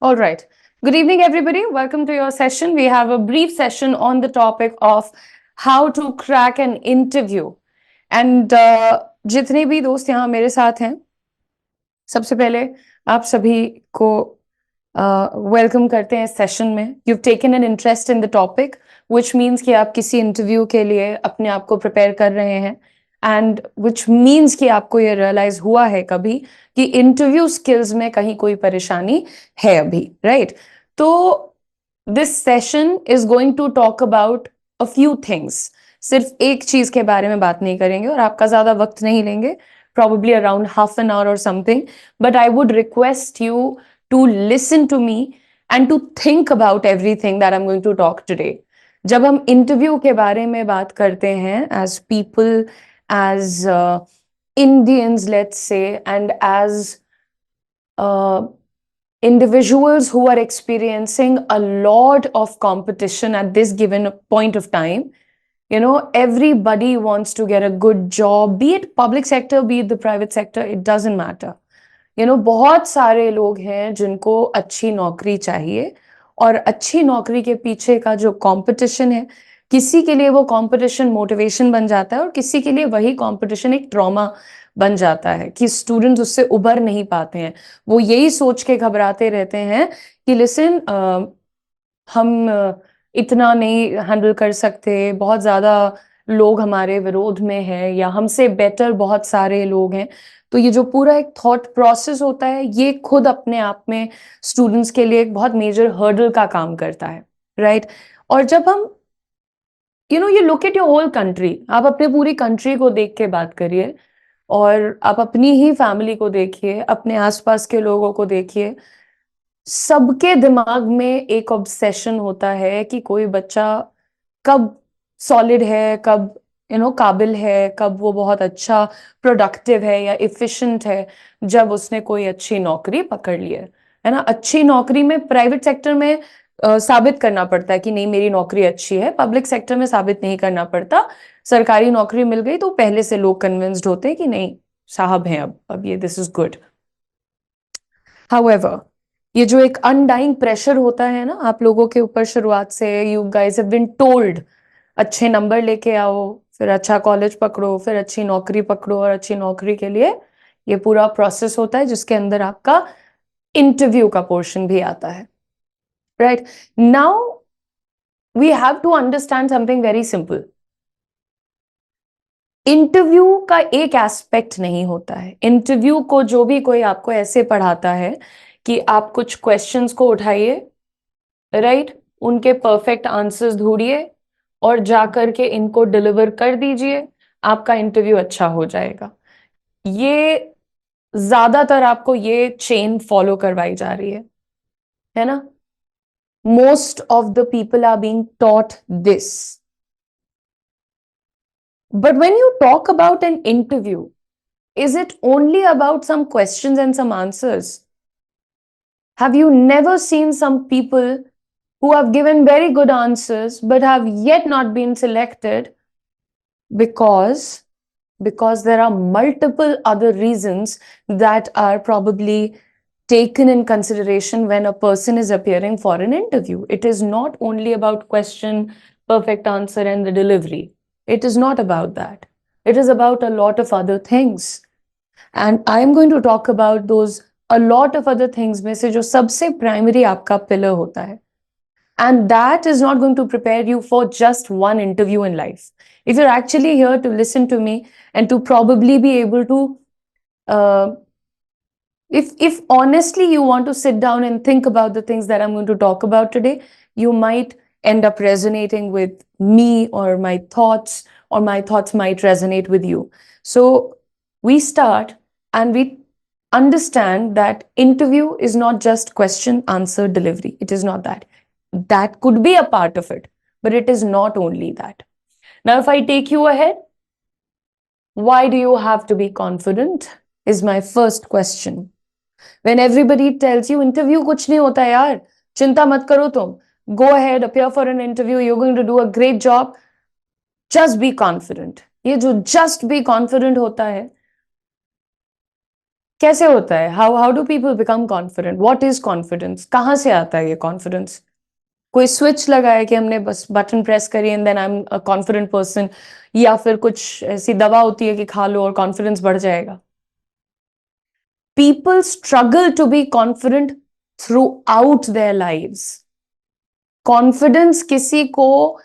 All right. Good evening, everybody. Welcome to your session. We have a brief session on the topic of how to crack an interview. And जितने भी दोस्त यहाँ मेरे साथ हैं, सबसे पहले आप सभी को वेलकम करते हैं सेशन में. You've taken an interest in the topic, which means कि आप किसी इंटरव्यू के लिए अपने आप को प्रिपेयर कर रहे हैं. एंड which means कि आपको ये रियलाइज हुआ है कभी कि इंटरव्यू स्किल्स में कहीं कोई परेशानी है अभी, राइट? तो this session is going to talk about a few things. सिर्फ एक चीज के बारे में बात नहीं करेंगे और आपका ज्यादा वक्त नहीं लेंगे, probably around half an hour or something. But I would request you to listen to me and to think about everything that I'm going to talk today. जब हम इंटरव्यू के बारे में बात करते हैं as people, as Indians, let's say, and as individuals who are experiencing a lot of competition at this given point of time, everybody wants to get a good job, be it public sector, be it the private sector, it doesn't matter. बहुत सारे लोग हैं जिनको अच्छी नौकरी चाहिए और अच्छी नौकरी के पीछे का जो कंपटीशन है, किसी के लिए वो कंपटीशन मोटिवेशन बन जाता है और किसी के लिए वही कंपटीशन एक ट्रॉमा बन जाता है कि स्टूडेंट्स उससे उबर नहीं पाते हैं. वो यही सोच के घबराते रहते हैं कि लिसन, हम इतना नहीं हैंडल कर सकते, बहुत ज्यादा लोग हमारे विरोध में है या हमसे बेटर बहुत सारे लोग हैं. तो ये जो पूरा एक थॉट प्रोसेस होता है, ये खुद अपने आप में स्टूडेंट्स के लिए एक बहुत मेजर हर्डल का काम करता है, राइट? और जब हम you look at your whole country, आप अपने पूरी कंट्री को देख के बात करिए और आप अपनी ही फैमिली को देखिए, अपने आसपास के लोगों को देखिए. सबके दिमाग में एक ऑब्सेशन होता है कि कोई बच्चा कब सॉलिड है, कब काबिल है, कब वो बहुत अच्छा प्रोडक्टिव है या इफिशिएंट है जब उसने कोई अच्छी नौकरी पकड़ ली है ना. अच्छी नौकरी में प्राइवेट सेक्टर में साबित करना पड़ता है कि नहीं मेरी नौकरी अच्छी है, पब्लिक सेक्टर में साबित नहीं करना पड़ता. सरकारी नौकरी मिल गई तो पहले से लोग कन्विंस्ड होते हैं कि नहीं साहब हैं, अब ये दिस इज गुड. हाउएवर, ये जो एक अनडाइंग प्रेशर होता है ना आप लोगों के ऊपर शुरुआत से, you guys have been told अच्छे नंबर लेके आओ, फिर अच्छा कॉलेज पकड़ो, फिर अच्छी नौकरी पकड़ो और अच्छी नौकरी के लिए ये पूरा प्रोसेस होता है जिसके अंदर आपका इंटरव्यू का पोर्शन भी आता है, right? Now we have to understand something very simple. Interview का एक एस्पेक्ट नहीं होता है. इंटरव्यू को जो भी कोई आपको ऐसे पढ़ाता है कि आप कुछ क्वेश्चंस को उठाइए, राइट, उनके परफेक्ट आंसर्स ढूंढिए और जाकर के इनको डिलीवर कर दीजिए, आपका इंटरव्यू अच्छा हो जाएगा. ये ज्यादातर आपको ये चेन फॉलो करवाई जा रही है ना. Most of the people are being taught this. But when you talk about an interview, is it only about some questions and some answers? Have you never seen some people who have given very good answers but have yet not been selected because there are multiple other reasons that are probably taken in consideration when a person is appearing for an interview? It is not only about question, perfect answer, and the delivery. It is not about that. It is about a lot of other things. And I am going to talk about those a lot of other things में से जो सबसे primary आपका pillar होता है. And that is not going to prepare you for just one interview in life. If you're actually here to listen to me and to probably be able to if honestly you want to sit down and think about the things that I'm going to talk about today, you might end up resonating with me or my thoughts might resonate with you. So we start and we understand that interview is not just question, answer, delivery. It is not that. That could be a part of it, but it is not only that. Now, if I take you ahead, why do you have to be confident is my first question. When everybody tells you interview कुछ नहीं होता यार, चिंता मत करो तुम, go ahead, appear for an interview, you're going to do a great job, just be confident. ये जो just be confident होता है, कैसे होता है? How do people become confident? What is confidence? कहाँ से आता है ये कॉन्फिडेंस? कोई स्विच लगा है कि हमने बस बटन प्रेस करी and then I am a confident person, या फिर कुछ ऐसी दवा होती है कि खा लो और कॉन्फिडेंस बढ़ जाएगा? People struggle to be confident throughout their lives. Confidence किसी को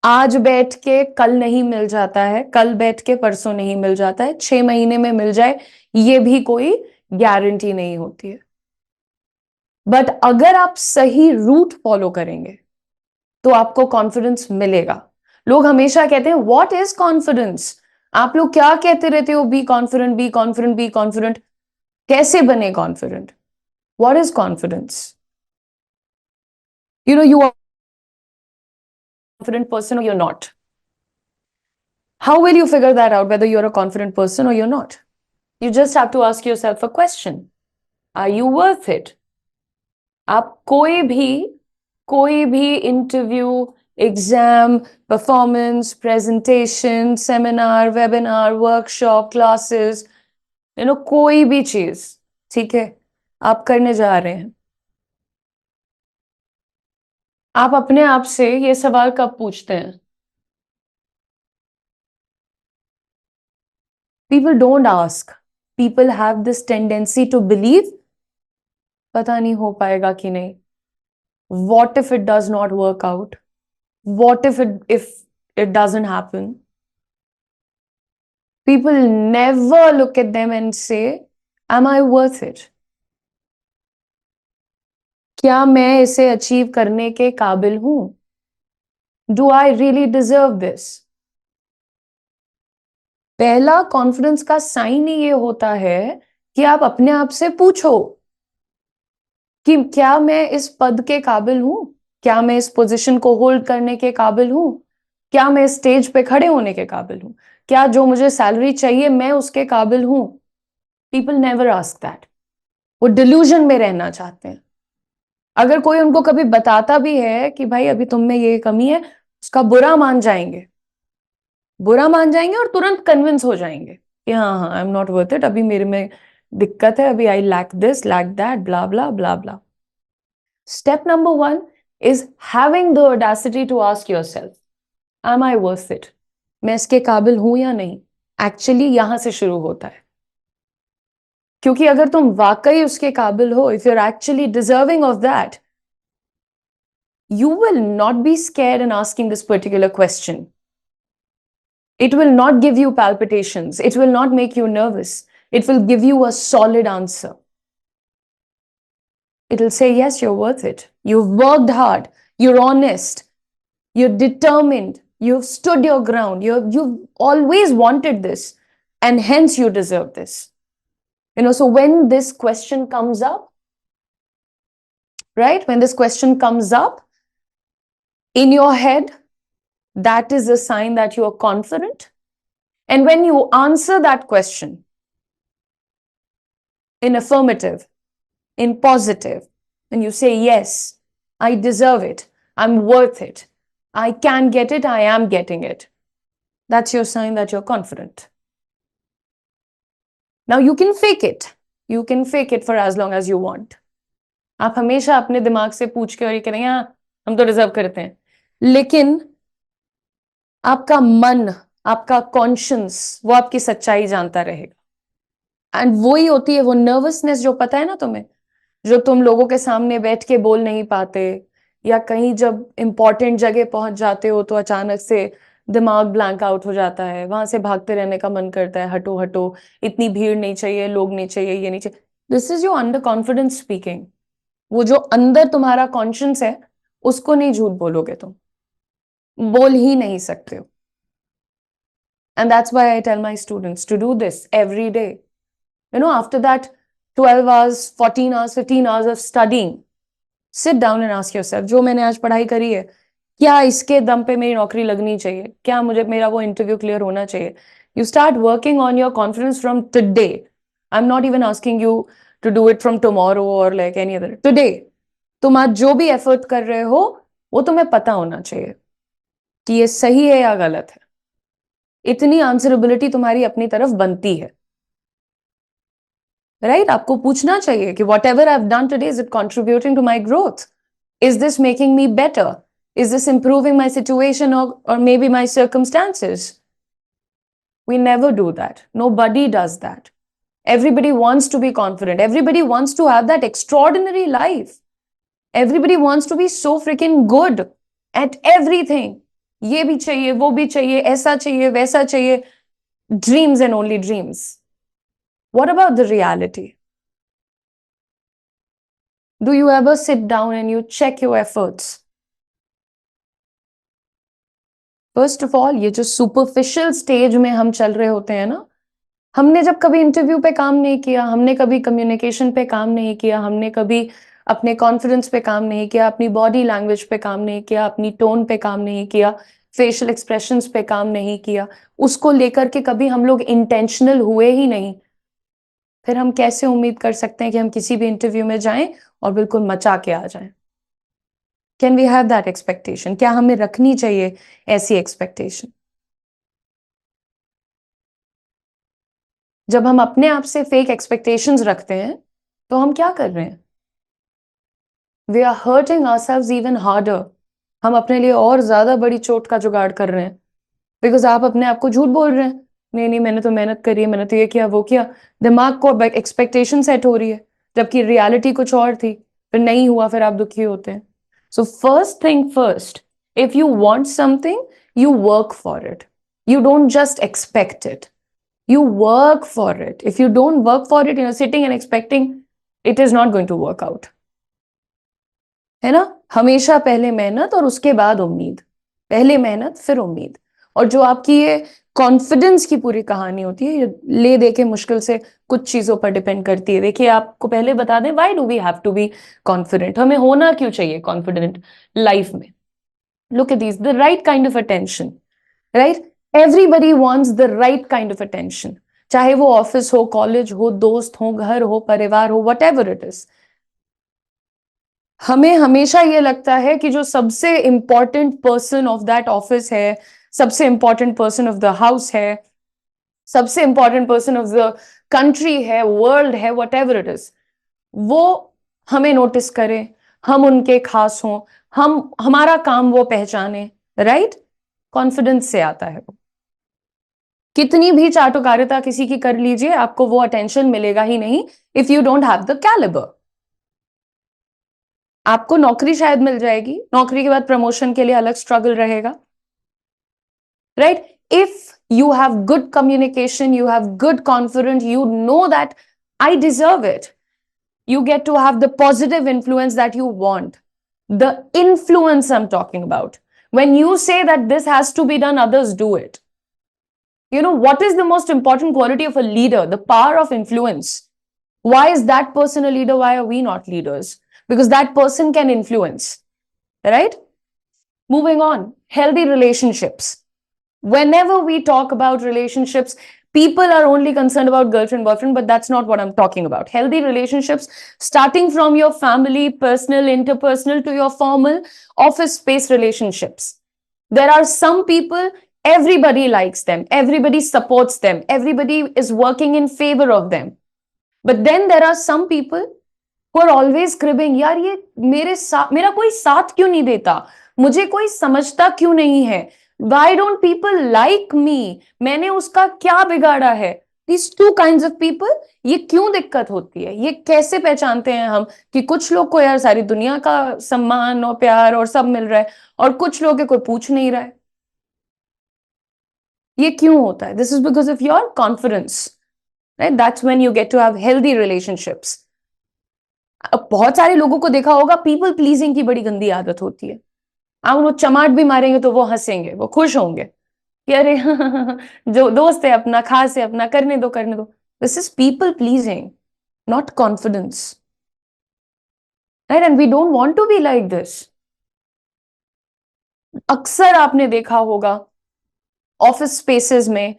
आज बैठ के कल नहीं मिल जाता है, कल बैठ के परसों नहीं मिल जाता है, 6 महीने में मिल जाए ये भी कोई गारंटी नहीं होती है। बट अगर आप सही रूट फॉलो करेंगे तो आपको कॉन्फिडेंस मिलेगा। लोग हमेशा कहते हैं व्हाट इज कॉन्फिडेंस? आप लोग क्या कहते रहते हो, be confident, be confident, be confident. कैसे बने confident? What is confidence? You are a confident person or you're not. How will you figure that out, whether you're a confident person or you're not? You just have to ask yourself a question. Are you worth it? आप कोई भी interview, exam, performance, presentation, seminar, webinar, workshop, classes, कोई भी चीज, ठीक है, आप करने जा रहे हैं, आप अपने आप से ये सवाल कब पूछते हैं? People don't ask. People have this tendency to believe पता नहीं हो पाएगा कि नहीं. What if it does not work out? What if it doesn't happen? People never look at them and say, am I worth it? क्या मैं इसे achieve करने के काबिल हूं? Do I really deserve this? पहला कॉन्फिडेंस का साइन ही ये होता है कि आप अपने आप से पूछो कि क्या मैं इस पद के काबिल हूं? क्या मैं इस पोजीशन को होल्ड करने के काबिल हूं? क्या मैं स्टेज पे खड़े होने के काबिल हूं? क्या जो मुझे सैलरी चाहिए मैं उसके काबिल हूं? People never ask that. वो डिल्यूजन में रहना चाहते हैं। अगर कोई उनको कभी बताता भी है कि भाई अभी तुम में ये कमी है, उसका बुरा मान जाएंगे और तुरंत कन्विंस हो जाएंगे कि हाँ हाँ I am not worth it, अभी मेरे में दिक्कत है, अभी I lack this, lack that, blah blah blah blah. Step number one is having the audacity to ask yourself, am I worth it? मैं इसके काबिल हूं या नहीं? एक्चुअली यहां से शुरू होता है, क्योंकि अगर तुम वाकई उसके काबिल हो, if you're actually deserving of that, you will not be scared in asking this particular question. It will not give you palpitations. It will not make you nervous. It will give you a solid answer. It'll say, yes, you're worth it. You've worked hard. You're honest. You're determined. You've stood your ground. You've always wanted this, and hence you deserve this. So when this question comes up, right? When this question comes up in your head, that is a sign that you are confident. And when you answer that question in affirmative, in positive, and you say, yes, I deserve it, I'm worth it, I can get it, I am getting it, that's your sign that you're confident. Now you can fake it. You can fake it for as long as you want. आप हमेशा अपने दिमाग से पूछ के और ये करेंगे हाँ हम तो डिजर्व करते हैं, लेकिन आपका मन, आपका कॉन्शियंस वो आपकी सच्चाई जानता रहेगा। एंड वही होती है वो नर्वसनेस जो पता है ना तुम्हें, जो तुम लोगों के सामने बैठ के बोल नहीं पाते, या कहीं जब इंपॉर्टेंट जगह पहुंच जाते हो तो अचानक से दिमाग ब्लैंक आउट हो जाता है, वहां से भागते रहने का मन करता है, हटो हटो, इतनी भीड़ नहीं चाहिए, लोग नहीं चाहिए, ये नहीं चाहिए। This is your under confidence speaking. वो जो अंदर तुम्हारा कॉन्शियंस है उसको नहीं झूठ बोलोगे तुम, बोल ही नहीं सकते हो। And that's why I tell my students to do this every day. After that 12 hours, 14 hours, 15 hours of studying, sit down and ask yourself, जो मैंने आज पढ़ाई करी है, क्या इसके दम पे मेरी नौकरी लगनी चाहिए? क्या मुझे मेरा वो इंटरव्यू क्लियर होना चाहिए? You start working on your confidence from today. I am not even asking you to do it from tomorrow और लाइक एनी अदर, टुडे। तुम आज जो भी एफर्ट कर रहे हो वो तुम्हें पता होना चाहिए कि ये सही है या गलत है। इतनी आंसरेबिलिटी तुम्हारी अपनी तरफ बनती है। राइट? आपको पूछना चाहिए कि whatever I have done today, is it contributing to my growth? Is this making me better? Is this improving my situation or maybe my circumstances? We never do that. Nobody does that. Everybody wants to be confident. Everybody wants to have that extraordinary life. Everybody wants to be so freaking good at everything. ये भी चाहिए, वो भी चाहिए, ऐसा चाहिए, वैसा चाहिए. Dreams and only dreams. What about the reality? Do you ever sit down and you check your efforts? First of all, ये जो सुपरफिशियल स्टेज में हम चल रहे होते हैं ना, हमने जब कभी इंटरव्यू पे काम नहीं किया, हमने कभी कम्युनिकेशन पे काम नहीं किया, हमने कभी अपने कॉन्फिडेंस पे काम नहीं किया, अपनी बॉडी लैंग्वेज पे काम नहीं किया, अपनी टोन पे काम नहीं किया, फेशियल एक्सप्रेशंस पे काम नहीं किया, उसको लेकर के कभी हम लोग इंटेंशनल हुए ही नहीं, फिर हम कैसे उम्मीद कर सकते हैं कि हम किसी भी इंटरव्यू में जाएं और बिल्कुल मचा के आ जाएं? Can we have that expectation? क्या हमें रखनी चाहिए ऐसी एक्सपेक्टेशन? जब हम अपने आप से फेक एक्सपेक्टेशंस रखते हैं तो हम क्या कर रहे हैं? We are hurting ourselves even harder. हम अपने लिए और ज्यादा बड़ी चोट का जुगाड़ कर रहे हैं, बिकॉज आप अपने आप को झूठ बोल रहे हैं. नहीं नहीं, मैंने तो मेहनत करी है, मैंने तो ये किया वो किया. दिमाग को एक्सपेक्टेशन सेट हो रही है, जबकि रियलिटी कुछ और थी. फिर नहीं हुआ, फिर आप दुखी होते हैं. So first thing first, if you want something, you work for it. You don't just expect it. You work for it. If you don't work for it, sitting and expecting, it is not going to work out. है ना? हमेशा पहले मेहनत और उसके बाद उम्मीद. पहले मेहनत फिर उम्मीद. और जो आपकी ये कॉन्फिडेंस की पूरी कहानी होती है, ये ले दे के मुश्किल से कुछ चीजों पर डिपेंड करती है. देखिए, आपको पहले बता दें, why do we have to be confident? हमें होना क्यों चाहिए कॉन्फिडेंट लाइफ में? Look at these, the right kind of attention, right? Everybody wants the right kind of attention. चाहे वो ऑफिस हो, कॉलेज हो, दोस्त हो, घर हो, परिवार हो, whatever it is. हमें हमेशा ये लगता है कि जो सबसे important person of that office है, सबसे important person of the house है, सबसे important person of the country है, वर्ल्ड है, whatever it is, वो हमें नोटिस करे, हम उनके खास हों, हमारा काम वो पहचाने. राइट? कॉन्फिडेंस से आता है वो. कितनी भी चाटुकारिता किसी की कर लीजिए, आपको वो अटेंशन मिलेगा ही नहीं if you don't have the calibre. आपको नौकरी शायद मिल जाएगी, नौकरी के बाद प्रमोशन के लिए अलग स्ट्रगल रहेगा. Right? If you have good communication, you have good confidence, you know that I deserve it. You get to have the positive influence that you want. The influence I'm talking about. When you say that this has to be done, others do it. What is the most important quality of a leader? The power of influence. Why is that person a leader? Why are we not leaders? Because that person can influence. Right? Moving on. Healthy relationships. Whenever we talk about relationships, people are only concerned about girlfriend, boyfriend, but that's not what I'm talking about. Healthy relationships, starting from your family, personal, interpersonal, to your formal office space relationships. There are some people, everybody likes them, everybody supports them, everybody is working in favor of them. But then there are some people who are always cribbing, यार ये मेरा कोई साथ क्यों नहीं देता, मुझे कोई समझता क्यों नहीं है, why don't people like me, मैंने उसका क्या बिगाड़ा है. These two kinds of people, ये क्यों दिक्कत होती है? ये कैसे पहचानते हैं हम कि कुछ लोग को यार सारी दुनिया का सम्मान और प्यार और सब मिल रहा है और कुछ लोग कोई पूछ नहीं रहा है? ये क्यों होता है? This is because of your confidence. Right? That's when you get to have healthy relationships. बहुत सारे लोगों को देखा होगा, पीपल प्लीजिंग की बड़ी गंदी आदत होती है. आप उनको चमाट भी मारेंगे तो वो हंसेंगे, वो खुश होंगे कि अरे जो दोस्त है अपना, खास है अपना, करने दो करने दो. This is people pleasing, not confidence. Right? And we don't want to be like this. अक्सर आपने देखा होगा ऑफिस स्पेसेस में,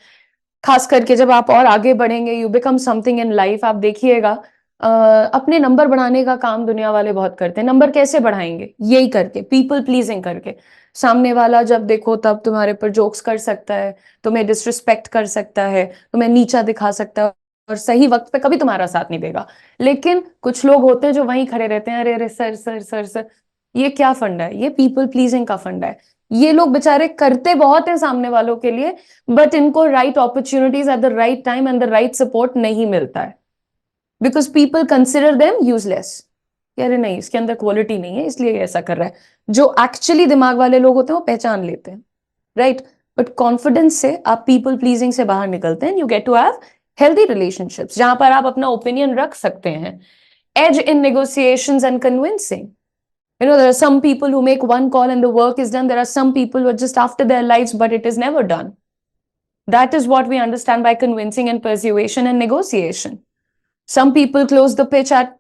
खास करके जब आप और आगे बढ़ेंगे, you become something in life, आप देखिएगा अपने नंबर बढ़ाने का काम दुनिया वाले बहुत करते हैं. नंबर कैसे बढ़ाएंगे? यही करके, पीपल प्लीजिंग करके. सामने वाला जब देखो तब तुम्हारे पर जोक्स कर सकता है, तुम्हें डिसरिस्पेक्ट कर सकता है, तुम्हें नीचा दिखा सकता है, और सही वक्त पे कभी तुम्हारा साथ नहीं देगा। लेकिन कुछ लोग होते हैं जो वहीं खड़े रहते हैं, अरे अरे सर सर सर सर। ये क्या फंडा है? ये पीपल प्लीजिंग का फंडा है। ये लोग बेचारे करते बहुत है सामने वालों के लिए, बट इनको right opportunities at the right time and the right support नहीं मिलता है, because people consider them useless. अरे नहीं, इसके अंदर क्वालिटी नहीं है इसलिए ये ऐसा कर रहा है। जो एक्चुअली दिमाग वाले लोग होते हैं वो पहचान लेते हैं, राइट। बट कॉन्फिडेंस से आप पीपल प्लीजिंग से बाहर निकलते हैं, you get to have healthy relationships जहां पर आप अपना ओपिनियन रख सकते हैं। Edge in negotiations and convincing. You know, there are some people who make one call and the work is done. There are some people who are just after their lives, but it is never done. That is what we understand by convincing and persuasion and negotiation. Some people close the pitch at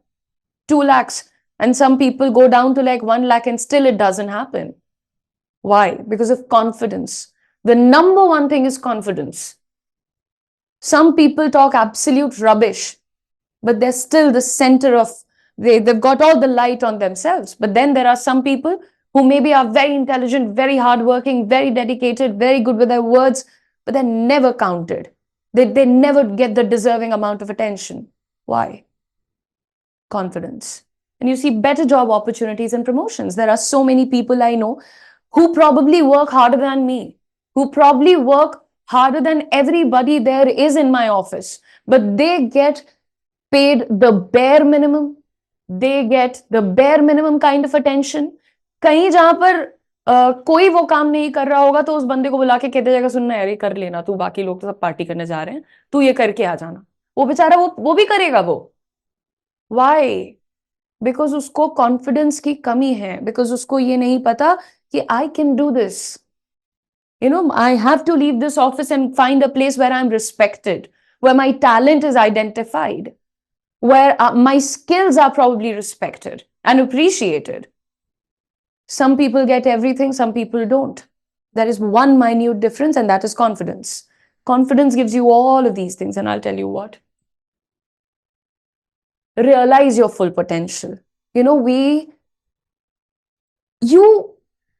2 lakhs and some people go down to like 1 lakh and still it doesn't happen. Why? Because of confidence. The number one thing is confidence. Some people talk absolute rubbish, but they're still the center of, they've got all the light on themselves. But then there are some people who maybe are very intelligent, very hardworking, very dedicated, very good with their words, but they're never counted. They never get the deserving amount of attention. Why? Confidence. And you see better job opportunities and promotions. There are so many people I know who probably work harder than me, who probably work harder than everybody there is in my office, but they get paid the bare minimum. They get the bare minimum kind of attention. कहीं जहां पर कोई वो काम नहीं कर रहा होगा तो उस बंदे को बुला के कहते जाएगा, सुनना यार ये कर लेना तू, बाकी लोग तो सब पार्टी करने जा रहे हैं, तू ये करके आ जाना। वो बेचारा वो भी करेगा वो। Why? बिकॉज उसको कॉन्फिडेंस की कमी है, बिकॉज उसको ये नहीं पता कि I can do this, you know, I have to leave this office and find a place where I'm respected, where my talent is identified, where my skills are probably respected and appreciated. Some people get everything, some people don't. There is one minute difference, and that is confidence. Confidence gives you all of these things, and I'll tell you what. Realize your full potential. You know, you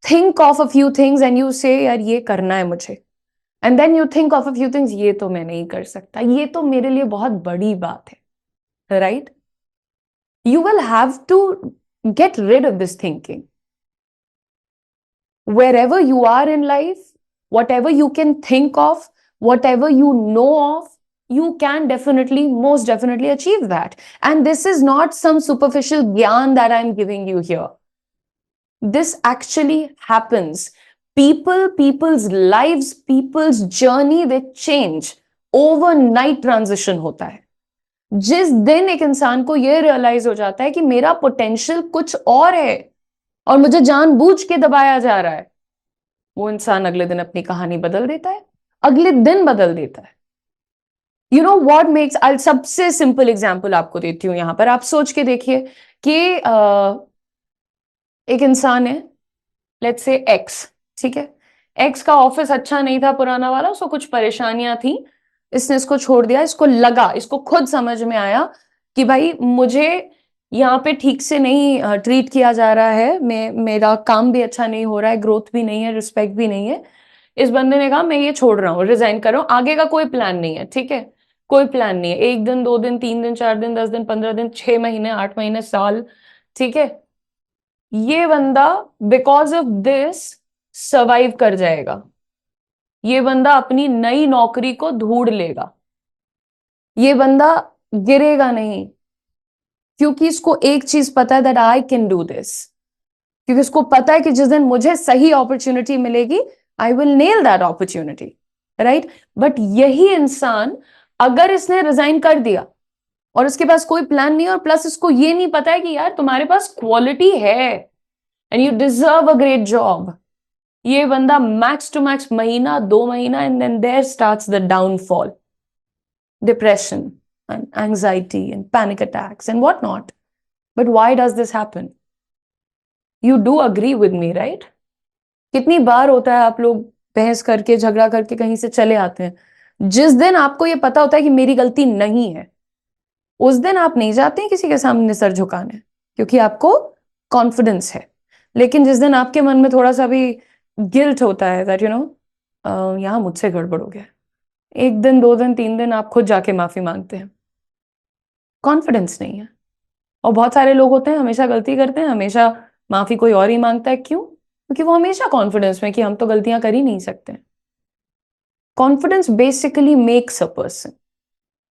think of a few things and you say, यार ये करना है मुझे, and then you think of a few things, ये तो मैं नहीं कर सकता, ये तो मेरे लिए बहुत बड़ी बात है, right? You will have to get rid of this thinking. Wherever you are in life, whatever you can think of, whatever you know of, you can definitely, most definitely achieve that. And this is not some superficial gyan that I'm giving you here. This actually happens. People's lives, people's journey, they change. Overnight transition होता है। जिस दिन एक इंसान को ये realise हो जाता है कि मेरा पोटेंशियल कुछ और है और मुझे जानबूझ के दबाया जा रहा है, वो इंसान अगले दिन अपनी कहानी बदल देता है, अगले दिन बदल देता है। यू नो व्हाट मेक्स, आई सबसे सिंपल एग्जांपल आपको देती हूं यहां पर, आप सोच के देखिए कि एक इंसान है, लेट्स से एक्स, ठीक है। एक्स का ऑफिस अच्छा नहीं था पुराना वाला, उसको कुछ परेशानियां थी, इसने इसको छोड़ दिया। इसको लगा, इसको खुद समझ में आया कि भाई मुझे यहाँ पे ठीक से नहीं ट्रीट किया जा रहा है, मेरा काम भी अच्छा नहीं हो रहा है, ग्रोथ भी नहीं है, रिस्पेक्ट भी नहीं है। इस बंदे ने कहा मैं ये छोड़ रहा हूँ, रिजाइन कर रहा हूँ, आगे का कोई प्लान नहीं है, ठीक है, कोई प्लान नहीं है। 1 दिन 2 दिन 3 दिन 4 दिन 10 दिन 15 दिन 6 महीने 8 महीने साल, ठीक है। ये बंदा बिकॉज ऑफ दिस सर्वाइव कर जाएगा। ये बंदा अपनी नई नौकरी को ढूंढ लेगा। ये बंदा गिरेगा नहीं, क्योंकि इसको एक चीज पता है, that I can do this. क्योंकि इसको पता है कि जिस दिन मुझे सही अपॉर्चुनिटी मिलेगी, I will nail that opportunity, right. But यही इंसान अगर इसने रिजाइन कर दिया और इसके पास कोई प्लान नहीं, और प्लस इसको ये नहीं पता है कि यार तुम्हारे पास क्वालिटी है and you deserve a great job, ये बंदा मैक्स टू मैक्स महीना 2 महीना, and then there starts the downfall, depression and anxiety and panic attacks and whatnot. But why does this happen? You do agree with me, right? कितनी बार होता है आप लोग बहस करके झगड़ा करके कहीं से चले आते हैं, जिस दिन आपको ये पता होता है कि मेरी गलती नहीं है, उस दिन आप नहीं जाते हैं किसी के सामने सर झुकाने, क्योंकि आपको कॉन्फिडेंस है। लेकिन जिस दिन आपके मन में थोड़ा सा भी गिल्ट होता है, दैट यू नो यहाँ मुझसे गड़बड़ हो गया, 1 दिन 2 दिन 3 दिन आप खुद जाके माफी मांगते हैं, कॉन्फिडेंस नहीं है। और बहुत सारे लोग होते हैं हमेशा गलती करते हैं, हमेशा माफी कोई और ही मांगता है। क्यों? क्योंकि वो हमेशा कॉन्फिडेंस में कि हम तो गलतियां कर ही नहीं सकते। Confidence basically makes a person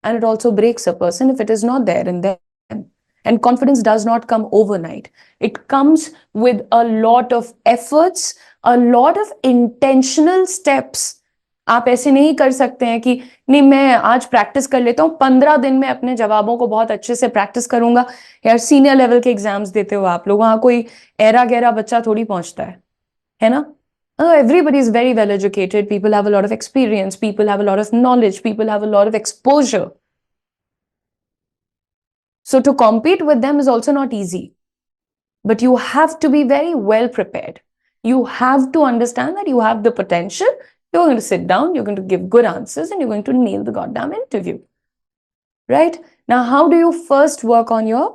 and it also breaks a person if it is not there in them. And confidence does not come overnight. It comes with a lot of efforts, a lot of intentional steps. आप ऐसे नहीं कर सकते हैं कि नहीं मैं आज प्रैक्टिस कर लेता हूँ, 15 दिन में अपने जवाबों को बहुत अच्छे से प्रैक्टिस करूंगा। यार सीनियर लेवल के एग्जाम्स देते हो आप लोग, वहां कोई एरा गहरा बच्चा थोड़ी पहुंचता है ना? Everybody is very well educated. People have a lot of experience. People have a lot of knowledge. People have a lot of exposure. So to compete with them is also not easy. But you have to be very well prepared. You have to understand that you have the potential. You're going to sit down, you're going to give good answers, and you're going to nail the goddamn interview. Right? Now, how do you first work on your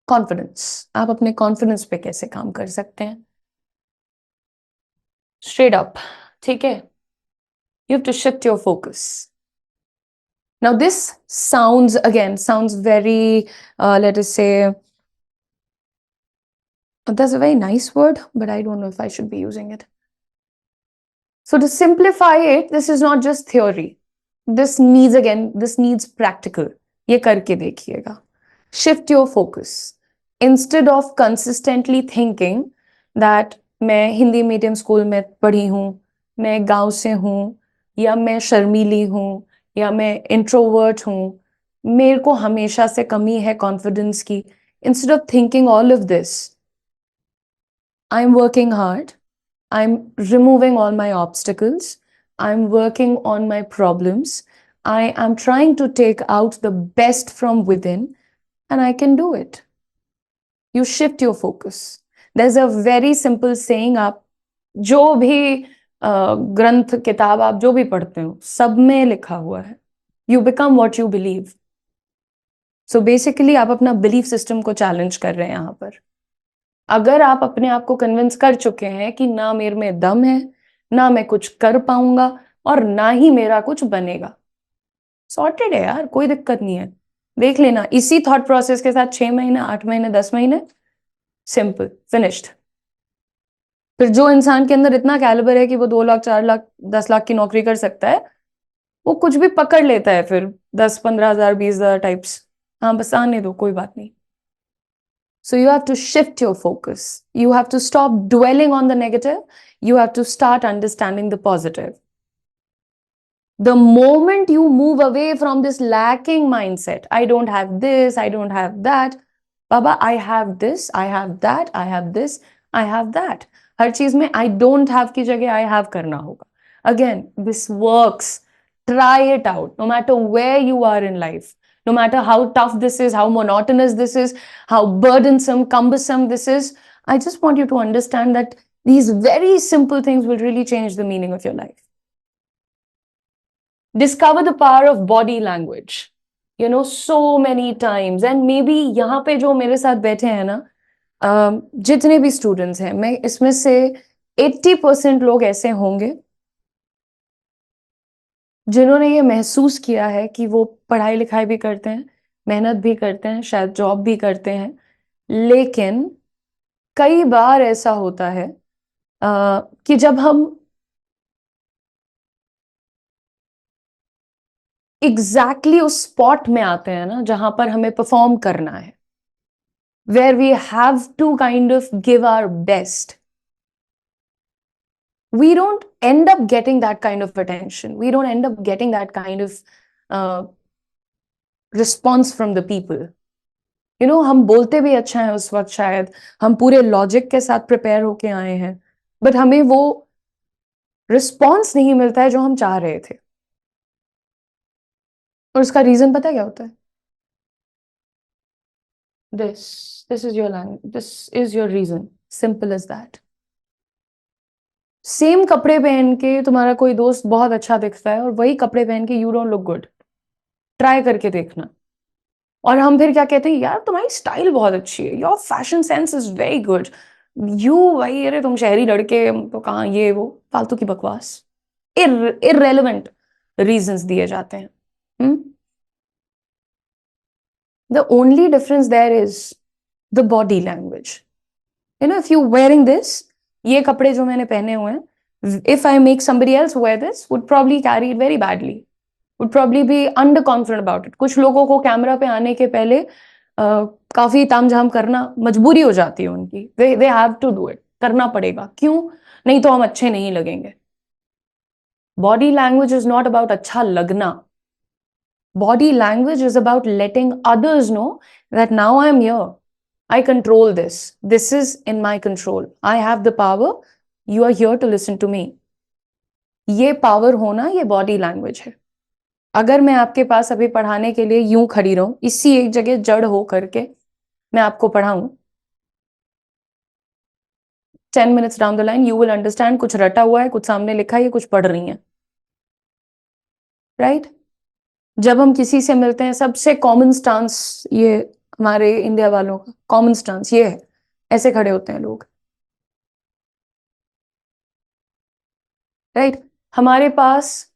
confidence? आप अपने confidence पे कैसे काम कर सकते हैं? Straight up. ठीक है? You have to shift your focus. Now, this sounds very, let us say, that's a very nice word, but I don't know if I should be using it. So to simplify it, this is not just theory. This needs practical. ये करके देखिएगा. Shift your focus. Instead of consistently thinking that मैं Hindi medium school में पढ़ी हूँ, मैं गांव से हूँ, या मैं शर्मीली हूँ, या मैं इंट्रोवर्ट हूँ, मेरे को हमेशा से कमी है कॉन्फिडेंस की. Instead of thinking all of this, I'm working hard. I'm removing all my obstacles. I'm working on my problems. I am trying to take out the best from within, and I can do it. You shift your focus. There's a very simple saying, आप जो भी ग्रंथ किताब आप जो भी पढ़ते हो सब में लिखा हुआ है, you become what you believe. So basically आप अपना belief system को challenge कर रहे हैं यहाँ पर. अगर आप अपने आप को कन्विंस कर चुके हैं कि ना मेरे में दम है, ना मैं कुछ कर पाऊंगा, और ना ही मेरा कुछ बनेगा, सॉर्टेड है यार, कोई दिक्कत नहीं है. देख लेना इसी थॉट प्रोसेस के साथ 6 महीने, 8 महीने, 10 महीने, सिंपल, फिनिश्ड. फिर जो इंसान के अंदर इतना कैलिबर है कि वो 2 लाख, 4 लाख, 10 लाख की नौकरी कर सकता है, वो कुछ भी पकड़ लेता है फिर 10-15 हजार, 20 हजार टाइप्स. हाँ बस आने दो, कोई बात नहीं. So you have to shift your focus. You have to stop dwelling on the negative. You have to start understanding the positive. The moment you move away from this lacking mindset, I don't have this, I don't have that. Baba, I have this, I have that, I have this, I have that. हर चीज में I don't have की जगह I have करना होगा. Again, this works. Try it out. No matter where you are in life, no matter how tough this is, how monotonous this is, how burdensome, cumbersome this is, I just want you to understand that these very simple things will really change the meaning of your life. Discover the power of body language. So many times, and maybe यहाँ पे जो मेरे साथ बैठे हैं ना, जितने भी स्टूडेंट्स हैं, मैं इसमें से 80% लोग ऐसे होंगे जिन्होंने ये महसूस किया है कि वो पढ़ाई लिखाई भी करते हैं, मेहनत भी करते हैं, शायद जॉब भी करते हैं, लेकिन कई बार ऐसा होता है कि जब हम एग्जैक्टली उस स्पॉट में आते हैं ना जहां पर हमें परफॉर्म करना है, where we have to kind of give our best, we don't end up getting that kind of attention. We don't end up getting that kind of response from the people. हम बोलते भी अच्छा है उस वक्त, शायद हम पूरे लॉजिक के साथ प्रिपेयर होके आए हैं, बट हमें वो रिस्पॉन्स नहीं मिलता है जो हम चाह रहे थे. और उसका रीजन पता है क्या होता है? This is your language, this is your reason, simple as that. Same कपड़े पहन के तुम्हारा कोई दोस्त बहुत अच्छा दिखता है और वही कपड़े पहन के you don't look good. Try करके देखना. और हम फिर क्या कहते हैं, यार तुम्हारी स्टाइल बहुत अच्छी है, your fashion sense is very good. भाई अरे तुम शहरी लड़के तो कहाँ, ये वो फालतू की बकवास, इररेलेवेंट रीजंस दिए जाते हैं. The only difference there is the body language. You know, if you wearing this, ये कपड़े जो मैंने पहने हुए हैं, if I make somebody else wear this, would probably carry it very badly, would probably be underconfident about it. कुछ लोगों को कैमरा पे आने के पहले काफी तामझाम करना मजबूरी हो जाती है उनकी. they have to do it, करना पड़ेगा. क्यों? नहीं तो हम अच्छे नहीं लगेंगे. Body language is not about अच्छा लगना. Body language is about letting others know that now I am here. I control this. This is in my control. I have the power. You are here to listen to me. ये power होना ये body language है. अगर मैं आपके पास अभी पढ़ाने के लिए यूं खड़ी रहूं, इसी एक जगह जड़ हो करके मैं आपको पढ़ाऊं, 10 minutes down the line you will understand कुछ रटा हुआ है, कुछ सामने लिखा है, ये कुछ पढ़ रही हैं. राइट? जब हम किसी से मिलते हैं, सबसे कॉमन स्टांस ये हमारे इंडिया वालों का कॉमन स्टांस ये है, ऐसे खड़े होते हैं लोग. राइट? हमारे पास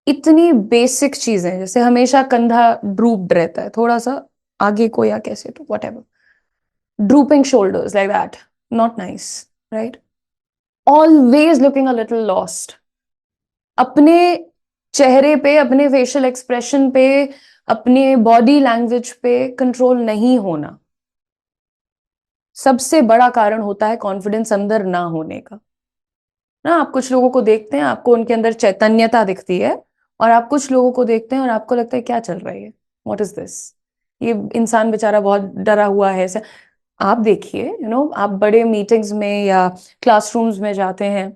इतनी बेसिक चीजें, जैसे हमेशा कंधा ड्रूप्ड रहता है, थोड़ा सा आगे को या कैसे, तो what ever, drooping shoulders like that, not nice. Right? Always looking a little lost. अपने चेहरे पे, अपने फेशियल एक्सप्रेशन पे, अपने बॉडी लैंग्वेज पे कंट्रोल नहीं होना सबसे बड़ा कारण होता है कॉन्फिडेंस अंदर ना होने का. ना, आप कुछ लोगों को देखते हैं, आपको उनके अंदर चैतन्यता दिखती है, और आप कुछ लोगों को देखते हैं और आपको लगता है क्या चल रहा है, व्हाट इज दिस, ये इंसान बेचारा बहुत डरा हुआ है ऐसा. आप देखिए, आप बड़े मीटिंग्स में या क्लासरूम्स में जाते हैं,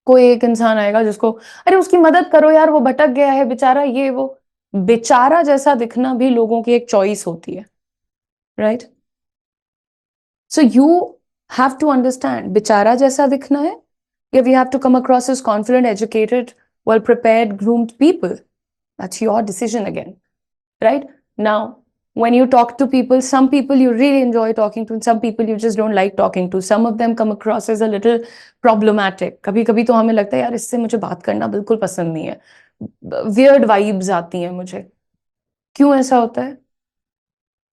कोई एक इंसान आएगा जिसको, अरे उसकी मदद करो यार, वो भटक गया है बेचारा, ये वो. बेचारा जैसा दिखना भी लोगों की एक चॉइस होती है. Right? So you have to understand, बेचारा जैसा दिखना है, if you have to come across as confident, educated, well prepared, groomed people, that's your decision again. Right? Now, when you talk to people, some people you really enjoy talking to, and some people you just don't like talking to. Some of them come across as a little problematic. कभी कभी तो हमें लगता है यार इससे मुझे बात करना बिल्कुल पसंद नहीं है, weird vibes आती हैं मुझे. क्यों ऐसा होता है?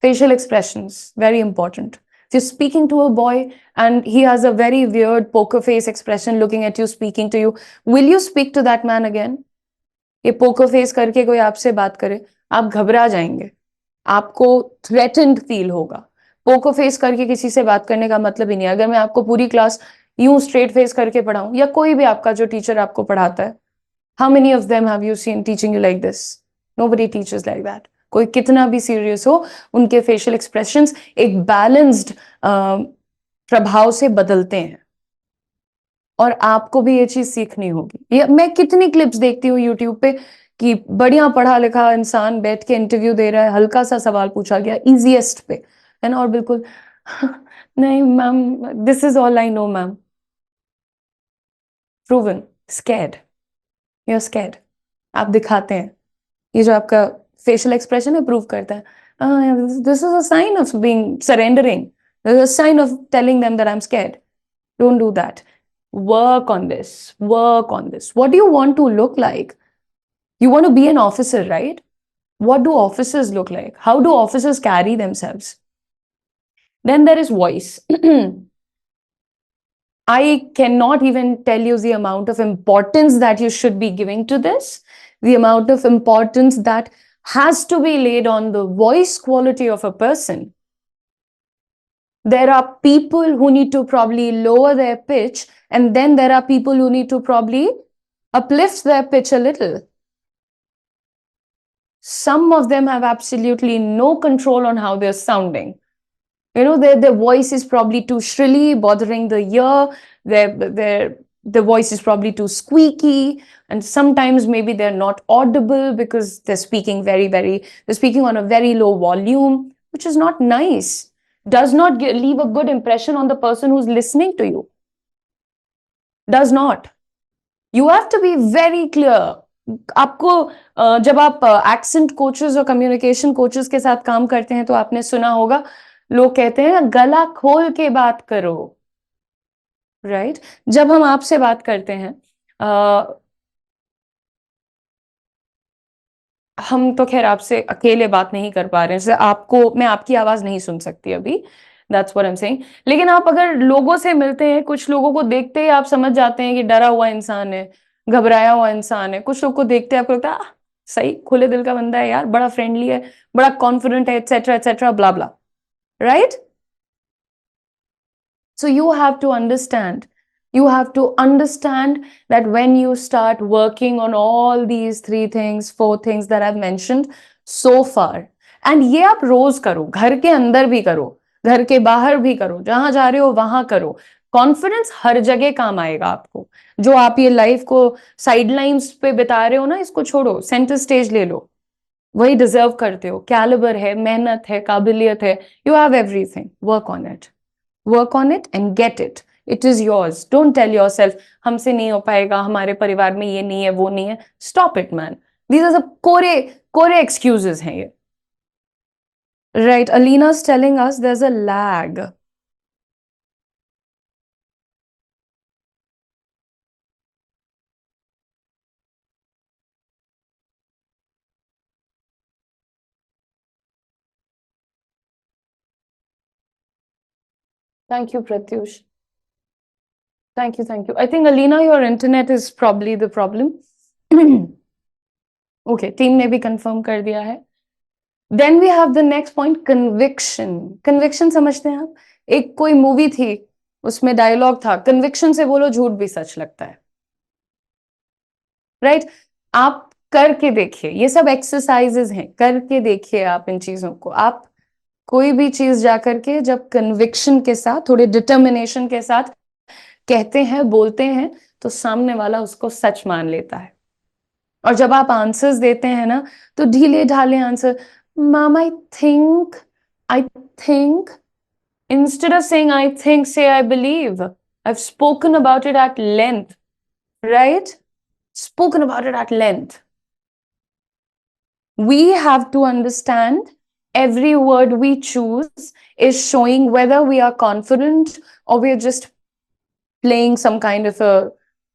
Facial expressions, very important. If you're speaking to a boy and he has a very weird poker face expression looking at you, speaking to you, will you speak to that man again? ये poker face करके कोई आपसे बात करे, आप घबरा जाएंगे, आपको threatened feel होगा. poker face करके किसी से बात करने का मतलब ही नहीं है. अगर मैं आपको पूरी क्लास यूं straight face करके पढ़ाऊं, या कोई भी आपका जो टीचर आपको पढ़ाता है, how many of them have you seen teaching you like this? Nobody teaches like that. कोई कितना भी सीरियस हो, उनके फेशियल एक्सप्रेशंस एक बैलेंस्ड प्रभाव से बदलते हैं. और आपको भी ये चीज सीखनी होगी. ये मैं कितनी क्लिप्स देखती हूँ यूट्यूब पे कि बढ़िया पढ़ा लिखा इंसान बैठ के इंटरव्यू दे रहा है, हल्का सा सवाल पूछा गया इजीएस्ट पे, है ना, और बिल्कुल नहीं ma'am, this is all I know ma'am. Proven scared, you are scared. आप दिखाते हैं, ये जो आपका फेशियल एक्सप्रेशन है प्रूव करता है, this is a sign of being surrendering, this is a sign of telling them that I am scared. Don't do that. Work on this, work on this. What do you want to look like? You want to be an officer, right? What do officers look like? How do officers carry themselves? Then there is voice. I cannot even tell you the amount of importance that you should be giving to this, the amount of importance that has to be laid on the voice quality of a person. There are people who need to probably lower their pitch, and then there are people who need to probably uplift their pitch a little. Some of them have absolutely no control on how they're sounding. Their voice is probably too shrilly, bothering the ear. Their voice is probably too squeaky, and sometimes maybe they're not audible because they're speaking they're speaking on a very low volume, which is not nice. Does not leave a good impression on the person who's listening to you. Does not. You have to be very clear. आपको जब आप accent coaches और communication coaches के साथ काम करते हैं तो आपने सुना होगा, लोग कहते हैं गला खोल के बात करो. राइट? जब हम आपसे बात करते हैं, हम तो खैर आपसे अकेले बात नहीं कर पा रहे हैं, जैसे आपको मैं आपकी आवाज नहीं सुन सकती अभी, that's what I am saying. लेकिन आप अगर लोगों से मिलते हैं, कुछ लोगों को देखते ही आप समझ जाते हैं कि डरा हुआ इंसान है, घबराया हुआ इंसान है। कुछ लोग को देखते हैं आपको लगता है सही खुले दिल का बंदा है यार, बड़ा फ्रेंडली है, बड़ा कॉन्फिडेंट है, etcetera blah blah, right? So you have to understand that when you start working on all these three things, four things that I've mentioned so far, and ये आप रोज करो, घर के अंदर भी करो, घर के बाहर भी करो, जहां जा रहे हो वहां करो। कॉन्फिडेंस हर जगह काम आएगा आपको। जो आप ये लाइफ को साइडलाइंस पे बिता रहे हो ना, इसको छोड़ो, सेंटर स्टेज ले लो। वही डिजर्व करते हो, कैलिबर है, मेहनत है, काबिलियत है, you have everything, work on it, work on it and get it. It is yours. Don't tell yourself हमसे नहीं हो पाएगा, हमारे परिवार में ये नहीं है, वो नहीं है। Stop it, man. These are सब कोरे excuses हैं ये। Right, Alina's telling us there's a lag. Thank you, Pratyush. Thank you, thank you. I think Alina, your internet is probably the problem. Okay, team ने भी confirm कर दिया है। Then we have the next point, conviction. Conviction समझते हैं आप? एक कोई मूवी थी, उसमें डायलॉग था, कन्विक्शन से बोलो झूठ भी सच लगता है, राइट? आप करके देखिए, ये सब एक्सरसाइजेस हैं, करके देखिए आप इन चीजों को। आप कोई भी चीज जाकर के जब कन्विक्शन के साथ, थोड़े डिटर्मिनेशन के साथ कहते हैं, बोलते हैं, तो सामने वाला उसको सच मान लेता है। और जब आप आंसर्स देते हैं ना, तो ढीले ढाले answer, ma'am I think, instead of saying I think, say I believe. I've spoken about it at length, right? Spoken about it at length. We have to understand every word we choose is showing whether we are confident or we are just playing some kind of a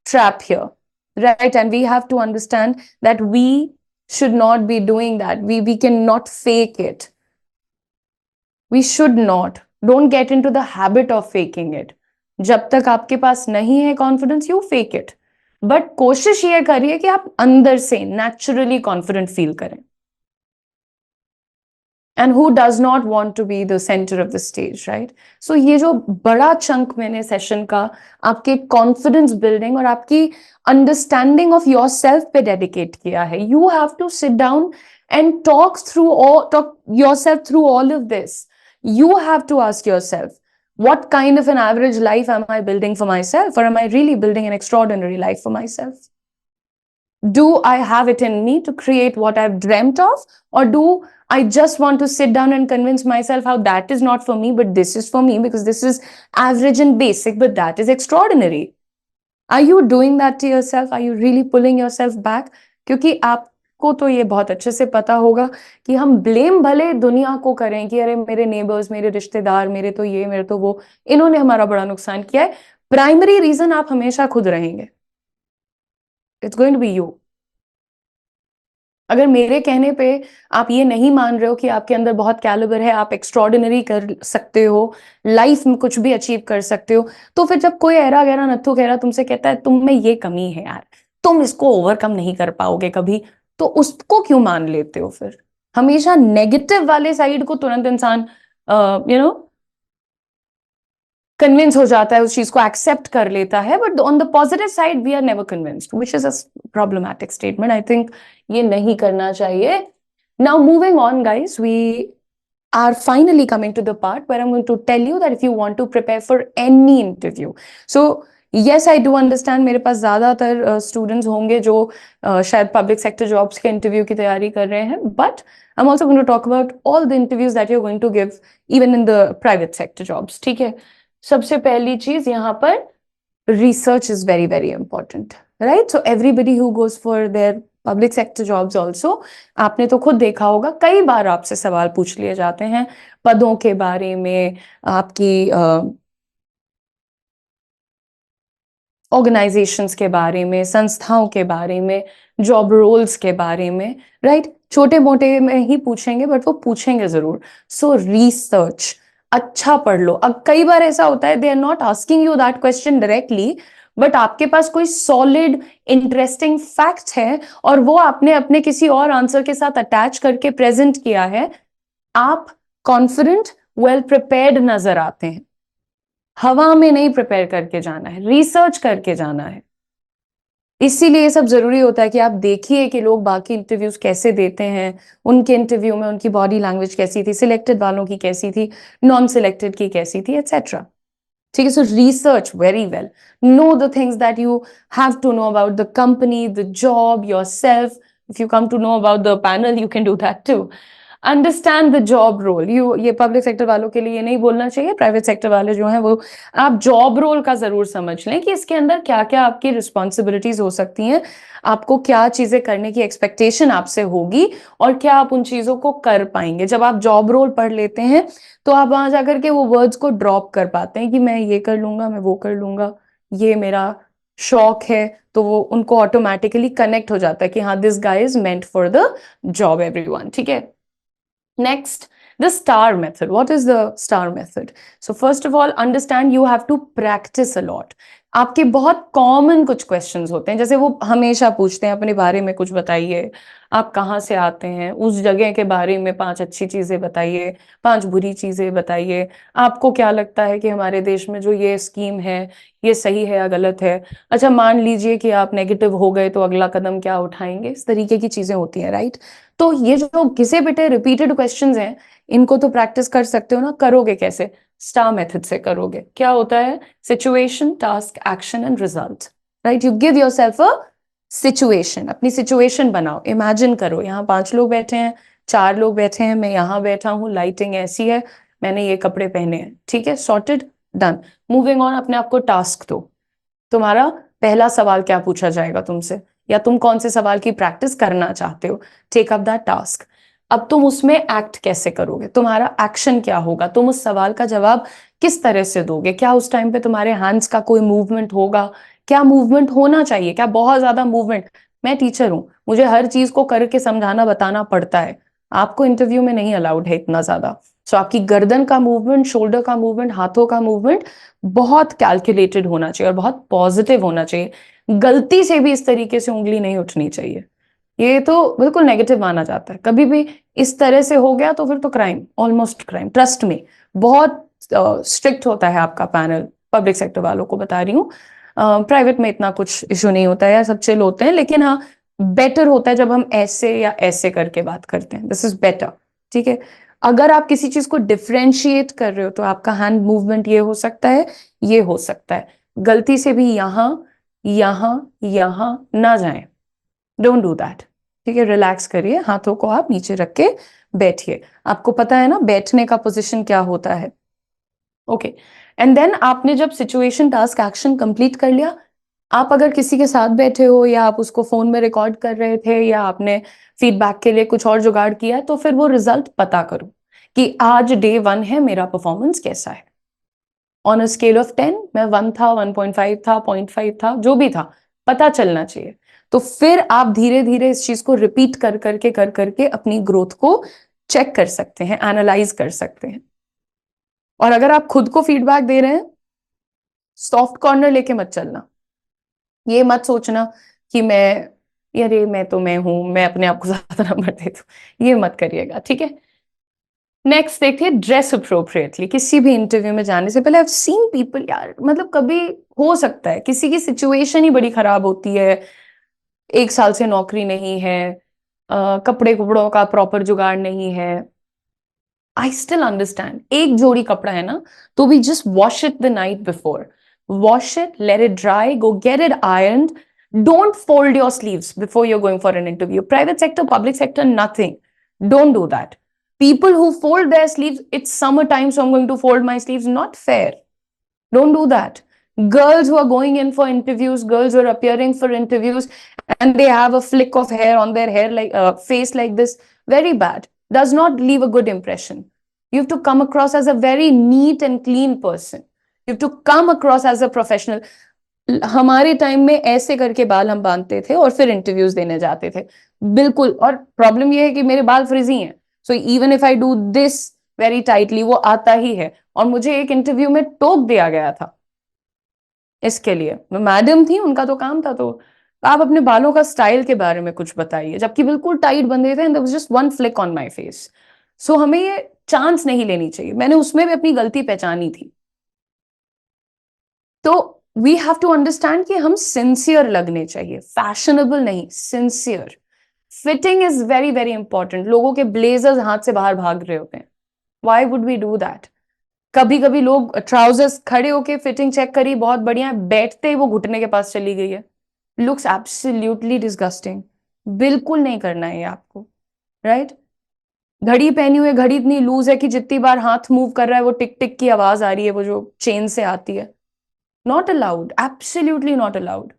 trap here, right? And we have to understand that we should not be doing that. We cannot fake it. We should not. Don't get into the habit of faking it. जब तक आपके पास नहीं है confidence, you fake it, but कोशिश ये करिए कि आप अंदर से नेचुरली कॉन्फिडेंट फील करें। And who does not want to be the centre of the stage, right? So ये जो बड़ा चंक मैंने सेशन का आपके कॉन्फिडेंस बिल्डिंग और आपकी अंडरस्टैंडिंग ऑफ योर सेल्फ पे डेडिकेट किया है। You have to sit down and talk yourself through all of this. You have to ask yourself, what kind of an average life am I building for myself, or am I really building an extraordinary life for myself? Do I have it in me to create what I've dreamt of, or do I just want to sit down and convince myself how that is not for me, but this is for me because this is average and basic, but that is extraordinary? Are you doing that to yourself? Are you really pulling yourself back? क्योंकि आपको तो ये बहुत अच्छे से पता होगा कि हम ब्लेम भले दुनिया को करें कि अरे मेरे नेबर्स, मेरे रिश्तेदार, मेरे तो ये, मेरे तो वो, इन्होंने हमारा बड़ा नुकसान किया है। प्राइमरी रीजन आप हमेशा खुद रहेंगे। It's going to be you. अगर मेरे कहने पे आप ये नहीं मान रहे हो कि आपके अंदर बहुत कैलिबर है, आप एक्स्ट्रॉर्डिनरी कर सकते हो, लाइफ में कुछ भी अचीव कर सकते हो, तो फिर जब कोई ऐरा गहरा नत्थु गहरा तुमसे कहता है तुम में ये कमी है यार, तुम इसको ओवरकम नहीं कर पाओगे कभी, तो उसको क्यों मान लेते हो? फिर हमेशा नेगेटिव वाले साइड को तुरंत इंसान कन्विंस हो जाता है, उस चीज को एक्सेप्ट कर लेता है, but on the positive side we are never convinced, which is a problematic statement. I think ये नहीं करना चाहिए। Now moving on guys, we are finally coming to the part where I'm going to tell you that if you want to prepare for any interview, so yes, I do understand मेरे पास ज्यादातर students होंगे जो शायद public sector jobs के interview की तैयारी कर रहे हैं, but I am also going to talk about all the interviews that you are going to give even in the private sector jobs, ठीक है? सबसे पहली चीज यहाँ पर, research is very very important, right? So everybody who goes for their public sector jobs also, आपने तो खुद देखा होगा कई बार आपसे सवाल पूछ लिए जाते हैं पदों के बारे में, आपकी ऑर्गेनाइजेशंस के बारे में, संस्थाओं के बारे में, जॉब रोल्स के बारे में, राइट? छोटे मोटे में ही पूछेंगे, बट वो पूछेंगे जरूर. सो रिसर्च, अच्छा पढ़ लो. अब कई बार ऐसा होता है, they are not asking you that question directly, but आपके पास कोई सॉलिड इंटरेस्टिंग फैक्ट है और वो आपने अपने किसी और आंसर के साथ अटैच करके प्रेजेंट किया है, आप कॉन्फिडेंट, वेल प्रिपेयर्ड नजर आते हैं. हवा में नहीं प्रिपेयर करके जाना है, रिसर्च करके जाना है. इसीलिए ये सब जरूरी होता है कि आप देखिए कि लोग बाकी इंटरव्यूज कैसे देते हैं, उनके इंटरव्यू में उनकी बॉडी लैंग्वेज कैसी थी, सिलेक्टेड वालों की कैसी थी, नॉन सिलेक्टेड की कैसी थी, एटसेट्रा. ठीक है. So research very well, know the things that you have to know about the company, the job, yourself. If you come to know about the panel, you can do that too. Understand the job role. ये public sector वालों के लिए नहीं बोलना चाहिए, private sector वाले जो हैं वो, आप जॉब रोल का जरूर समझ लें कि इसके अंदर क्या क्या आपकी रिस्पॉन्सिबिलिटीज हो सकती हैं, आपको क्या चीजें करने की एक्सपेक्टेशन आपसे होगी और क्या आप उन चीजों को कर पाएंगे. जब आप जॉब रोल पढ़ लेते हैं तो आप वहां जाकर के वो वर्ड्स को ड्रॉप कर पाते हैं कि मैं ये कर लूंगा, मैं वो कर लूंगा, ये मेरा शौक है. तो वो उनको ऑटोमेटिकली कनेक्ट हो जाता है कि हाँ, this guy is meant for the job, everyone. ठीक है. Next, the STAR method. What is the STAR method? So first of all, understand you have to practice a lot. आपके बहुत कॉमन कुछ क्वेश्चंस होते हैं, जैसे वो हमेशा पूछते हैं अपने बारे में कुछ बताइए, आप कहाँ से आते हैं, उस जगह के बारे में 5 अच्छी चीजें बताइए, 5 बुरी चीजें बताइए, आपको क्या लगता है कि हमारे देश में जो ये स्कीम है ये सही है या गलत है. अच्छा, मान लीजिए कि आप नेगेटिव हो गए तो अगला कदम क्या उठाएंगे. इस तरीके की चीजें होती हैं, राइट. तो ये जो घिसे पिटे रिपीटेड क्वेश्चंस हैं, इनको तो प्रैक्टिस कर सकते हो ना. करोगे कैसे? स्टार मेथड से करोगे. क्या होता है? Situation, task, action and result. Right. You give yourself a situation. अपनी सिचुएशन बनाओ, इमेजिन करो यहाँ 5 लोग बैठे हैं, 4 लोग बैठे हैं, मैं यहाँ बैठा हूँ, लाइटिंग ऐसी है, मैंने ये कपड़े पहने हैं. ठीक है, सॉर्टेड, डन. Moving on. अपने आप को टास्क दो. तुम्हारा पहला सवाल क्या पूछा जाएगा तुमसे, या तुम कौन से सवाल की प्रैक्टिस करना चाहते हो. Take up that task. अब तुम उसमें एक्ट कैसे करोगे, तुम्हारा एक्शन क्या होगा, तुम उस सवाल का जवाब किस तरह से दोगे. क्या उस टाइम पे तुम्हारे हैंड्स का कोई मूवमेंट होगा, क्या मूवमेंट होना चाहिए, क्या बहुत ज्यादा मूवमेंट. मैं टीचर हूं, मुझे हर चीज को करके समझाना बताना पड़ता है. आपको इंटरव्यू में नहीं अलाउड है इतना ज्यादा. सो आपकी गर्दन का मूवमेंट, शोल्डर का मूवमेंट, हाथों का मूवमेंट बहुत कैलकुलेटेड होना चाहिए और बहुत पॉजिटिव होना चाहिए. गलती से भी इस तरीके से उंगली नहीं उठनी चाहिए. ये तो बिल्कुल नेगेटिव माना जाता है. कभी भी इस तरह से हो गया तो फिर तो क्राइम, ऑलमोस्ट क्राइम. ट्रस्ट में बहुत स्ट्रिक्ट होता है आपका पैनल. पब्लिक सेक्टर वालों को बता रही हूँ, प्राइवेट में इतना कुछ इशू नहीं होता है, सब चिल होते हैं. लेकिन हाँ, बेटर होता है जब हम ऐसे या ऐसे करके बात करते हैं. This is better. ठीक है. अगर आप किसी चीज को डिफ्रेंशिएट कर रहे हो तो आपका हैंड मूवमेंट ये हो सकता है, ये हो सकता है. गलती से भी यहां यहां यहां ना जाए. Don't do that. ठीक है. रिलैक्स करिए, हाथों को आप नीचे रख के बैठिए. आपको पता है ना बैठने का पोजिशन क्या होता है. ओके. एंड देन आपने जब सिचुएशन, टास्क, एक्शन कंप्लीट कर लिया, आप अगर किसी के साथ बैठे हो या आप उसको फोन में रिकॉर्ड कर रहे थे या आपने फीडबैक के लिए कुछ और जुगाड़ किया है, तो फिर वो रिजल्ट पता करो कि आज डे 1 है, मेरा परफॉर्मेंस कैसा है. ऑन अ स्केल ऑफ 10 मैं 1 था, 1.5 था, 0.5 था, जो भी था, पता चलना चाहिए. तो फिर आप धीरे धीरे इस चीज को रिपीट कर करके अपनी ग्रोथ को चेक कर सकते हैं, एनालाइज कर सकते हैं. और अगर आप खुद को फीडबैक दे रहे हैं, सॉफ्ट कॉर्नर लेके मत चलना. ये मत सोचना कि मैं, यार मैं तो मैं हूं, मैं अपने आप को ज्यादा नंबर दे दूं. ये मत करिएगा. ठीक है. नेक्स्ट देखिए, ड्रेस अप्रोप्रिएटली. किसी भी इंटरव्यू में जाने से पहले आई हैव सीन पीपल, यार मतलब कभी हो सकता है किसी की सिचुएशन ही बड़ी खराब होती है, 1 साल से नौकरी नहीं है, कपड़े कपड़ों का प्रॉपर जुगाड़ नहीं है. I still understand. एक जोड़ी कपड़ा है ना, तो भी just wash it the night before. Wash it, let it dry, go get it ironed. Don't fold your sleeves before you're going for an interview. Private sector, public sector, nothing. Don't do that. People who fold their sleeves, it's summertime, so I'm going to fold my sleeves. Not fair. Don't do that. Girls who are going in for interviews, girls who are appearing for interviews, and they have a flick of hair on their hair, like face like this, very bad. Does not leave a good impression. You have to come across as a very neat and clean person. You have to come across as a professional. हमारे time में ऐसे करके बाल हम बांधते थे और फिर इंटरव्यूज देने जाते थे. बिल्कुल। और प्रॉब्लम ये है कि मेरे बाल फ्रिजी हैं, so even if I do this very tightly वो आता ही है। और मुझे एक इंटरव्यू में टोक दिया गया था इसके लिए, मैडम थी, उनका तो काम था, तो आप अपने बालों का स्टाइल के बारे में कुछ बताइए, जबकि बिल्कुल टाइट बंधे थे and there was just one flick on my face. So हमें ये चांस नहीं लेनी चाहिए, मैंने उसमें भी अपनी गलती पहचानी थी। तो वी हैव टू अंडरस्टैंड कि हम सिंसियर लगने चाहिए, फैशनेबल नहीं, sincere. Fitting is very very important. लोगों के ब्लेजर्स हाथ से बाहर भाग रहे होते हैं, why would we do that? कभी कभी लोग ट्राउजर्स खड़े होके फिटिंग चेक करी, बहुत बढ़िया है, बैठते ही वो घुटने के पास चली गई है, लुक्स एब्सोल्युटली डिस्गस्टिंग। बिल्कुल नहीं करना है ये आपको, राइट? घड़ी पहनी हुई है, घड़ी इतनी लूज है कि जितनी बार हाथ मूव कर रहा है वो टिक टिक की आवाज आ रही है, वो जो चेन से आती है। Not allowed, absolutely not allowed.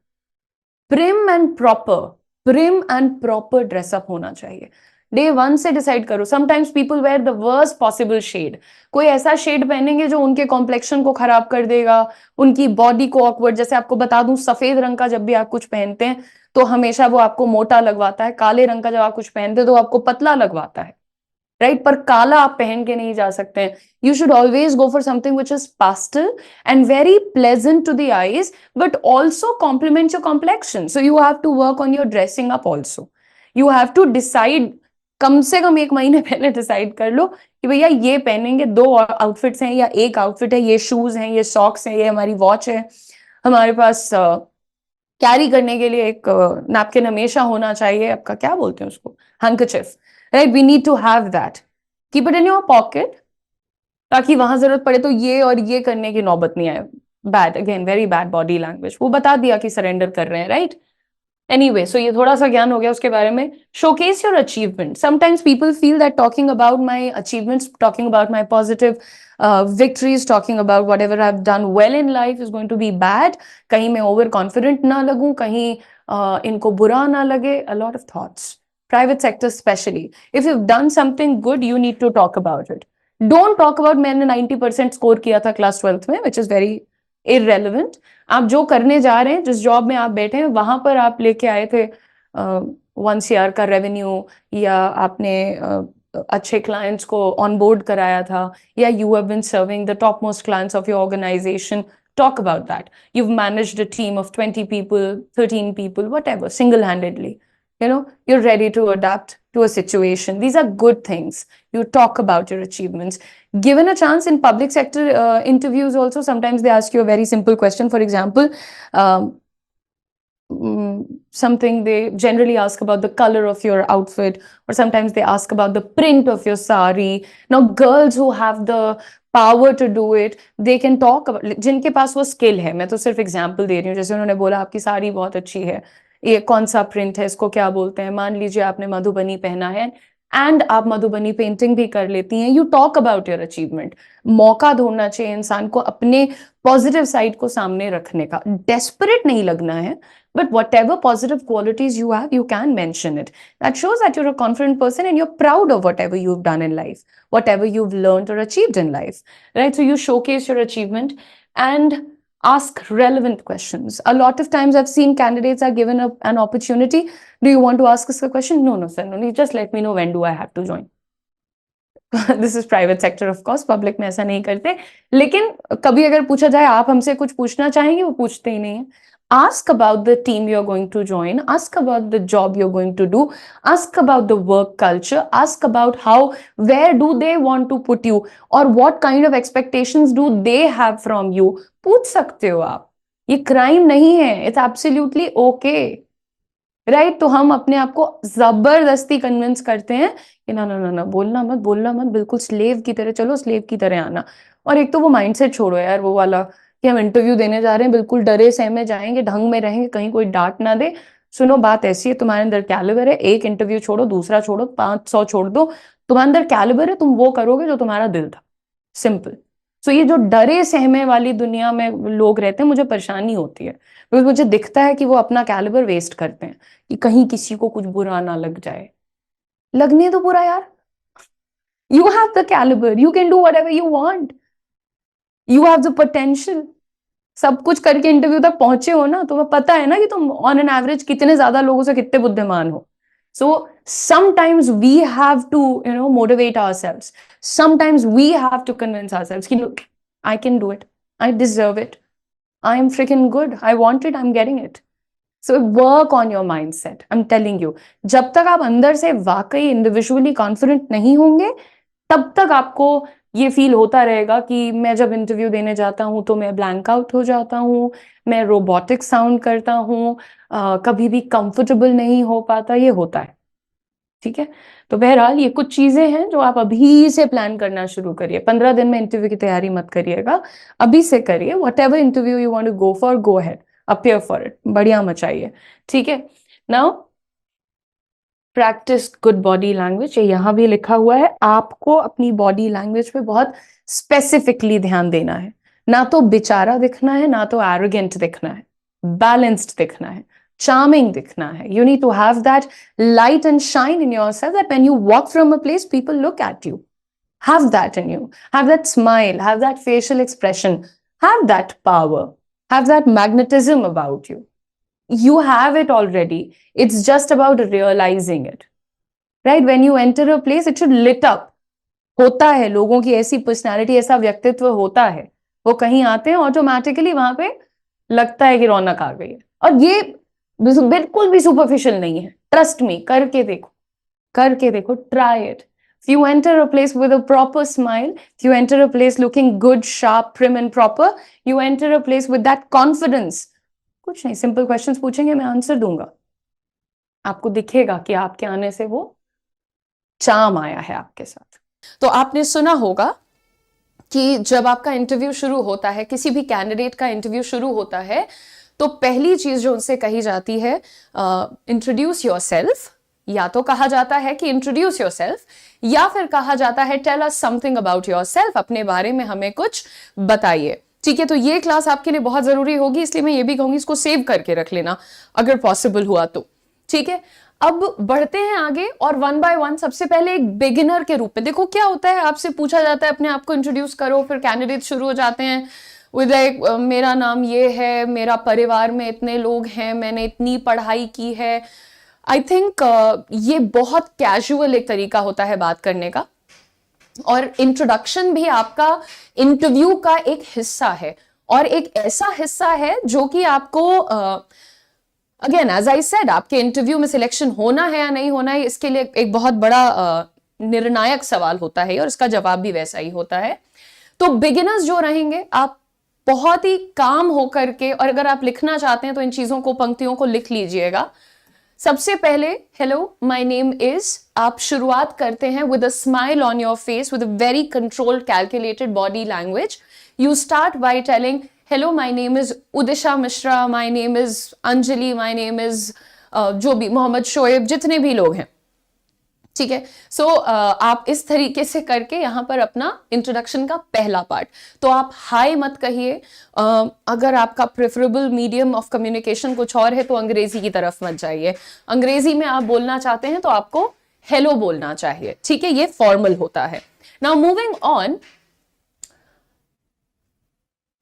Prim and proper, prim and proper dress up होना चाहिए। डे वन से डिसाइड करो। Sometimes people wear the worst possible shade. कोई ऐसा शेड पहनेंगे जो उनके कॉम्प्लेक्शन को खराब कर देगा, उनकी बॉडी को ऑकवर्ड। जैसे आपको बता दूं, सफेद रंग का जब भी आप कुछ पहनते हैं तो हमेशा वो आपको मोटा लगवाता है, काले रंग का जब आप कुछ पहनते हैं तो आपको पतला लगवाता है, राइट? पर काला आप पहन के नहीं जा सकते हैं। You should always go for something which is pastel and very pleasant to the eyes, but also complement your complexion. So you have to work on your dressing up also. You have to decide, कम से कम एक महीने पहले decide कर लो कि भैया ये पहनेंगे, दो आउटफिट्स हैं या एक आउटफिट है, ये शूज हैं, ये सॉक्स हैं, ये हमारी वॉच है, हमारे पास कैरी करने के लिए एक नैपकिन हमेशा होना चाहिए, आपका क्या बोलते हैं उसको, handkerchief, right? We need to have that. Keep it in your pocket, ताकि वहां जरूरत पड़े तो ये और ये करने की नौबत नहीं आए। Bad, again very bad body language. वो बता दिया कि सरेंडर कर रहे हैं, राइट? एनीवे, सो ये थोड़ा सा ज्ञान हो गया उसके बारे में। Showcase your achievement. Sometimes people feel that talking about my achievements, talking about my positive victories, talking about whatever I've done well in life is going to be bad. कहीं मैं ओवर कॉन्फिडेंट ना लगूं, कहीं इनको बुरा ना लगे। A lot of thoughts. Private sector especially. If you've done something good, you need to talk about it. Don't talk about मैंने 90% score किया था क्लास 12th में, which is very irrelevant. आप जो करने जा रहे हैं, जिस जॉब में आप बैठे हैं, वहां पर आप लेके आए थे 1 CR का रेवेन्यू, या आपने अच्छे क्लाइंट्स को ऑन बोर्ड कराया था, या you have been serving the top most clients of your organisation. Talk about that. You've managed a team of 20 people, 13 people, whatever, single-handedly. You're ready to adapt to a situation. These are good things. You talk about your achievements. Given a chance in public sector interviews also, sometimes they ask you a very simple question. For example, um, something they generally ask about the color of your outfit, or sometimes they ask about the print of your sari. Now girls who have the power to do it, they can talk about, जिनके पास वो skill है, मैं तो सिर्फ example दे रही हूँ, जैसे उन्होंने बोला आपकी साड़ी बहुत अच्छी है, ये कौन सा प्रिंट है, इसको क्या बोलते हैं, मान लीजिए आपने मधुबनी पहना है एंड आप मधुबनी पेंटिंग भी कर लेती हैं। You talk about your achievement. मौका ढूंढना चाहिए इंसान को अपने पॉजिटिव साइड को सामने रखने का, डेस्परेट नहीं लगना है, but whatever positive qualities you have, you can mention it. That shows that you're a confident person and you're proud of whatever you've done in life, whatever you've learned or achieved in life, right? So you showcase your achievement and ask relevant questions. A lot of times I've seen candidates are given an opportunity. Do you want to ask us a question? No, sir, no. You just let me know when do I have to join. This is private sector, of course, public में ऐसा नहीं करते। लेकिन कभी अगर पूछा जाए आप हमसे कुछ पूछना चाहेंगे, वो पूछते ही नहीं है। Ask about the team you're going to join, ask about the job you're going to do, ask about the work culture, ask about how, where do they want to put you, or what kind of expectations do they have from you. पूछ सकते हो आप, ये crime नहीं है, it's absolutely okay, right? तो हम अपने आप को जबरदस्ती कन्विंस करते हैं कि ना ना ना ना, बोलना मत, बोलना मत, बिल्कुल स्लेव की तरह चलो, स्लेव की तरह आना। और एक तो वो माइंडसेट छोड़ो यार, वो वाला कि हम इंटरव्यू देने जा रहे हैं, बिल्कुल डरे सहमे जाएंगे, ढंग में रहेंगे, कहीं कोई डांट ना दे। सुनो, बात ऐसी है, तुम्हारे अंदर कैलिबर है, एक इंटरव्यू छोड़ो, दूसरा छोड़ो, 500 छोड़ दो, तुम्हारे अंदर कैलिबर है, तुम वो करोगे जो तुम्हारा दिल था, सिंपल। सो ये जो डरे सहमे वाली दुनिया में लोग रहते हैं, मुझे परेशानी होती है, बिकॉज मुझे दिखता है कि वो अपना कैलिबर वेस्ट करते हैं कि कहीं किसी को कुछ बुरा ना लग जाए। लगने दो बुरा यार, you have the calibre, you can do whatever you want, you have the potential. सब कुछ करके इंटरव्यू तक पहुंचे हो ना, तुम्हें पता है ना कि तुम ऑन एन एवरेज कितने ज्यादा लोगों से कितने बुद्धिमान हो। So sometimes we have to, motivate ourselves. Sometimes we have to convince ourselves कि look, I can do it, I deserve it, I am freaking good, I want it, I'm getting it. So work on your mindset. I'm telling you, जब तक आप अंदर से वाकई individually confident नहीं होंगे, तब तक आपको ये फील होता रहेगा कि मैं जब इंटरव्यू देने जाता हूं तो मैं ब्लैंक आउट हो जाता हूं, मैं रोबोटिक साउंड करता हूं, कभी भी कंफर्टेबल नहीं हो पाता। ये होता है, ठीक है। तो बहरहाल ये कुछ चीजें हैं जो आप अभी से प्लान करना शुरू करिए। 15 दिन में इंटरव्यू की तैयारी मत करिएगा, अभी से करिए। Whatever interview you want to go for, go ahead, appear for it, बढ़िया मचाइए, ठीक है। Now practice good body language, ये यहां भी लिखा हुआ है। आपको अपनी बॉडी लैंग्वेज पे बहुत स्पेसिफिकली ध्यान देना है। ना तो बेचारा दिखना है, ना तो एरोगेंट दिखना है, बैलेंस्ड दिखना है, charming दिखना है। You need to have that light and shine in yourself that when you walk from a place, people look at you. Have that in you. Have that smile, have that facial expression, have that power, have that magnetism about you. You have it already. It's just about realizing it. Right? When you enter a place, it should lit up. होता है, लोगों की ऐसी personality, ऐसा व्यक्तित्व होता है, वो कहीं आते हैं ऑटोमेटिकली वहां पे लगता है कि रौनक आ गई है। और ये बिल्कुल भी सुपरफिशियल नहीं है, ट्रस्ट मी, करके देखो, करके देखो, try it. If you enter a place with a proper smile, if you enter a place looking good, sharp, prim and proper, you enter a place with that confidence. कुछ नहीं, simple questions पूछेंगे, मैं answer दूंगा, आपको दिखेगा कि आपके आने से वो चार्म आया है आपके साथ। तो आपने सुना होगा कि जब आपका इंटरव्यू शुरू होता है, किसी भी कैंडिडेट का इंटरव्यू शुरू होता है, तो पहली चीज जो उनसे कही जाती है, इंट्रोड्यूस योरसेल्फ, या तो कहा जाता है कि इंट्रोड्यूस योरसेल्फ, या फिर कहा जाता है tell us something about yourself, अपने बारे में हमें कुछ बताइए। ठीक है, तो ये क्लास आपके लिए बहुत जरूरी होगी, इसलिए मैं ये भी कहूंगी इसको सेव करके रख लेना अगर पॉसिबल हुआ तो। ठीक है, अब बढ़ते हैं आगे और वन बाय वन। सबसे पहले एक बिगिनर के रूप में देखो क्या होता है, आपसे पूछा जाता है अपने आप को इंट्रोड्यूस करो, फिर कैंडिडेट शुरू हो जाते हैं विद मेरा नाम ये है, मेरा परिवार में इतने लोग हैं, मैंने इतनी पढ़ाई की है। आई थिंक ये बहुत कैजुअल एक तरीका होता है बात करने का, और इंट्रोडक्शन भी आपका इंटरव्यू का एक हिस्सा है, और एक ऐसा हिस्सा है जो कि आपको अगेन एज आई सेड, आपके इंटरव्यू में सिलेक्शन होना है या नहीं होना है, इसके लिए एक बहुत बड़ा निर्णायक सवाल होता है, और इसका जवाब भी वैसा ही होता है। तो बिगिनर्स जो रहेंगे, आप बहुत ही काम होकर के, और अगर आप लिखना चाहते हैं तो इन चीजों को, पंक्तियों को लिख लीजिएगा। सबसे पहले हेलो माय नेम इज, आप शुरुआत करते हैं with a smile on your face, with a very controlled calculated body language. You start by telling hello my name is Udisha Mishra, my name is Anjali, my name is जो भी मोहम्मद शोएब, जितने भी लोग हैं। ठीक है, सो आप इस तरीके से करके यहां पर अपना इंट्रोडक्शन का पहला पार्ट, तो आप हाय मत कहिए। अगर आपका प्रेफरेबल मीडियम ऑफ कम्युनिकेशन कुछ और है तो अंग्रेजी की तरफ मत जाइए। अंग्रेजी में आप बोलना चाहते हैं तो आपको हेलो बोलना चाहिए। ठीक है, ये फॉर्मल होता है। Now moving on,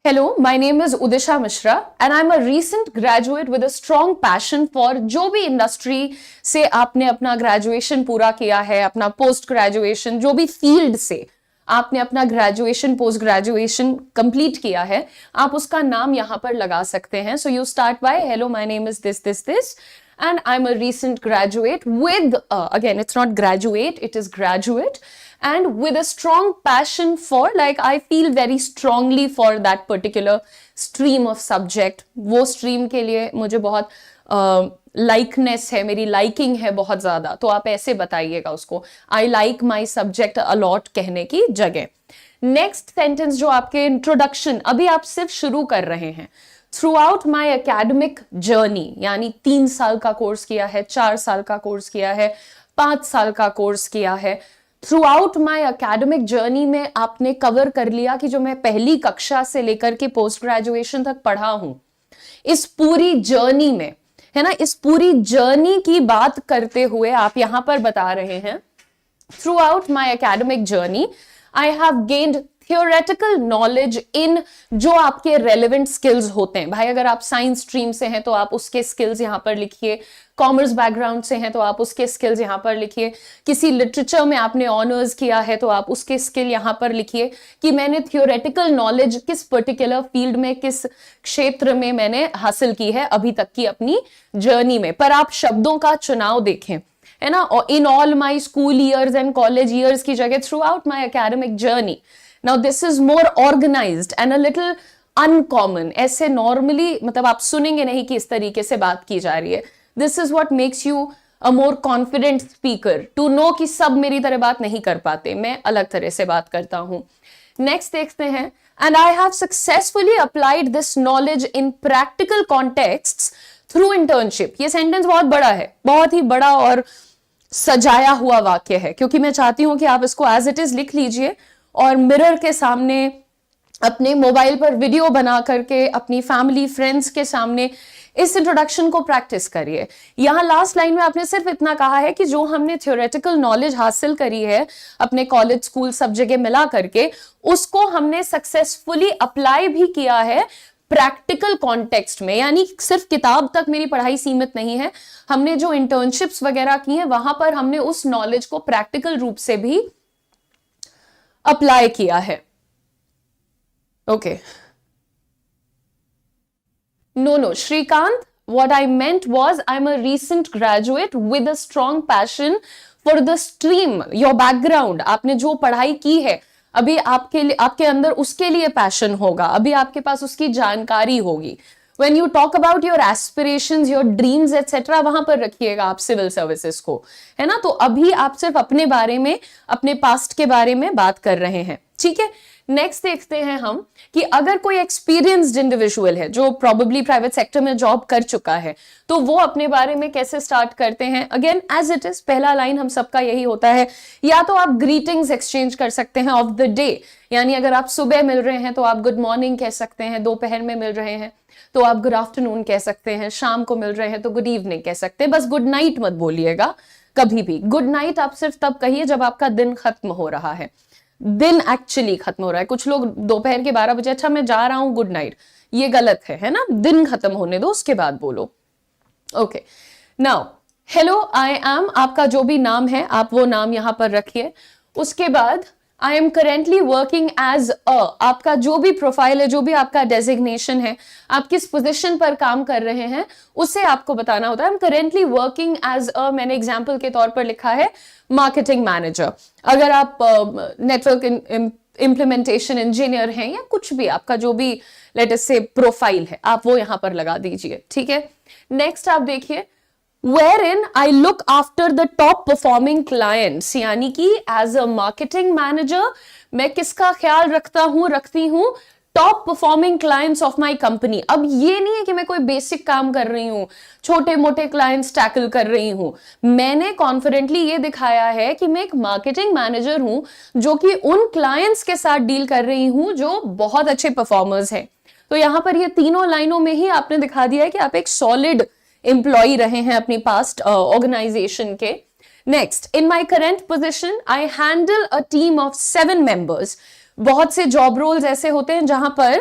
Hello, my name is Udisha Mishra and I'm a recent graduate with a strong passion for जो भी इंडस्ट्री से आपने अपना ग्रेजुएशन पूरा किया है, अपना पोस्ट ग्रेजुएशन, जो भी फील्ड से आपने अपना ग्रेजुएशन पोस्ट ग्रेजुएशन कंप्लीट किया है, आप उसका नाम यहां पर लगा सकते हैं। So you start bye hello my name is this this this and I'm a recent graduate with again it's not graduate, it is graduate, and with a strong passion for, like I feel very strongly for that particular stream of subject, वो stream के लिए मुझे बहुत likeness है, मेरी liking है बहुत ज्यादा, तो आप ऐसे बताइएगा उसको, I like my subject a lot कहने की जगह। नेक्स्ट सेंटेंस जो आपके इंट्रोडक्शन, अभी आप सिर्फ शुरू कर रहे हैं, through out my academic journey, यानी 3 साल का कोर्स किया है, 4 साल का कोर्स किया है, 5 साल का कोर्स किया है, through out my academic journey में आपने कवर कर लिया कि जो मैं पहली कक्षा से लेकर के पोस्ट ग्रेजुएशन तक पढ़ा हूं, इस पूरी जर्नी में, है ना, इस पूरी जर्नी की बात करते हुए आप यहां पर बता रहे हैं through out my academic journey I have gained theoretical knowledge in जो आपके रेलेवेंट स्किल्स होते हैं। भाई अगर आप साइंस स्ट्रीम से हैं तो आप उसके स्किल्स यहां पर लिखिए, कॉमर्स बैकग्राउंड से हैं तो आप उसके स्किल्स यहां पर लिखिए, किसी लिटरेचर में आपने ऑनर्स किया है तो आप उसके स्किल यहां पर लिखिए कि मैंने थियोरेटिकल नॉलेज किस पर्टिकुलर फील्ड में, किस क्षेत्र में मैंने हासिल की है अभी तक की अपनी जर्नी में। पर आप शब्दों का चुनाव देखें, है ना, in all my school years and college years की जगह throughout my academic journey. Now this is more organised and a little uncommon. ऐसे नॉर्मली मतलब आप सुनेंगे नहीं कि इस तरीके से बात की जा रही है। This is what makes you a more confident speaker, to know कि सब मेरी तरह बात नहीं कर पाते, मैं अलग तरह से बात करता हूं। नेक्स्ट देखते हैं, and I have successfully applied this knowledge in practical contexts through internship. ये सेंटेंस बहुत बड़ा है, बहुत ही बड़ा और सजाया हुआ वाक्य है, क्योंकि मैं चाहती हूं कि आप इसको एज इट इज लिख लीजिए और मिरर के सामने, अपने मोबाइल पर वीडियो बना करके, अपनी फैमिली फ्रेंड्स के सामने इस इंट्रोडक्शन को प्रैक्टिस करिए। यहां लास्ट लाइन में आपने सिर्फ इतना कहा है कि जो हमने थ्योरेटिकल नॉलेज हासिल करी है अपने कॉलेज स्कूल सब जगह मिला करके, उसको हमने सक्सेसफुली अप्लाई भी किया है प्रैक्टिकल कॉन्टेक्स्ट में। यानी सिर्फ किताब तक मेरी पढ़ाई सीमित नहीं है, हमने जो इंटर्नशिप्स वगैरह की हैं वहां पर हमने उस नॉलेज को प्रैक्टिकल रूप से भी अप्लाई किया है। Okay, no, Shrikant, what I meant was I'm a recent graduate with a strong passion for the stream, your background, आपने जो पढ़ाई की है अभी आपके लिए, आपके अंदर उसके लिए पैशन होगा, अभी आपके पास उसकी जानकारी होगी। When you talk about your aspirations, your dreams, etc., वहां पर रखिएगा आप सिविल सर्विसेज को, है ना। तो अभी आप सिर्फ अपने बारे में, अपने पास्ट के बारे में बात कर रहे हैं, ठीक है। नेक्स्ट देखते हैं हम कि अगर कोई एक्सपीरियंस्ड इंडिविजुअल है जो प्रोबेबली प्राइवेट सेक्टर में जॉब कर चुका है, तो वो अपने बारे में कैसे स्टार्ट करते हैं। अगेन एज इट इज, पहला लाइन हम सबका यही होता है, या तो आप ग्रीटिंग्स एक्सचेंज कर सकते हैं ऑफ द डे, यानी अगर आप सुबह मिल रहे हैं तो आप गुड मॉर्निंग कह सकते हैं, दोपहर में मिल रहे हैं तो आप गुड आफ्टरनून कह सकते हैं, शाम को मिल रहे हैं तो गुड इवनिंग कह सकते हैं। बस गुड नाइट मत बोलिएगा कभी भी। गुड नाइट आप सिर्फ तब कहिए जब आपका दिन खत्म हो रहा है, दिन एक्चुअली खत्म हो रहा है। कुछ लोग दोपहर के 12 बजे, अच्छा मैं जा रहा हूं गुड नाइट, ये गलत है ना, दिन खत्म होने दो उसके बाद बोलो। Okay, now hello I am, आपका जो भी नाम है आप वो नाम यहां पर रखिए। उसके बाद I am currently working as a, आपका जो भी प्रोफाइल है, जो भी आपका डेजिग्नेशन है, आप किस पोजीशन पर काम कर रहे हैं उसे आपको बताना होता है। I am currently working as a, मैंने एग्जाम्पल के तौर पर लिखा है मार्केटिंग मैनेजर। अगर आप नेटवर्क इम्प्लीमेंटेशन इंजीनियर हैं या कुछ भी, आपका जो भी लेट अस से प्रोफाइल है, आप वो यहां पर लगा दीजिए, ठीक है। नेक्स्ट आप देखिए, wherein I look after the top performing clients, यानी कि as a marketing manager मैं किसका ख्याल रखती हूँ, top performing clients of my company. अब ये नहीं है कि मैं कोई बेसिक काम कर रही हूँ, छोटे मोटे क्लाइंट्स टैकल कर रही हूँ। मैंने कॉन्फिडेंटली ये दिखाया है कि मैं एक मार्केटिंग मैनेजर हूँ जो कि उन क्लाइंट्स के साथ डील कर रही हूँ जो बहुत अच्छे परफॉर्मर्स हैं। तो यहां पर ये तीनों लाइनों में ही आपने दिखा दिया है कि आप एक सॉलिड एम्प्लॉय रहे हैं अपनी पास्ट ऑर्गेनाइजेशन के। Next, in my current position I handle a team of 7 members. बहुत से जॉब रोल्स ऐसे होते हैं जहां पर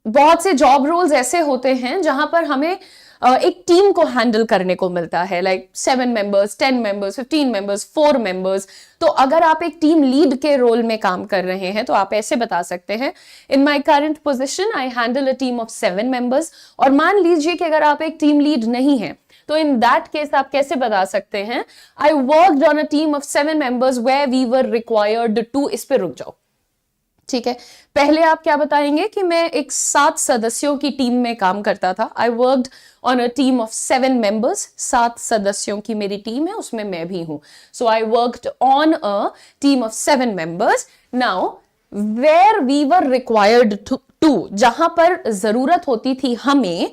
बहुत से जॉब रोल्स ऐसे होते हैं जहां पर हमें एक टीम को हैंडल करने को मिलता है, like 7 members, 10 members, 15 members, 4 members. तो अगर आप एक टीम लीड के रोल में काम कर रहे हैं तो आप ऐसे बता सकते हैं, in my current position I handle a team of 7 members. और मान लीजिए कि अगर आप एक टीम लीड नहीं है तो इन दैट केस आप कैसे बता सकते हैं, I worked on a team of 7 members where we were required to. इस पे रुक जाओ, ठीक है। पहले आप क्या बताएंगे कि मैं एक 7 सदस्यों की टीम में काम करता था। आई worked on a team of 7 members, 7 सदस्यों की मेरी टीम है, उसमें मैं भी हूं। So I worked on a team of 7 members. Now where we were required to, जहां पर जरूरत होती थी हमें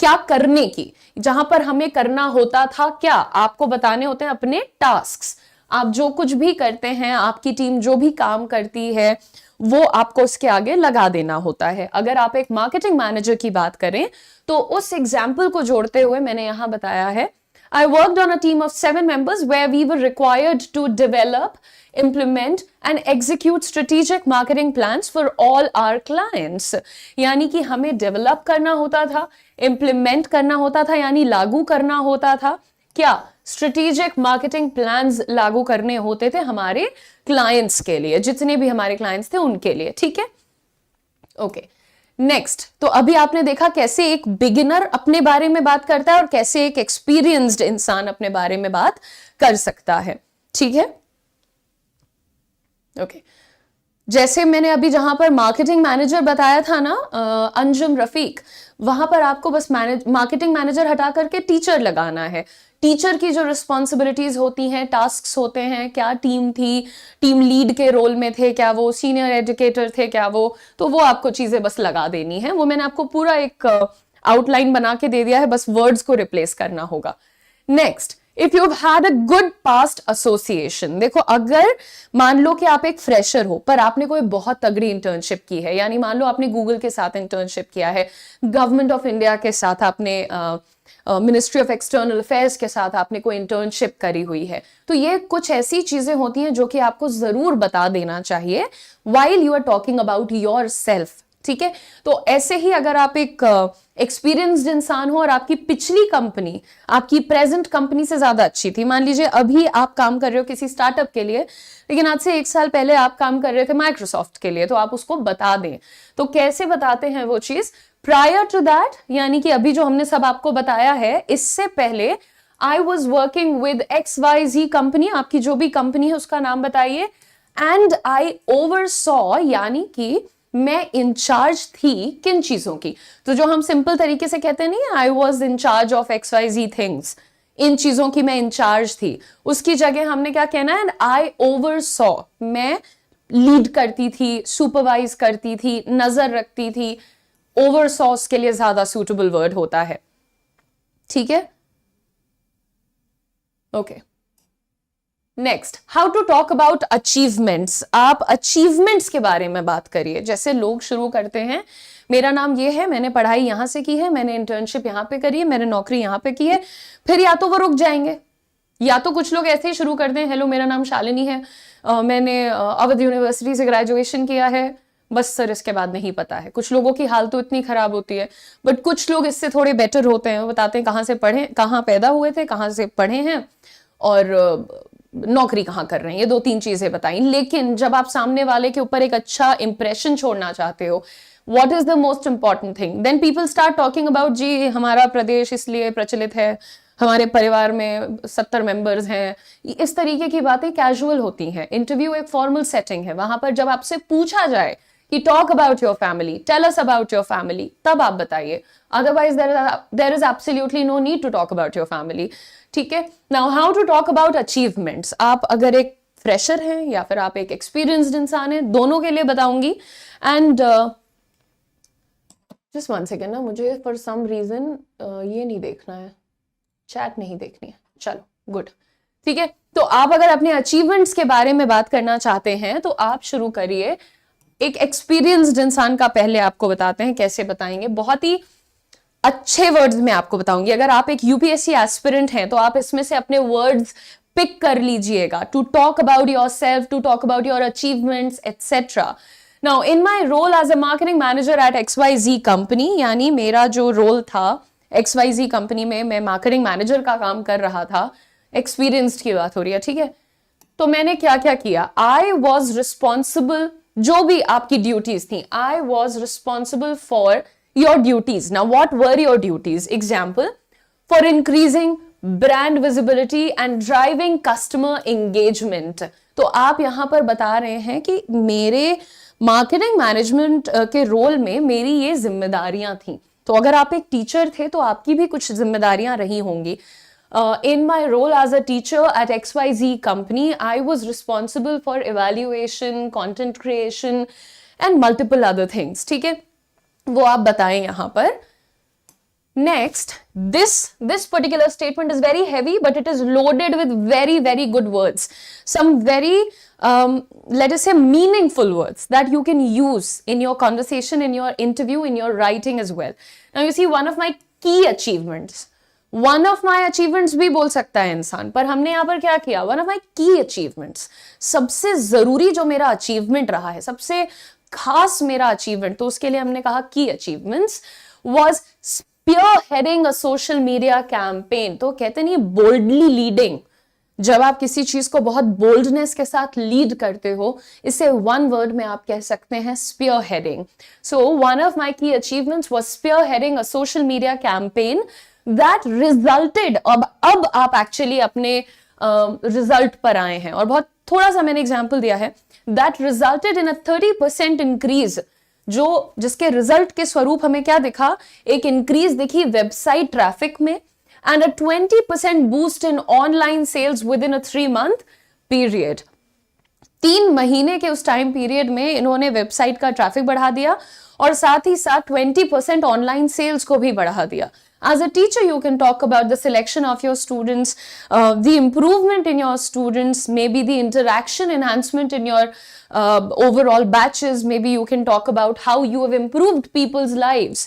क्या करने की, जहां पर हमें करना होता था क्या, आपको बताने होते हैं अपने टास्क्स। आप जो कुछ भी करते हैं, आपकी टीम जो भी काम करती है वो आपको उसके आगे लगा देना होता है। अगर आप एक मार्केटिंग मैनेजर की बात करें तो उस एग्जाम्पल को जोड़ते हुए मैंने यहां बताया है, I worked on a team of 7 members where we were required to develop, implement and execute strategic marketing plans for all our clients. यानी कि हमें develop करना होता था, implement करना होता था, यानी लागू करना होता था, क्या strategic marketing plans लागू करने होते थे हमारे clients के लिए, जितने भी हमारे clients थे उनके लिए, ठीक है? ओके, नेक्स्ट, तो अभी आपने देखा कैसे एक बिगिनर अपने बारे में बात करता है और कैसे एक एक्सपीरियंस्ड इंसान अपने बारे में बात कर सकता है, ठीक है? ओके, जैसे मैंने अभी जहां पर मार्केटिंग मैनेजर बताया था ना, अंजुम रफीक, वहां पर आपको बस मार्केटिंग मैनेजर हटा करके टीचर लगाना है। टीचर की जो रिस्पॉन्सिबिलिटीज होती हैं, टास्क्स होते हैं, क्या टीम थी, टीम लीड के रोल में थे क्या वो, सीनियर एजुकेटर थे क्या वो, तो वो आपको चीजें बस लगा देनी है। वो मैंने आपको पूरा एक आउटलाइन बना के दे दिया है, बस वर्ड्स को रिप्लेस करना होगा। Next, if you had a good past association, देखो अगर मान लो कि आप एक फ्रेशर हो पर आपने कोई बहुत तगड़ी इंटर्नशिप की है, यानी मान लो आपने गूगल के साथ इंटर्नशिप किया है, गवर्नमेंट ऑफ इंडिया के साथ आपने मिनिस्ट्री ऑफ एक्सटर्नल अफेयर्स के साथ आपने कोई इंटर्नशिप करी हुई है, तो ये कुछ ऐसी चीजें होती हैं जो कि आपको जरूर बता देना चाहिए while you are talking about yourself, ठीक है? तो ऐसे ही अगर आप एक एक्सपीरियंस्ड इंसान हो और आपकी पिछली कंपनी आपकी प्रेजेंट कंपनी से ज्यादा अच्छी थी, मान लीजिए अभी आप काम कर रहे हो किसी स्टार्टअप के लिए, लेकिन आज से 1 साल पहले आप काम कर रहे थे माइक्रोसॉफ्ट के लिए, तो आप उसको बता दें। तो कैसे बताते हैं वो चीज? प्रायर टू दैट, यानी कि अभी जो हमने सब आपको बताया है, इससे पहले I was working with XYZ company, आपकी जो भी कंपनी है उसका नाम बताइए, एंड आई ओवरसॉ, यानी कि मैं इंचार्ज थी किन चीजों की, तो जो हम सिंपल तरीके से कहते हैं नहीं, I was in charge of XYZ things, इन चीजों की मैं इंचार्ज थी, उसकी जगह हमने क्या कहना है? एंड आई ओवरसॉ, मैं लीड करती थी, सुपरवाइज करती थी, नजर रखती थी। ओवरसॉस के लिए ज्यादा सूटेबल वर्ड होता है, ठीक है? Okay, next, how to talk about achievements. आप अचीवमेंट्स के बारे में बात करिए। जैसे लोग शुरू करते हैं, मेरा नाम ये है, मैंने पढ़ाई यहां से की है, मैंने इंटर्नशिप यहां पे करी है, मैंने नौकरी यहां पे की है, फिर या तो वो रुक जाएंगे, या तो कुछ लोग ऐसे ही शुरू करते हैं, हेलो मेरा नाम शालिनी है, मैंने अवध यूनिवर्सिटी से ग्रेजुएशन किया है, बस सर इसके बाद नहीं पता है। कुछ लोगों की हालत तो इतनी खराब होती है, बट कुछ लोग इससे थोड़े बेटर होते हैं, वो बताते हैं कहाँ से पढ़े, कहाँ पैदा हुए थे, कहाँ से पढ़े हैं और नौकरी कहाँ कर रहे हैं, ये 2-3 चीजें बताई। लेकिन जब आप सामने वाले के ऊपर एक अच्छा इंप्रेशन छोड़ना चाहते हो, what is the most important thing, then people start talking about, जी हमारा प्रदेश इसलिए प्रचलित है, हमारे परिवार में 70 मेंबर्स हैं, इस तरीके की बातें कैजुअल होती हैं। इंटरव्यू एक फॉर्मल सेटिंग है, वहां पर जब आपसे पूछा जाए कि talk about your family, tell us about your family, तब आप बताइए, otherwise there is absolutely no need to talk about your family, ठीक है? Now how to talk about achievements. आप अगर एक फ्रेशर हैं या फिर आप एक एक्सपीरियंस्ड इंसान हैं, दोनों के लिए बताऊंगी। एंड जस्ट 1 सेकेंड ना, मुझे फॉर सम रीजन ये नहीं देखना है, चैट नहीं देखनी है, चलो गुड, ठीक है? तो आप अगर अपने अचीवमेंट्स के बारे में बात करना चाहते हैं तो आप शुरू करिए। एक एक्सपीरियंस्ड इंसान का पहले आपको बताते हैं, कैसे बताएंगे, बहुत ही अच्छे वर्ड्स में आपको बताऊंगी। अगर आप एक यूपीएससी एस्पिरेंट हैं तो आप इसमें से अपने वर्ड्स पिक कर लीजिएगा, to talk about yourself, to talk about your achievements etcetera. Now in my role as a marketing manager at XYZ company, यानी मेरा जो रोल था XYZ कंपनी में, मैं मार्केटिंग मैनेजर का काम कर रहा था, एक्सपीरियंस्ड की बात हो रही है, ठीक है? तो मैंने क्या क्या किया, आई वॉज रिस्पॉन्सिबल, जो भी आपकी ड्यूटीज थी, I was responsible for your duties. Now what were your duties? Example, for increasing brand visibility and driving customer engagement. तो आप यहां पर बता रहे हैं कि मेरे मार्केटिंग मैनेजमेंट के रोल में मेरी ये जिम्मेदारियां थी। तो अगर आप एक टीचर थे तो आपकी भी कुछ जिम्मेदारियां रही होंगी। In my role as a teacher at XYZ company, I was responsible for evaluation, content creation and multiple other things, ठीक है? वो आप बताएं यहां पर। Next, this particular statement is very heavy, but it is loaded with very, very good words. Some very, let us say, meaningful words that you can use in your conversation, in your interview, in your writing as well. Now, you see, one of my key achievements one of my achievements भी बोल सकता है इंसान, पर हमने यहां पर क्या किया, वन ऑफ माई की अचीवमेंट्स, सबसे जरूरी जो मेरा अचीवमेंट रहा है, सबसे खास मेरा अचीवमेंट, तो उसके लिए हमने कहा की achievements was spearheading a social media campaign. तो कहते नहीं बोल्डली लीडिंग, जब आप किसी चीज को बहुत बोल्डनेस के साथ लीड करते हो, इसे वन वर्ड में आप कह सकते हैं spearheading. So one of my key achievements was spearheading a social media campaign that resulted, अब आप एक्चुअली अपने रिजल्ट पर आए हैं, और बहुत थोड़ा सा मैंने एग्जांपल दिया है, that resulted in a 30% increase, जो जिसके रिजल्ट के स्वरूप हमें क्या दिखा, एक इंक्रीज दिखी वेबसाइट ट्रैफिक में, and a 20% boost in online sales within a 3-month period. 3 महीने के उस टाइम पीरियड में इन्होंने वेबसाइट का ट्रैफिक बढ़ा दिया और साथ ही साथ 20% ऑनलाइन सेल्स को भी बढ़ा दिया. As a teacher, you can talk about the selection of your students, the improvement in your students, maybe the interaction enhancement in your overall batches. Maybe you can talk about how you have improved people's lives.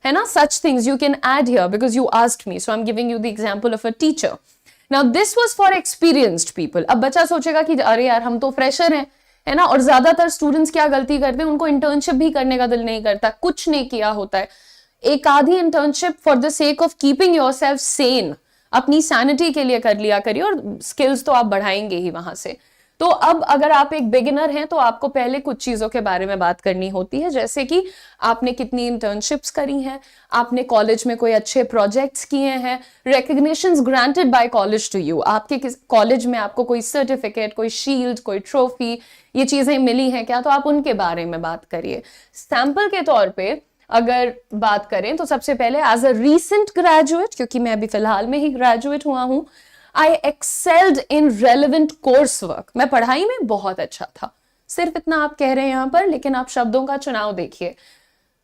है ना, such things you can add here because you asked me, so I'm giving you the example of a teacher. Now this was for experienced people. अब बच्चा सोचेगा कि अरे यार हम तो फ्रेशर हैं, है ना, और ज्यादातर स्टूडेंट्स क्या गलती करते हैं, उनको इंटर्नशिप भी करने का दिल नहीं करता, कुछ नहीं किया होता है, एक आधी internship for the sake of keeping yourself Sen, अपनी सैनिटी के लिए कर लिया करिए, और स्किल्स तो आप बढ़ाएंगे ही वहां से. तो अब अगर आप एक बिगिनर हैं तो आपको पहले कुछ चीजों के बारे में बात करनी होती है, जैसे कि आपने कितनी इंटर्नशिप्स करी हैं, आपने कॉलेज में कोई अच्छे प्रोजेक्ट्स किए हैं, recognitions granted by college to you, आपके कॉलेज में आपको कोई सर्टिफिकेट, कोई शील्ड, कोई ट्रॉफी, ये चीजें मिली हैं क्या, तो आप उनके बारे में बात करिए. सैंपल के तौर पे अगर बात करें तो सबसे पहले एज अ रीसेंट ग्रेजुएट, क्योंकि मैं अभी फिलहाल में ही ग्रेजुएट हुआ हूं, I excelled in relevant coursework. मैं पढ़ाई में बहुत अच्छा था, सिर्फ इतना आप कह रहे हैं यहां पर, लेकिन आप शब्दों का चुनाव देखिए.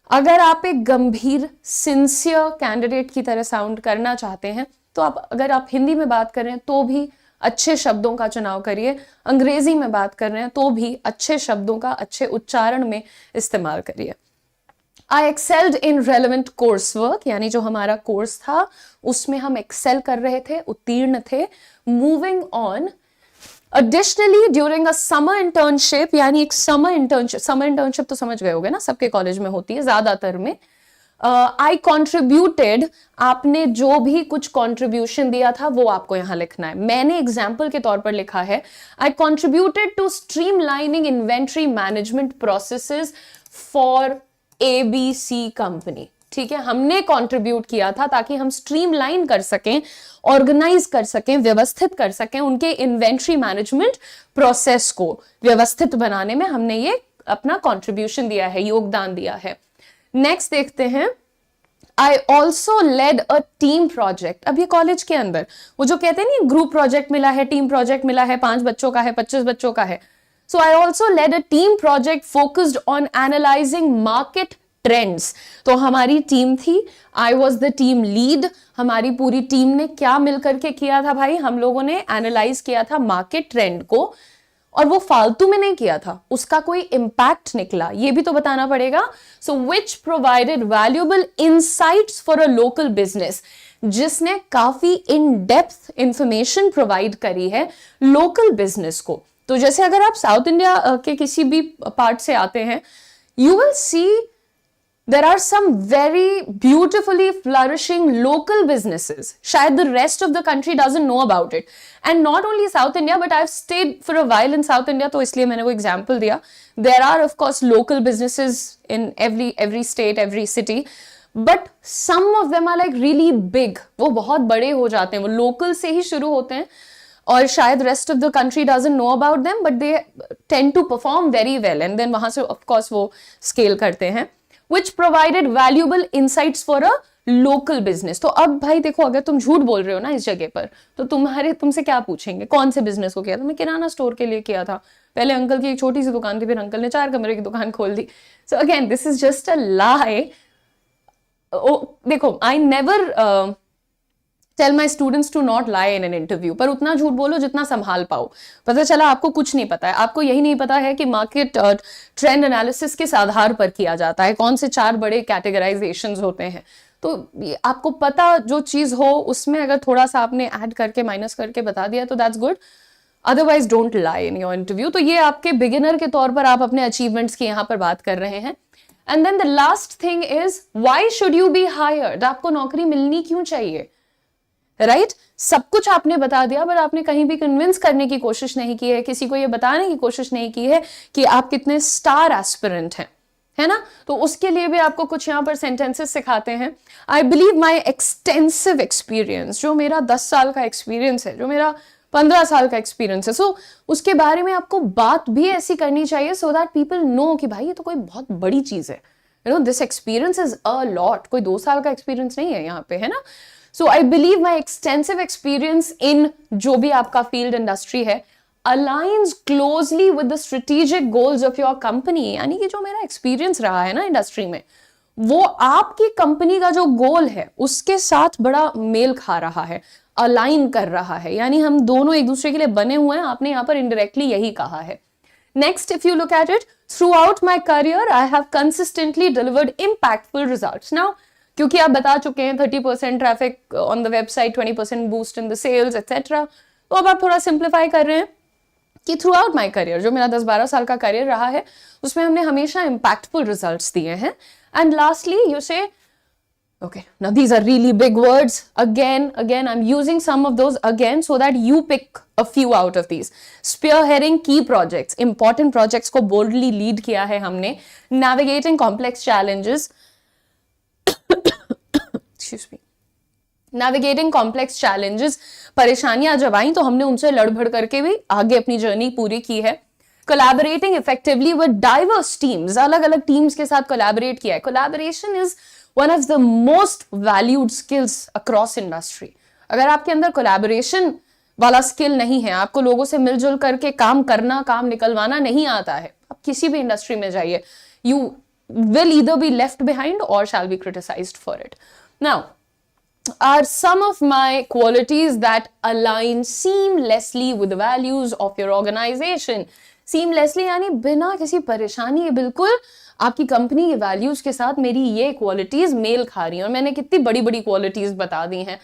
अगर आप एक गंभीर सिंसियर कैंडिडेट की तरह साउंड करना चाहते हैं तो अगर आप हिंदी में बात कर रहे हैं तो भी अच्छे शब्दों का चुनाव करिए, अंग्रेजी में बात कर रहे हैं तो भी अच्छे शब्दों का अच्छे उच्चारण में इस्तेमाल करिए. I excelled in relevant coursework, यानी जो हमारा कोर्स था उसमें हम एक्सेल कर रहे थे, उत्तीर्ण थे. Moving on, additionally during a summer internship, यानी एक summer internship तो समझ गए होगे ना, सबके कॉलेज में होती है ज्यादातर में. I contributed, आपने जो भी कुछ contribution दिया था वो आपको यहाँ लिखना है. मैंने एग्जाम्पल के तौर पर लिखा है I contributed to streamlining inventory management processes for ABC company. ठीक है, हमने कंट्रीब्यूट किया था ताकि हम स्ट्रीमलाइन कर सकें, ऑर्गेनाइज कर सकें, व्यवस्थित कर सकें, उनके इन्वेंट्री मैनेजमेंट प्रोसेस को व्यवस्थित बनाने में हमने ये अपना कंट्रीब्यूशन दिया है, योगदान दिया है. नेक्स्ट देखते हैं, I also led a team project. अब ये कॉलेज के अंदर वो जो कहते हैं नहीं, ग्रुप प्रोजेक्ट मिला है, टीम प्रोजेक्ट मिला है, 5 बच्चों का है, 25 बच्चों का है. So I also led a team project focused on analyzing market trends. तो हमारी टीम थी, I was the team lead. हमारी पूरी टीम ने क्या मिलकर के किया था भाई, हम लोगों ने एनालाइज किया था मार्केट ट्रेंड को, और वो फालतू में नहीं किया था, उसका कोई इम्पैक्ट निकला, ये भी तो बताना पड़ेगा. So which provided valuable insights for a local business, जिसने काफी इन डेप्थ इंफॉर्मेशन प्रोवाइड करी है लोकल बिजनेस को. तो जैसे अगर आप साउथ इंडिया के किसी भी पार्ट से आते हैं, you will see there are some very beautifully flourishing local businesses. शायद the rest of the country doesn't know about it, and not only South India but I have stayed for a while in South India, तो इसलिए मैंने वो example दिया. There are of course local businesses in every state, every city, but some of them are like really big. वो बहुत बड़े हो जाते हैं, वो लोकल से ही शुरू होते हैं और शायद rest of the country doesn't know about them, but they tend to perform very well, and then वहां से ऑफ कोर्स वो स्केल करते हैं. Which provided valuable insights for a local business. तो अब भाई देखो, अगर तुम झूठ बोल रहे हो ना इस जगह पर, तो तुमसे क्या पूछेंगे, कौन से बिजनेस को किया था? मैं किराना स्टोर के लिए किया था. पहले अंकल की एक छोटी सी दुकान थी, फिर अंकल ने 4 कमरे की दुकान खोल दी. So again this is just a lie. देखो, I never tell my students to not lie in an interview, पर उतना झूठ बोलो जितना संभाल पाओ. पता चला आपको कुछ नहीं पता है, आपको यही नहीं पता है कि मार्केट ट्रेंड एनालिसिस किस आधार पर किया जाता है, कौन से 4 बड़े कैटेगराइजेशंस होते हैं. तो आपको पता जो चीज हो उसमें अगर थोड़ा सा आपने ऐड करके माइनस करके बता दिया तो that's good, otherwise don't lie in your interview. तो ये आपके बिगिनर के तौर पर आप अपने अचीवमेंट्स की यहाँ पर बात कर रहे हैं। And then the last thing is why should you be hired, आपको नौकरी मिलनी क्यों चाहिए, राइट? सब कुछ आपने बता दिया, बट आपने कहीं भी कन्विंस करने की कोशिश नहीं की है, किसी को ये बताने की कोशिश नहीं की है कि आप कितने स्टार एस्पिरेंट हैं, है ना? तो उसके लिए भी आपको कुछ यहाँ पर सेंटेंसेस सिखाते हैं। आई बिलीव माई एक्सटेंसिव एक्सपीरियंस, जो मेरा 10 साल का एक्सपीरियंस है, जो मेरा 15 साल का एक्सपीरियंस है, सो उसके बारे में आपको बात भी ऐसी करनी चाहिए सो दैट पीपल नो कि भाई ये तो कोई बहुत बड़ी चीज है, you no this experience is a lot, कोई 2 साल का एक्सपीरियंस नहीं है यहाँ पे, है ना? So I believe my extensive experience in जो भी आपका फील्ड इंडस्ट्री है aligns closely with the strategic goals of your company, यानी कि जो मेरा एक्सपीरियंस रहा है ना इंडस्ट्री में, वो आपकी कंपनी का जो गोल है उसके साथ बड़ा मेल खा रहा है, अलाइन कर रहा है, यानी हम दोनों एक दूसरे के लिए बने हुए हैं। आपने यहाँ पर इनडायरेक्टली यही कहा है। Next, if you look at it, throughout my career I have consistently delivered impactful results. Now क्योंकि आप बता चुके हैं 30% traffic on the website, 20% boost in the sales etcetera, तो अब आप थोड़ा सिंप्लीफाई कर रहे हैं कि थ्रू आउट माई करियर, जो मेरा 10-12 साल का करियर रहा है, उसमें हमने हमेशा इम्पैक्टफुल रिजल्ट्स दिए हैं। एंड लास्टली यू से, okay, now these are really big words, again I'm using some of those again so that you pick a few out of these. Spearheading key projects, important projects को boldly lead किया है हमने. Navigating complex challenges excuse me, navigating complex challenges, परेशानियां जब आई तो हमने उनसे लड़ भड़ करके भी आगे अपनी जर्नी पूरी की है. Collaborating effectively with diverse teams, अलग अलग टीम्स के साथ collaborate किया है. Collaboration is one of the most valued skills across industry. अगर आपके अंदर collaboration वाला स्किल नहीं है, आपको लोगों से मिलजुल करके काम करना, काम निकलवाना नहीं आता है, आप किसी भी इंडस्ट्री में जाइए, you will either be left behind or shall be criticized for it. Now, are some of my qualities that align seamlessly with the values of your organization. Seamlessly यानी बिना किसी परेशानी है, बिल्कुल आपकी कंपनी के वैल्यूज के साथ मेरी ये क्वालिटीज मेल खा रही हैं. और मैंने कितनी बड़ी बड़ी क्वालिटीज बता दी हैं.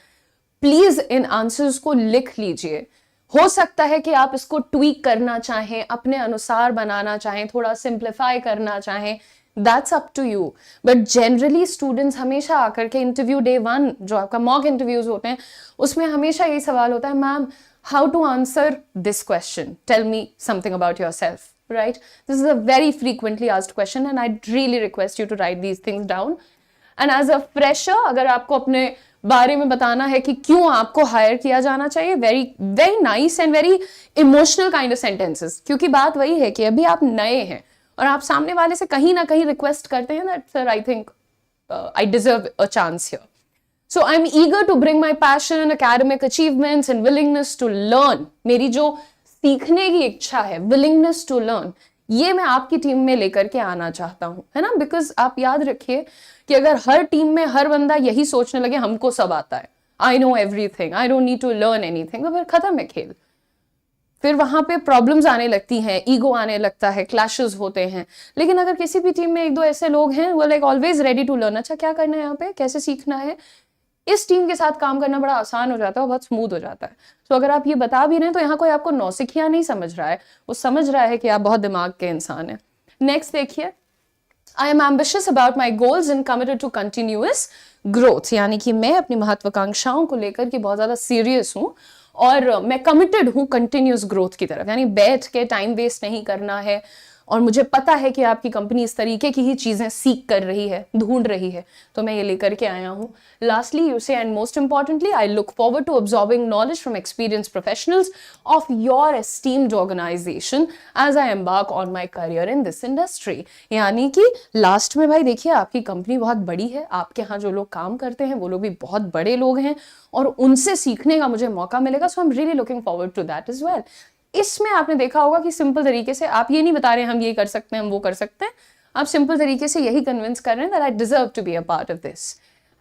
प्लीज इन आंसर्स को लिख लीजिए. हो सकता है कि आप इसको ट्वीक करना चाहें, अपने अनुसार बनाना चाहें, थोड़ा सिंप्लीफाई करना चाहें, that's up to you. But generally students हमेशा आकर के इंटरव्यू डे 1 जो आपका मॉक इंटरव्यूज होते हैं उसमें हमेशा यही सवाल होता है, ma'am how to answer this question, tell me something about yourself, right? This is a very frequently asked question and I'd really request you to write these things down. And as a fresher, अगर आपको अपने बारे में बताना है कि क्यों आपको हायर किया जाना चाहिए, very nice and very emotional kind of sentences. क्योंकि बात वही है कि अभी आप नए हैं और आप सामने वाले से कहीं ना कहीं रिक्वेस्ट करते हैं that sir I think I deserve a chance here. So I'm eager to bring my passion, academic achievements and willingness to learn. मेरी जो सीखने की इच्छा है, विलिंगनेस टू लर्न, ये मैं आपकी टीम में लेकर के आना चाहता हूं, है ना? बिकॉज आप याद रखिए कि अगर हर टीम में हर बंदा यही सोचने लगे हमको सब आता है, I know everything, I don't need to learn anything, तो फिर खत्म है खेल. फिर वहां पे प्रॉब्लम्स आने लगती हैं, ईगो आने लगता है, क्लैशेस होते हैं. लेकिन अगर किसी भी टीम में 1-2 ऐसे लोग हैं वो like always ready to learn, अच्छा क्या करना है यहाँ पे, कैसे सीखना है, इस टीम के साथ काम करना बड़ा आसान हो जाता है और बहुत स्मूथ हो जाता है. तो अगर आप ये बता भी रहे हैं तो यहाँ कोई आपको नौसिखिया नहीं समझ रहा है, वो समझ रहा है कि आप बहुत दिमाग के इंसान हैं. नेक्स्ट देखिए, I am ambitious about my goals and committed to continuous growth, यानी कि मैं अपनी महत्वाकांक्षाओं को लेकर के बहुत ज्यादा सीरियस हूँ और मैं कमिटेड हूँ कंटिन्यूअस ग्रोथ की तरफ, यानी बैठ के टाइम वेस्ट नहीं करना है. और मुझे पता है कि आपकी कंपनी इस तरीके की ही चीजें सीख कर रही है, ढूंढ रही है, तो मैं ये लेकर के आया हूँ. Lastly you say, and most importantly, I look forward to absorbing knowledge from experience professionals of your esteemed organisation as I embark on my career in this industry. यानी कि लास्ट में भाई देखिए, आपकी कंपनी बहुत बड़ी है, आपके यहाँ जो लोग काम करते हैं वो लोग भी बहुत बड़े लोग हैं और उनसे सीखने का मुझे मौका मिलेगा. So I am really looking forward to that as well. इसमें आपने देखा होगा कि सिंपल तरीके से आप ये नहीं बता रहे हैं हम ये कर सकते हैं, हम वो कर सकते हैं, आप सिंपल तरीके से यही कन्विंस कर रहे हैं that I deserve to be a part of this.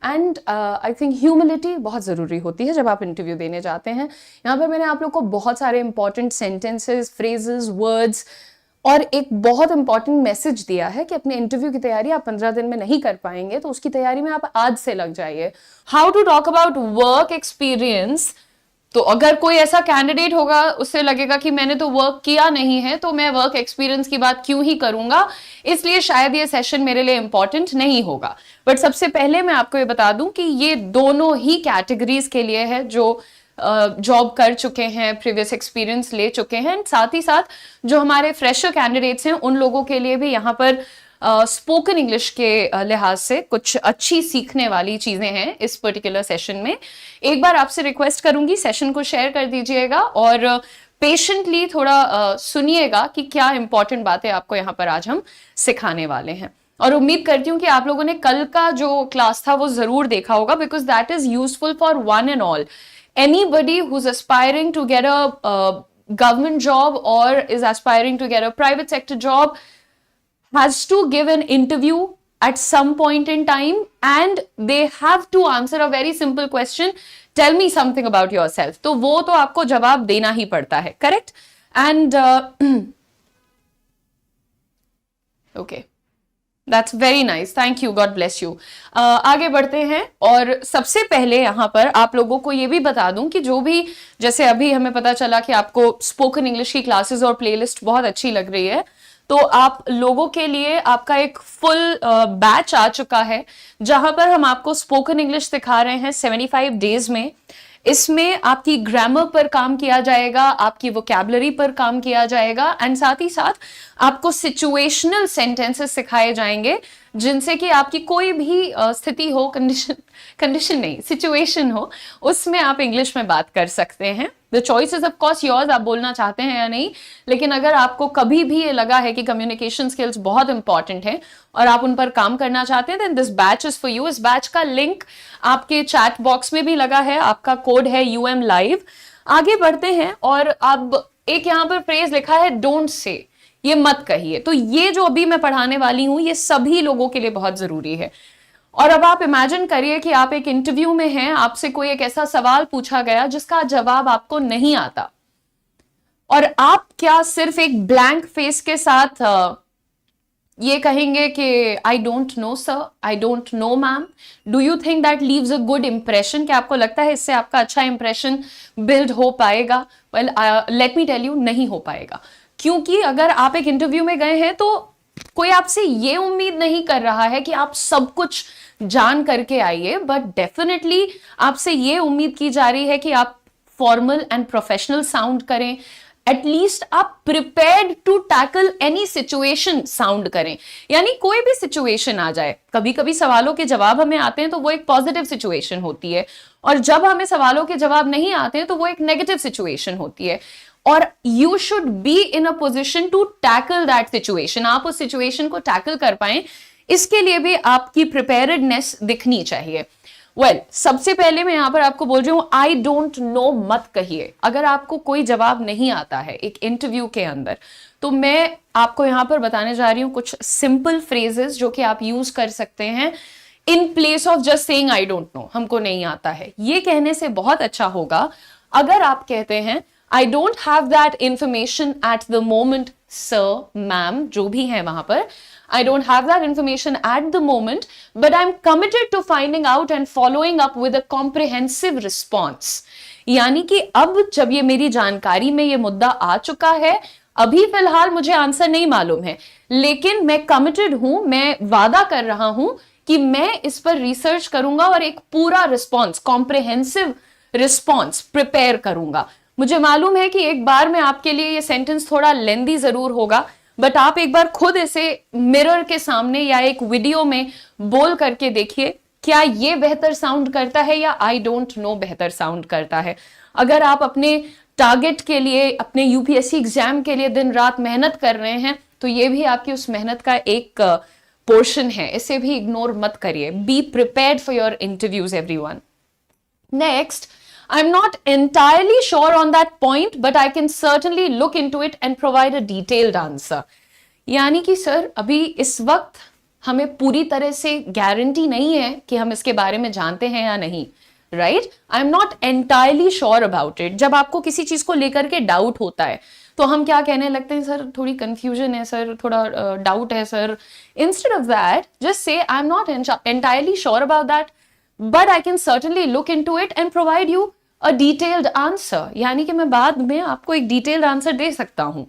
And I think humility बहुत ज़रूरी होती है जब आप इंटरव्यू देने जाते हैं. यहाँ पर मैंने आप लोग को बहुत सारे इंपॉर्टेंट सेंटेंसेस, फ्रेजेस, वर्ड्स और एक बहुत इंपॉर्टेंट मैसेज दिया है कि अपने इंटरव्यू की तैयारी आप 15 दिन में नहीं कर पाएंगे, तो उसकी तैयारी में आप आज से लग जाइए। How to talk about work experience. तो अगर कोई ऐसा कैंडिडेट होगा, उससे लगेगा कि मैंने तो वर्क किया नहीं है, तो मैं वर्क एक्सपीरियंस की बात क्यों ही करूंगा, इसलिए शायद ये सेशन मेरे लिए इंपॉर्टेंट नहीं होगा। बट सबसे पहले मैं आपको ये बता दूं कि ये दोनों ही कैटेगरीज के लिए है जो जॉब कर चुके हैं, प्रीवियस एक्सपीरियंस ले चुके हैं, साथ ही साथ जो हमारे फ्रेशर कैंडिडेट्स हैं उन लोगों के लिए भी यहाँ पर स्पोकन इंग्लिश के लिहाज से कुछ अच्छी सीखने वाली चीजें हैं इस पर्टिकुलर सेशन में। एक बार आपसे रिक्वेस्ट करूंगी सेशन को शेयर कर दीजिएगा और पेशेंटली थोड़ा सुनिएगा कि क्या इंपॉर्टेंट बातें आपको यहाँ पर आज हम सिखाने वाले हैं। और उम्मीद करती हूँ कि आप लोगों ने कल का जो क्लास था वो जरूर देखा होगा, because that is useful for one and all. Anybody who's aspiring to get a government job or is aspiring to get a private sector job has to give an interview at some point in time, and they have to answer a very simple question, tell me something about yourself. तो वो तो आपको जवाब देना ही पड़ता है, correct? And okay, That's very nice. Thank you. God bless you. आगे बढ़ते हैं और सबसे पहले यहाँ पर आप लोगों को ये भी बता दूं कि जो भी, जैसे अभी हमें पता चला कि आपको स्पोकन इंग्लिश की क्लासेस और प्लेलिस्ट बहुत अच्छी लग रही है, तो आप लोगों के लिए आपका एक फुल बैच आ चुका है जहां पर हम आपको स्पोकन इंग्लिश सिखा रहे हैं 75 डेज में। इसमें आपकी ग्रामर पर काम किया जाएगा, आपकी वोकैबुलरी पर काम किया जाएगा, एंड साथ ही साथ आपको सिचुएशनल सेंटेंसेस सिखाए जाएंगे जिनसे कि आपकी कोई भी स्थिति हो, कंडीशन नहीं, सिचुएशन हो, उसमें आप इंग्लिश में बात कर सकते हैं। The choice is of course yours, आप बोलना चाहते हैं या नहीं। लेकिन अगर आपको कभी भी ये लगा है कि कम्युनिकेशन स्किल्स बहुत इंपॉर्टेंट है और आप उन पर काम करना चाहते हैं, then this batch is for you. इस बैच का लिंक आपके चैट बॉक्स में भी लगा है, आपका कोड है UM Live। आगे बढ़ते हैं और अब एक यहाँ पर फ्रेज लिखा है डोंट से, ये मत कहिए। तो ये जो अभी मैं पढ़ाने वाली हूं ये सभी लोगों के लिए बहुत जरूरी है। और अब आप इमेजिन करिए कि आप एक इंटरव्यू में हैं, आपसे कोई एक ऐसा सवाल पूछा गया जिसका जवाब आपको नहीं आता, और आप क्या सिर्फ एक ब्लैंक फेस के साथ ये कहेंगे कि I don't know sir, I don't know ma'am? Do you think that leaves a good impression? क्या आपको लगता है इससे आपका अच्छा इंप्रेशन बिल्ड हो पाएगा? Well, let me tell you, नहीं हो पाएगा। क्योंकि अगर आप एक इंटरव्यू में गए हैं तो कोई आपसे ये उम्मीद नहीं कर रहा है कि आप सब कुछ जान करके आइए, बट डेफिनेटली आपसे ये उम्मीद की जा रही है कि आप फॉर्मल एंड प्रोफेशनल साउंड करें, एटलीस्ट आप prepared to tackle any situation sound करें। यानी कोई भी सिचुएशन आ जाए, कभी कभी सवालों के जवाब हमें आते हैं तो वो एक पॉजिटिव सिचुएशन होती है, और जब हमें सवालों के जवाब नहीं आते हैं तो वो एक नेगेटिव सिचुएशन होती है, और you should be in a position to tackle that situation. आप उस सिचुएशन को टैकल कर पाए, इसके लिए भी आपकी प्रिपेयर्डनेस दिखनी चाहिए। वेल, सबसे पहले मैं यहां पर आपको बोल रही हूं आई डोंट नो मत कहिए। अगर आपको कोई जवाब नहीं आता है एक इंटरव्यू के अंदर, तो मैं आपको यहां पर बताने जा रही हूं कुछ सिंपल फ्रेजेस जो कि आप यूज कर सकते हैं in place of just saying I don't know, हमको नहीं आता है। ये कहने से बहुत अच्छा होगा अगर आप कहते हैं I don't have that information at the moment, sir, ma'am, जो भी है वहां पर, I don't have that information at the moment, but I'm committed to finding out and following up with a comprehensive response. यानी कि अब जब ये मेरी जानकारी में ये मुद्दा आ चुका है, अभी फिलहाल मुझे आंसर नहीं मालूम है, लेकिन मैं कमिटेड हूं, मैं वादा कर रहा हूं कि मैं इस पर रिसर्च करूंगा और एक पूरा रिस्पॉन्स, कॉम्प्रिहेंसिव रिस्पॉन्स प्रिपेयर करूंगा। मुझे मालूम है कि एक बार में आपके लिए ये सेंटेंस थोड़ा लेंदी जरूर होगा, बट आप एक बार खुद इसे मिरर के सामने या एक वीडियो में बोल करके देखिए, क्या ये बेहतर साउंड करता है या आई डोंट नो बेहतर साउंड करता है। अगर आप अपने टारगेट के लिए, अपने UPSC एग्जाम के लिए दिन रात मेहनत कर रहे हैं, तो ये भी आपकी उस मेहनत का एक पोर्शन है, इसे भी इग्नोर मत करिए। Be prepared for your interviews everyone. Next, I'm not entirely sure on that point, but I can certainly look into it and provide a detailed answer. यानी कि सर अभी इस वक्त हमें पूरी तरह से गारंटी नहीं है कि हम इसके बारे में जानते हैं या नहीं, right? I am not entirely sure about it. जब आपको किसी चीज को लेकर के डाउट होता है तो हम क्या कहने लगते हैं, सर थोड़ी कंफ्यूजन है सर, थोड़ा डाउट है sir. Instead of that just say I am not entirely sure about that, but I can certainly look into it and provide you a detailed answer. यानी कि मैं बाद में आपको एक डिटेल्ड आंसर दे सकता हूं.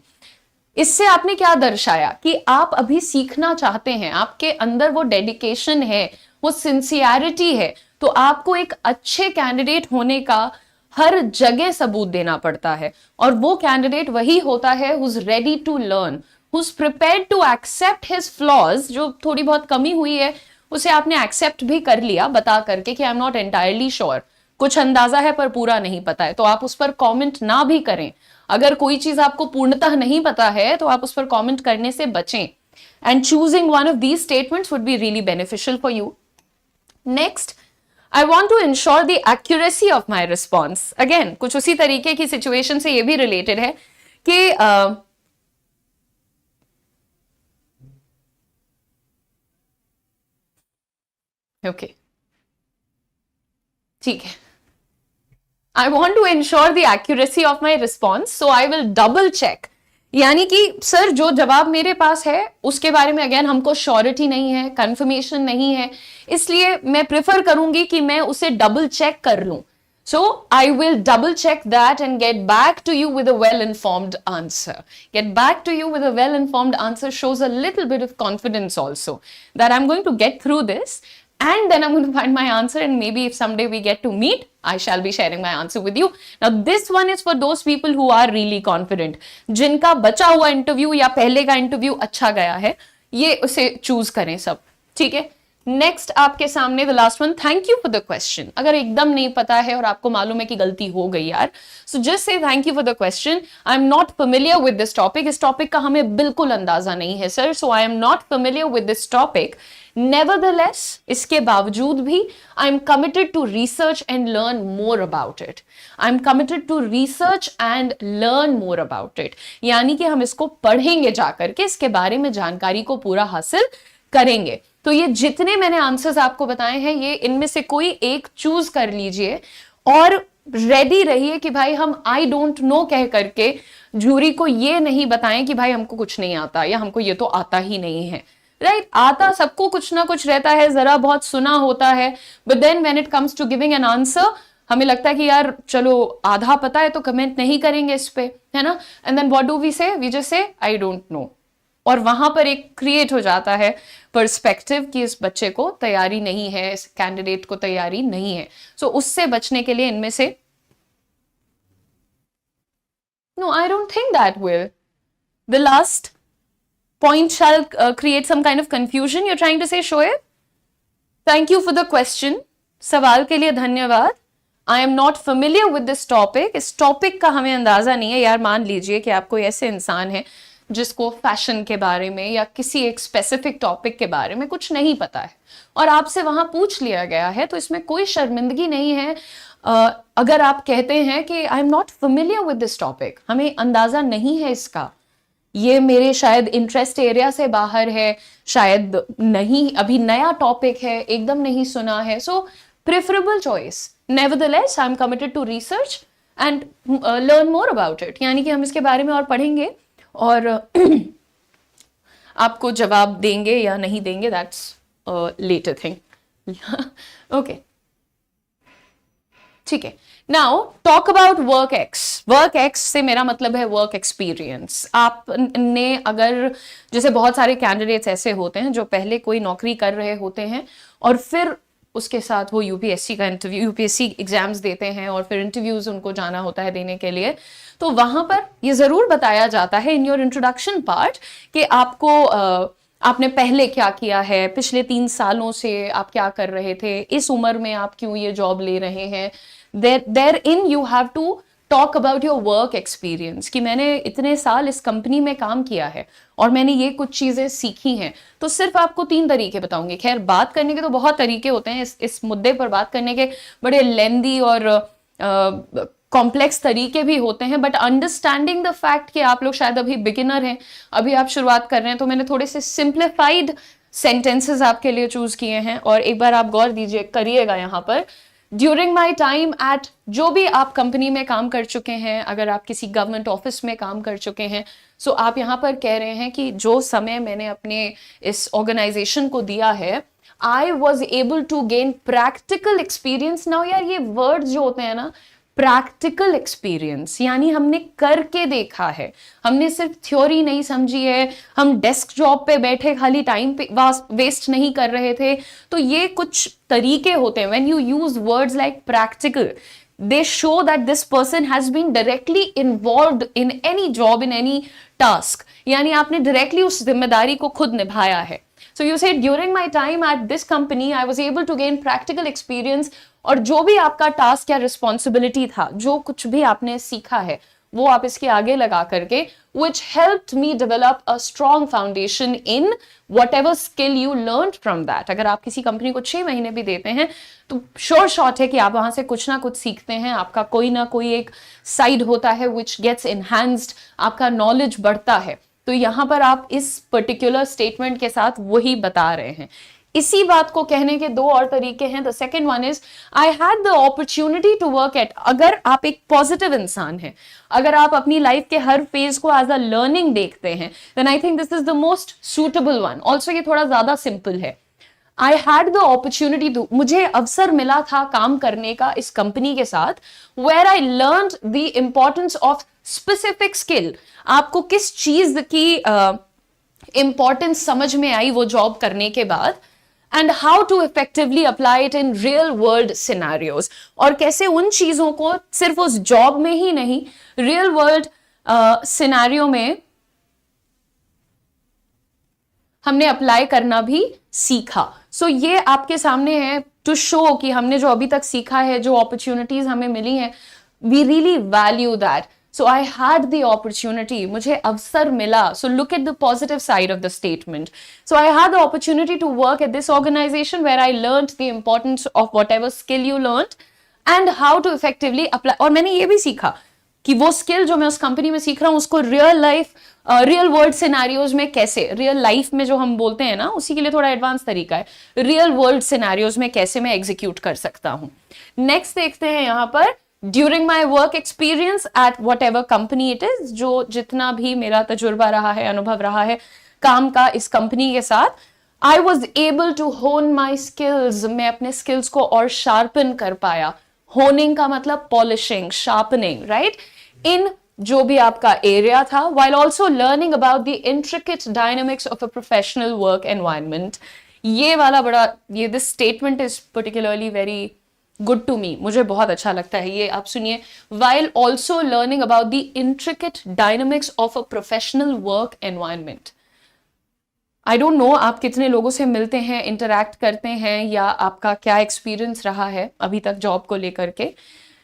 इससे आपने क्या दर्शाया कि आप अभी सीखना चाहते हैं, आपके अंदर वो डेडिकेशन है, वो सिंसियरिटी है. तो आपको एक अच्छे कैंडिडेट होने का हर जगह सबूत देना पड़ता है, और वो कैंडिडेट वही होता है who's ready to learn, who's prepared to accept his flaws. जो थोड़ी बहुत कमी हुई है उसे आपने एक्सेप्ट भी कर लिया बता करके कि आई एम नॉट एंटायरली श्योर, कुछ अंदाजा है पर पूरा नहीं पता है, तो आप उस पर कमेंट ना भी करें. अगर कोई चीज आपको पूर्णतः नहीं पता है तो आप उस पर कमेंट करने से बचें. And choosing one of these statements would be really beneficial for you. Next, I want to ensure the accuracy of my response. Again, कुछ उसी तरीके की सिचुएशन से ये भी रिलेटेड है कि ओके ठीक है. I want to ensure the accuracy of my response, so I will double check. यानी कि सर जो जवाब मेरे पास है उसके बारे में अगेन हमको श्योरिटी नहीं है, कंफर्मेशन नहीं है, इसलिए मैं प्रेफर करूंगी कि मैं उसे डबल चेक कर लूं. So I will double check that and get back to you with a well-informed answer. Get back to you with a well-informed answer shows a little bit of confidence also that I'm going to get through this, and then I'm going to find my answer, and maybe if someday we get to meet, I shall be sharing my answer with you. Now this one is for those people who are really confident, जिनका बचा हुआ interview या पहले का interview अच्छा गया है, ये उसे चूज करें सब. ठीक है. नेक्स्ट आपके सामने the last one, thank you for the question. अगर एकदम नहीं पता है और आपको मालूम है कि गलती हो गई यार, so just say thank you for the question. I am not familiar with this topic. इस टॉपिक का हमें बिल्कुल अंदाजा नहीं है sir, so I am not familiar with this topic. Nevertheless, इसके बावजूद भी I am committed to research and learn more about it. I am committed to research and learn more about it. यानी कि हम इसको पढ़ेंगे जाकर के, इसके बारे में जानकारी को पूरा हासिल करेंगे. तो ये जितने मैंने आंसर्स आपको बताए हैं, ये इनमें से कोई एक चूज कर लीजिए और रेडी रहिए कि भाई हम आई डोंट नो कह करके जूरी को ये नहीं बताएं कि भाई हमको कुछ नहीं आता या हमको ये तो आता ही नहीं है. राइट, आता सबको कुछ ना कुछ रहता है, जरा बहुत सुना होता है, but then when it comes to giving an answer हमें लगता है कि यार चलो आधा पता है तो कमेंट नहीं करेंगे इस पे, है ना. And then what do we say, we just say I don't know, और वहां पर एक क्रिएट हो जाता है पर्सपेक्टिव कि इस बच्चे को तैयारी नहीं है, इस कैंडिडेट को तैयारी नहीं है. सो उससे बचने के लिए इनमें से no, I don't think that will the last point shall create some kind of confusion. You're trying to say, Shoaib? Thank you for the question. सवाल के लिए धन्यवाद. I am not familiar with this topic. इस topic का हमें अंदाजा नहीं है यार. मान लीजिए कि आप कोई ऐसे इंसान है जिसको फैशन के बारे में या किसी एक स्पेसिफिक टॉपिक के बारे में कुछ नहीं पता है और आपसे वहां पूछ लिया गया है, तो इसमें कोई शर्मिंदगी नहीं है अगर आप कहते हैं कि आई am not familiar with this topic, हमें अंदाजा नहीं है इसका, ये मेरे शायद इंटरेस्ट एरिया से बाहर है, शायद नहीं, अभी नया टॉपिक है, एकदम नहीं सुना है. So preferable choice. Nevertheless I am committed to research and learn more about it. यानी कि हम इसके बारे में और पढ़ेंगे और आपको जवाब देंगे या नहीं देंगे, दैट्स लेटर थिंग. ओके, ठीक है. Now talk about work ex. Work ex से मेरा मतलब है वर्क एक्सपीरियंस. आपने अगर, जैसे बहुत सारे कैंडिडेट्स ऐसे होते हैं जो पहले कोई नौकरी कर रहे होते हैं और फिर उसके साथ वो यूपीएससी का इंटरव्यू, यूपीएससी एग्जाम्स देते हैं और फिर इंटरव्यूज उनको जाना होता है देने के लिए, तो वहां पर ये जरूर बताया जाता है इन योर इंट्रोडक्शन पार्ट कि आपको आपने पहले क्या किया है, पिछले 3 सालों से आप क्या कर रहे थे, इस उम्र में आप क्यों ये जॉब ले रहे हैं. therein you have to talk about your work experience कि मैंने इतने साल इस कंपनी में काम किया है और मैंने ये कुछ चीजें सीखी हैं. तो सिर्फ आपको 3 तरीके बताऊंगी. खैर बात करने के तो बहुत तरीके होते हैं, इस मुद्दे पर बात करने के बड़े लेंदी और कॉम्प्लेक्स तरीके भी होते हैं, बट अंडरस्टैंडिंग द फैक्ट कि आप लोग शायद अभी बिगिनर हैं, अभी आप शुरुआत कर रहे हैं, तो मैंने थोड़े से सिंप्लीफाइड सेंटेंसेस आपके लिए चूज किए हैं. और एक बार आप गौर दीजिए, करिएगा यहाँ पर, ड्यूरिंग माई टाइम एट, जो भी आप कंपनी में काम कर चुके हैं, अगर आप किसी गवर्नमेंट ऑफिस में काम कर चुके हैं, सो आप यहाँ पर कह रहे हैं कि जो समय मैंने अपने इस ऑर्गेनाइजेशन को दिया है, I was able to gain practical experience. Now यार, ये वर्ड्स जो होते हैं ना, प्रैक्टिकल एक्सपीरियंस, यानी हमने करके देखा है, हमने सिर्फ थ्योरी नहीं समझी है, हम डेस्क जॉब पे बैठे खाली टाइम पे वेस्ट नहीं कर रहे थे। तो ये कुछ तरीके होते हैं, when you use words like practical, they show that this person has been directly involved in any job, in any task, यानी आपने directly उस जिम्मेदारी को खुद निभाया है। So you said during my time at this company I was able to gain practical experience, और जो भी आपका टास्क या रिस्पॉन्सिबिलिटी था, जो कुछ भी आपने सीखा है, वो आप इसके आगे लगा करके, which helped me develop a strong foundation in whatever skill you learned from that। अगर आप किसी कंपनी को 6 महीने भी देते हैं तो श्योर शॉट है कि आप वहां से कुछ ना कुछ सीखते हैं, आपका कोई ना कोई एक साइड होता है which gets enhanced, आपका नॉलेज बढ़ता है। तो यहां पर आप इस पर्टिकुलर स्टेटमेंट के साथ वही बता रहे हैं। इसी बात को कहने के दो और तरीके हैं। The second one is, I had the opportunity to work at, अगर आप एक पॉजिटिव इंसान हैं, अगर आप अपनी लाइफ के हर फेज को एज अ लर्निंग देखते हैं, then I think this is the most suitable one. Also ये थोड़ा ज्यादा सिंपल है। I had the opportunity to, मुझे अवसर मिला था काम करने का इस कंपनी के साथ, where I learned the importance of specific skill. आपको किस चीज की इंपॉर्टेंस समझ में आई वो जॉब करने के बाद, and how to effectively apply it in real world scenarios, और कैसे उन चीजों को सिर्फ उस जॉब में ही नहीं, रियल वर्ल्ड सिनेरियो में हमने अप्लाई करना भी सीखा। सो ये आपके सामने है टू शो कि हमने जो अभी तक सीखा है, जो अपॉर्चुनिटीज हमें मिली हैं, we really value that. So I had the opportunity, मुझे अवसर मिला। So look at the positive side of the statement. So I had the opportunity to work at this organization where I learned the importance of whatever skill you learned and how to effectively apply। और मैंने ये भी सीखा कि वो skill जो मैं उस कंपनी में सीख रहा हूँ उसको रियल वर्ल्ड सिनेरियोज में कैसे, रियल लाइफ में जो हम बोलते हैं ना, उसी के लिए थोड़ा एडवांस तरीका है, रियल वर्ल्ड सिनेरियोज में कैसे मैं एग्जीक्यूट कर सकता हूँ। नेक्स्ट देखते हैं यहाँ पर, during my work experience eight what ever company it is, जो जितना भी मेरा तजुर्बा रहा है, अनुभव रहा है काम का इस कंपनी के साथ, आई वॉज एबल टू होन माई स्किल्स, मैं अपने स्किल्स को और शार्पन कर पाया। होनिंग का मतलब पॉलिशिंग, शार्पनिंग, राइट, इन जो भी आपका एरिया था, while also learning about the intricate dynamics of a professional work environment। ये वाला बड़ा, ये this statement is particularly very good to me, मुझे बहुत अच्छा लगता है ये। आप सुनिए, while also learning about the intricate dynamics of a professional work environment। I don't know आप कितने लोगों से मिलते हैं, इंटरैक्ट करते हैं, या आपका क्या एक्सपीरियंस रहा है अभी तक जॉब को लेकर के,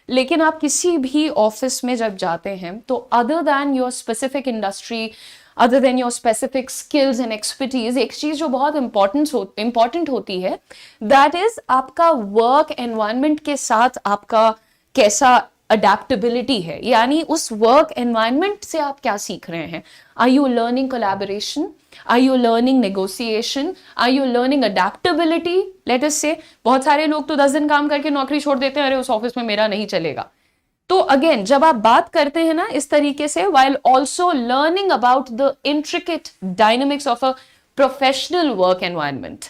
लेकिन आप किसी भी ऑफिस में जब जाते हैं तो other than your specific industry, other than your specific skills and expertise, एक चीज जो बहुत इंपॉर्टेंट होती है, दैट इज आपका वर्क एनवायरनमेंट के साथ आपका कैसा अडेप्टेबिलिटी है, यानी उस वर्क एनवायरनमेंट से आप क्या सीख रहे हैं। Are you learning collaboration, are you learning negotiation, are you learning adaptability. Let us say बहुत सारे लोग तो 10 दिन काम करके नौकरी छोड़ देते हैं, अरे उस ऑफिस में मेरा नहीं चलेगा। तो अगेन जब आप बात करते हैं ना इस तरीके से, while also learning about the intricate dynamics of a professional work environment,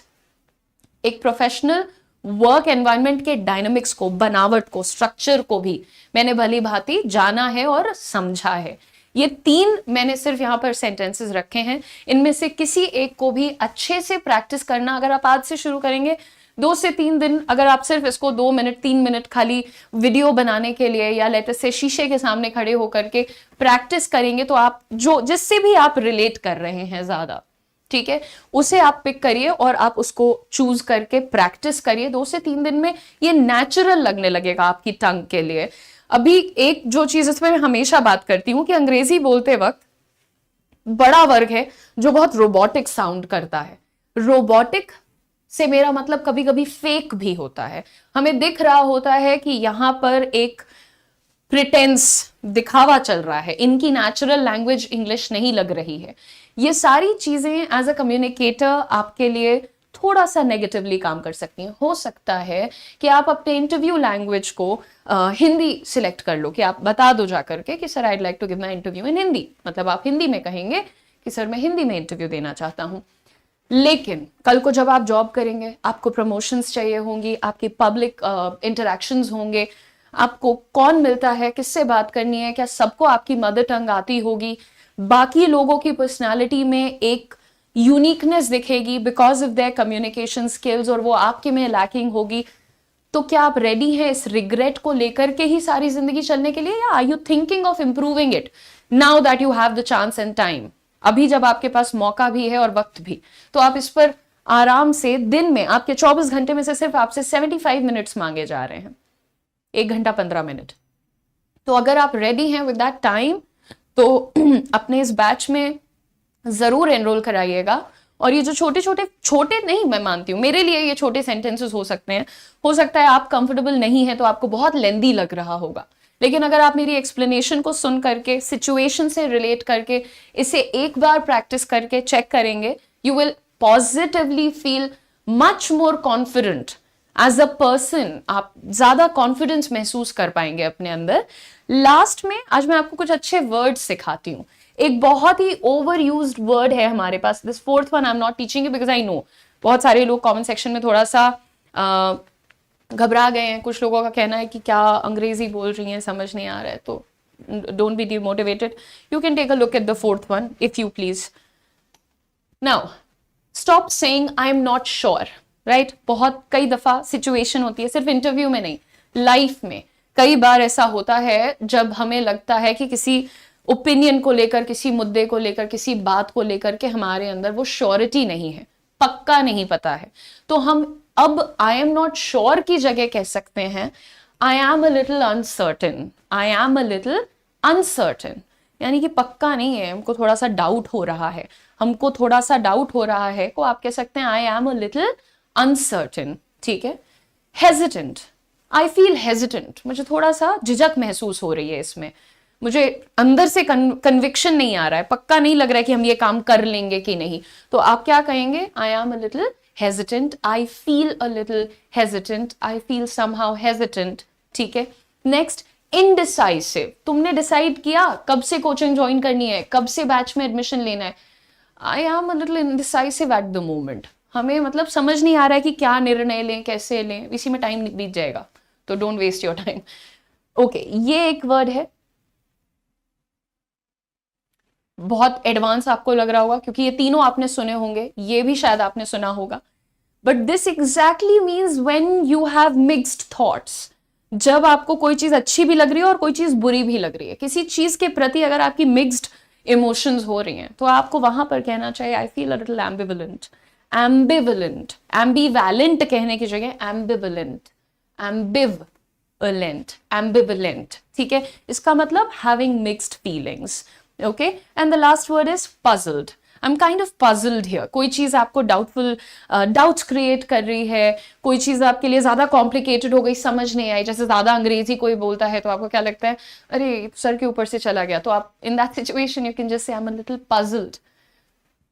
एक प्रोफेशनल वर्क एनवायरनमेंट के डायनामिक्स को, बनावट को, स्ट्रक्चर को भी मैंने भली भांति जाना है और समझा है। ये 3 मैंने सिर्फ यहाँ पर सेंटेंसेस रखे हैं, इनमें से किसी एक को भी अच्छे से प्रैक्टिस करना, अगर आप आज से शुरू करेंगे 2 से 3 दिन, अगर आप सिर्फ इसको 2 मिनट 3 मिनट खाली वीडियो बनाने के लिए या लेटेस्ट से शीशे के सामने खड़े होकर के प्रैक्टिस करेंगे, तो आप जो जिससे भी आप रिलेट कर रहे हैं ज्यादा, ठीक है, उसे आप पिक करिए और आप उसको चूज करके प्रैक्टिस करिए। 2 से 3 दिन में ये नेचुरल लगने लगेगा आपकी टंग के लिए। अभी एक जो चीज इस पर मैं हमेशा बात करती हूँ कि अंग्रेजी बोलते वक्त बड़ा वर्ग है जो बहुत रोबोटिक साउंड करता है। रोबोटिक से मेरा मतलब कभी कभी फेक भी होता है, हमें दिख रहा होता है कि यहां पर एक प्रिटेंस, दिखावा चल रहा है, इनकी नेचुरल लैंग्वेज इंग्लिश नहीं लग रही है। ये सारी चीजें एज अ कम्युनिकेटर आपके लिए थोड़ा सा नेगेटिवली काम कर सकती हैं। हो सकता है कि आप अपने इंटरव्यू लैंग्वेज को हिंदी सिलेक्ट कर लो, कि आप बता दो जा करके कि sir I'd like to give my interview in Hindi, मतलब आप हिंदी में कहेंगे कि सर मैं हिंदी में इंटरव्यू देना चाहता हूँ। लेकिन कल को जब आप जॉब करेंगे, आपको प्रमोशंस चाहिए होंगी, आपकी पब्लिक इंटरेक्शंस होंगे, आपको कौन मिलता है, किससे बात करनी है, क्या सबको आपकी मदर टंग आती होगी, बाकी लोगों की पर्सनालिटी में एक यूनिकनेस दिखेगी because of their communication skills, और वो आपके में लैकिंग होगी, तो क्या आप रेडी हैं इस रिग्रेट को लेकर के ही सारी जिंदगी चलने के लिए, या are you thinking of improving it now that you have the chance and time? अभी जब आपके पास मौका भी है और वक्त भी, तो आप इस पर आराम से, दिन में आपके 24 घंटे में से सिर्फ आपसे 75 मिनट्स मांगे जा रहे हैं, 1 घंटा 15 मिनट। तो अगर आप रेडी हैं विद दैट टाइम, तो अपने इस बैच में जरूर एनरोल कराइएगा। और ये जो छोटे छोटे, छोटे नहीं, मैं मानती हूँ मेरे लिए ये छोटे सेंटेंसेस हो सकते हैं, हो सकता है आप कंफर्टेबल नहीं है तो आपको बहुत लेंदी लग रहा होगा, लेकिन अगर आप मेरी एक्सप्लेनेशन को सुन करके, सिचुएशन से रिलेट करके, इसे एक बार प्रैक्टिस करके चेक करेंगे, you will positively feel much more confident as a person. आप ज्यादा कॉन्फिडेंस महसूस कर पाएंगे अपने अंदर। लास्ट में आज मैं आपको कुछ अच्छे वर्ड्स सिखाती हूँ। एक बहुत ही ओवर यूज्ड वर्ड है हमारे पास, this fourth one I am not teaching you because I know बहुत सारे लोग कमेंट सेक्शन में थोड़ा सा घबरा गए हैं। कुछ लोगों का कहना है कि क्या अंग्रेजी बोल रही हैं, समझ नहीं आ रहा है, तो don't be demotivated, you can take a look at the fourth one if you please. Now stop saying I am not sure, right? बहुत कई दफा सिचुएशन होती है, सिर्फ इंटरव्यू में नहीं, लाइफ में कई बार ऐसा होता है जब हमें लगता है कि किसी ओपिनियन को लेकर, किसी मुद्दे को लेकर, किसी बात को लेकर के हमारे अंदर वो श्योरिटी नहीं है, पक्का नहीं पता है, तो हम अब आई एम नॉट श्योर की जगह कह सकते हैं आई am a little uncertain, I am a little uncertain, यानी कि पक्का नहीं है, हमको थोड़ा सा डाउट हो रहा है, हमको थोड़ा सा डाउट हो रहा है को आप कह सकते हैं आई एम अ लिटिल अनसर्टेन, ठीक है? हेजिटेंट, आई फील हेजिटेंट, मुझे थोड़ा सा झिझक महसूस हो रही है इसमें, मुझे अंदर से कन्विक्शन नहीं आ रहा है, पक्का नहीं लग रहा है कि हम ये काम कर लेंगे कि नहीं, तो आप क्या कहेंगे? आई am a little hesitant, I feel a little hesitant, I feel somehow hesitant, ठीक है? नेक्स्ट, इनडिसाइसिव, तुमने डिसाइड किया कब से कोचिंग ज्वाइन करनी है, कब से बैच में एडमिशन लेना है, I am a little indecisive at the moment, हमें मतलब समझ नहीं आ रहा है कि क्या निर्णय लें, कैसे लें, इसी में टाइम बीत जाएगा, तो don't waste your time. Okay, ये एक वर्ड है, बहुत एडवांस आपको लग रहा होगा क्योंकि ये तीनों आपने सुने होंगे, ये भी शायद आपने सुना होगा, but this exactly means when you have mixed thoughts, जब आपको कोई चीज अच्छी भी लग रही है और कोई चीज बुरी भी लग रही है, किसी चीज के प्रति अगर आपकी मिक्स्ड इमोशंस हो रही हैं, तो आपको वहां पर कहना चाहिए I feel a little ambivalent, ambivalent, एम्बीवैलेंट कहने की जगह एम्बिवलेंट, एम्बिवलेंट, एम्बिवलेंट, ठीक है? इसका मतलब having mixed feelings, okay? And the last word is puzzled. I'm kind of puzzled here. कोई चीज आपको डाउटफुल, डाउट्स क्रिएट कर रही है, कोई चीज आपके लिए ज्यादा कॉम्प्लिकेटेड हो गई, समझ नहीं आई, जैसे ज्यादा अंग्रेजी कोई बोलता है तो आपको क्या लगता है, अरे सर के ऊपर से चला गया, तो आप in that situation you can just say I am a little puzzled,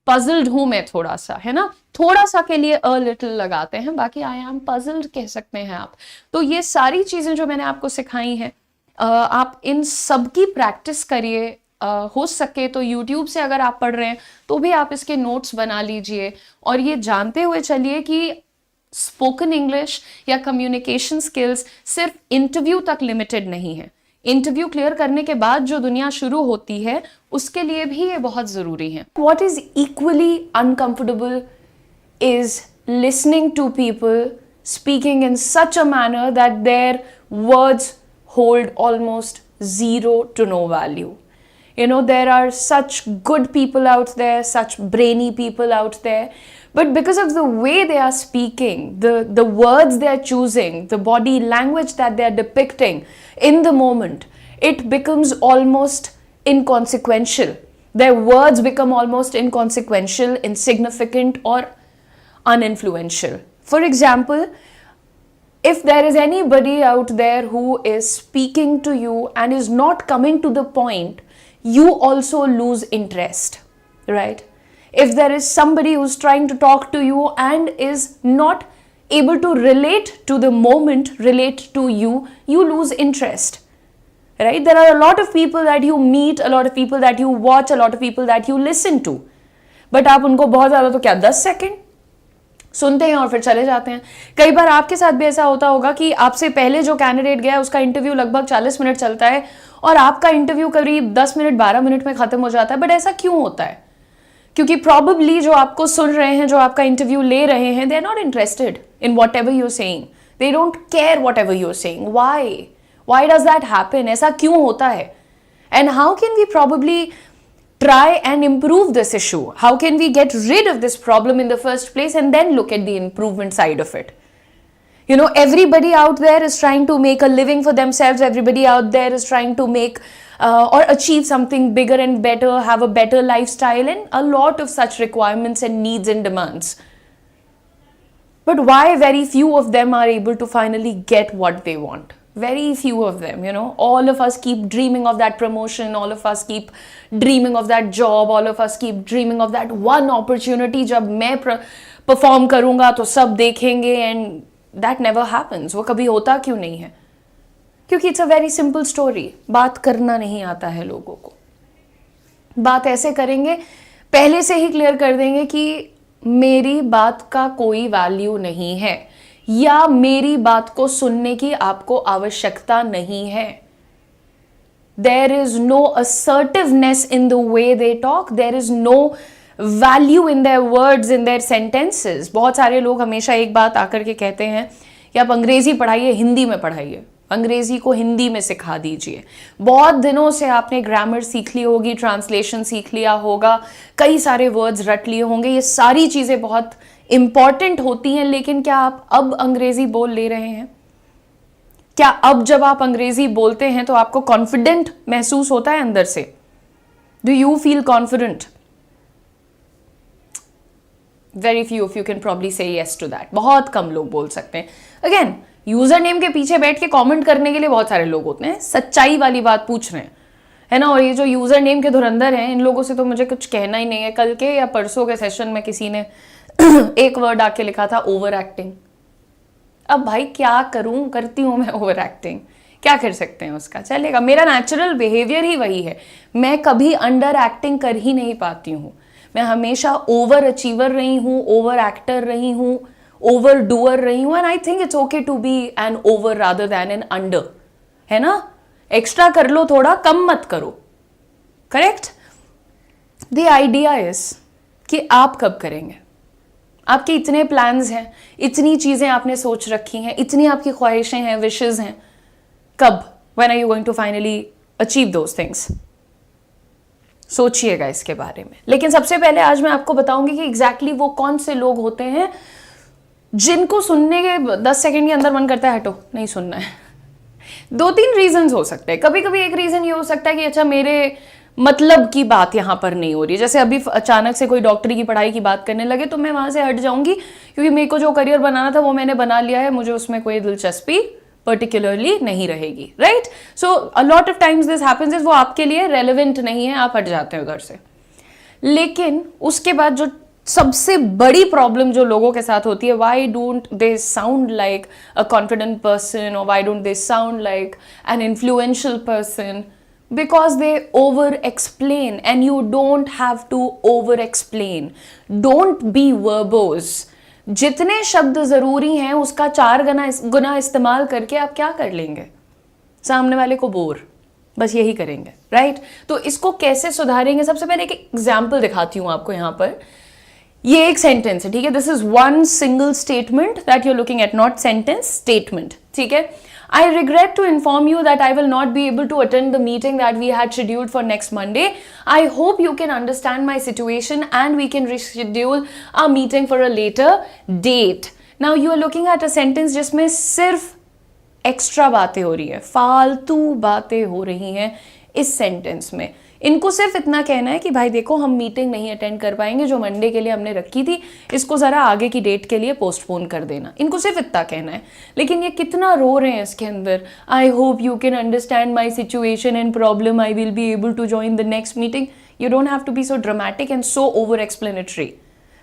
puzzled हूं मैं थोड़ा सा, है ना? थोड़ा सा के लिए अ लिटिल लगाते हैं, बाकी आई एम पजल्ड कह सकते हैं आप। तो ये सारी चीजें जो मैंने आपको सिखाई हैं, आप इन सब की प्रैक्टिस करिए। हो सके तो YouTube से अगर आप पढ़ रहे हैं तो भी आप इसके नोट्स बना लीजिए, और ये जानते हुए चलिए कि स्पोकन इंग्लिश या कम्युनिकेशन स्किल्स सिर्फ इंटरव्यू तक लिमिटेड नहीं है। इंटरव्यू क्लियर करने के बाद जो दुनिया शुरू होती है उसके लिए भी ये बहुत जरूरी है। What is equally uncomfortable is listening to people speaking in such a manner that their words hold almost zero to no value. You know, there are such good people out there, such brainy people out there, but because of the way they are speaking, the words they are choosing, the body language that they are depicting in the moment, it becomes almost inconsequential. Their words become almost inconsequential, insignificant, or uninfluential. For example, if there is anybody out there who is speaking to you and is not coming to the point, you also lose interest, right? if there is somebody who's trying to talk to you and is not able to relate to the moment, relate to you, you lose interest. Right? There are a lot of people that you meet, a lot of people that you watch, a lot of people that you listen to. But आप उनको बहुत ज़्यादा तो क्या 10 second सुनते हैं और फिर चले जाते हैं. कई बार आपके साथ भी ऐसा होता होगा कि आपसे पहले जो कैंडिडेट गया उसका इंटरव्यू लगभग 40 मिनट चलता है और आपका इंटरव्यू करीब 10 मिनट 12 मिनट में खत्म हो जाता है. बट ऐसा क्यों होता है? क्योंकि प्रॉबेबली जो आपको सुन रहे हैं, जो आपका इंटरव्यू ले रहे हैं, they are not interested in whatever you're saying. They don't care whatever you're saying. Why does that happen? ऐसा क्यों होता है? And how can we probably try and improve this issue? How can we get rid of this problem in the first place and then look at the improvement side of it? You know, everybody out there is trying to make a living for themselves. Everybody out there is trying to make or achieve something bigger and better, have a better lifestyle, and a lot of such requirements and needs and demands. But why very few of them are able to finally get what they want? Very few of them, you know. All of us keep dreaming of that promotion, all of us keep dreaming of that job, all of us keep dreaming of that one opportunity. जब मैं perform करूँगा तो सब देखेंगे, and that never happens. वो कभी होता क्यों नहीं है? क्योंकि it's a very simple story. बात करना नहीं आता है लोगों को. बात ऐसे करेंगे, पहले से ही क्लियर कर देंगे कि मेरी बात का कोई वैल्यू नहीं है या मेरी बात को सुनने की आपको आवश्यकता नहीं है. There is no assertiveness in the way they talk. There is no value in their words, in their sentences. बहुत सारे लोग हमेशा एक बात आकर के कहते हैं कि आप अंग्रेजी पढ़ाइए, हिंदी में पढ़ाइए, अंग्रेजी को हिंदी में सिखा दीजिए. बहुत दिनों से आपने ग्रामर सीख ली होगी, ट्रांसलेशन सीख लिया होगा, कई सारे वर्ड्स रट लिए होंगे. ये सारी चीज़ें बहुत इंपॉर्टेंट होती हैं, लेकिन क्या आप अब अंग्रेजी बोल ले रहे हैं? क्या अब जब आप अंग्रेजी बोलते हैं तो आपको कॉन्फिडेंट महसूस होता है अंदर से? Do you feel confident? Very few of you can probably से येस टू दैट. बहुत कम लोग बोल सकते हैं. अगेन, यूजर नेम के पीछे बैठ के कमेंट करने के लिए बहुत सारे लोग होते हैं, सच्चाई वाली बात पूछ रहे हैं, है ना. और ये जो यूजर नेम के धुरंधर हैं, इन लोगों से तो मुझे कुछ कहना ही नहीं है. कल के या परसों के सेशन में किसी ने एक वर्ड आके लिखा था ओवर एक्टिंग. अब भाई क्या करूं, करती हूं मैं ओवर एक्टिंग, क्या कर सकते हैं उसका, चलेगा. मेरा नेचुरल बिहेवियर ही वही है. मैं कभी अंडर एक्टिंग कर ही नहीं पाती हूँ. मैं हमेशा ओवर अचीवर रही हूँ, ओवर एक्टर रही हूँ, ओवर डूअर रही हूँ. And I think it's okay to be an over rather than an under, है ना. एक्स्ट्रा कर लो थोड़ा, कम मत करो. करेक्ट. द आइडिया इज कि आप कब करेंगे. आपके इतने प्लान्स हैं, इतनी चीजें आपने सोच रखी हैं, इतनी आपकी ख्वाहिशें हैं, विशेस हैं. कब? When are you going to finally achieve those things? सोचिएगा इसके बारे में. लेकिन सबसे पहले आज मैं आपको बताऊंगी कि एग्जैक्टली वो कौन से लोग होते हैं जिनको सुनने के 10 सेकंड के अंदर मन करता है हटो, नहीं सुनना है. 2-3 रीजंस हो सकते हैं. कभी कभी एक रीजन ये हो सकता है कि अच्छा मेरे मतलब की बात यहाँ पर नहीं हो रही है. जैसे अभी अचानक से कोई डॉक्टरी की पढ़ाई की बात करने लगे तो मैं वहां से हट जाऊंगी, क्योंकि मेरे को जो करियर बनाना था वो मैंने बना लिया है, मुझे उसमें कोई दिलचस्पी पर्टिकुलरली नहीं रहेगी. Right. So a lot of times this happens is वो आपके लिए रेलेवेंट नहीं है, आप हट जाते हैं उधर से. लेकिन उसके बाद जो सबसे बड़ी प्रॉब्लम जो लोगों के साथ होती है, why don't they sound like a confident person और why don't they sound like an influential person? Because they over explain, and you don't have to over explain. Don't be verbose. जितने शब्द जरूरी हैं उसका 4 गुना इस्तेमाल करके आप क्या कर लेंगे? सामने वाले को बोर, बस यही करेंगे. राइट. तो इसको कैसे सुधारेंगे? सबसे पहले एक एग्जाम्पल दिखाती हूं आपको. यहां पर ये एक सेंटेंस है, ठीक है. This is one single statement that you are looking at, not sentence, statement. ठीक है. I regret to inform you that I will not be able to attend the meeting that we had scheduled for next Monday. I hope you can understand my situation and we can reschedule our meeting for a later date. Now you are looking at a sentence जिसमें सिर्फ extra बातें हो रही है, फालतू बातें हो रही हैं इस सेंटेंस में. इनको सिर्फ इतना कहना है कि भाई देखो हम मीटिंग नहीं अटेंड कर पाएंगे जो मंडे के लिए हमने रखी थी, इसको ज़रा आगे की डेट के लिए पोस्टपोन कर देना. इनको सिर्फ इतना कहना है. लेकिन ये कितना रो रहे हैं इसके अंदर. I hope you can understand my situation and problem, I will be able to join the next meeting. You don't have to be so dramatic and so over explanatory.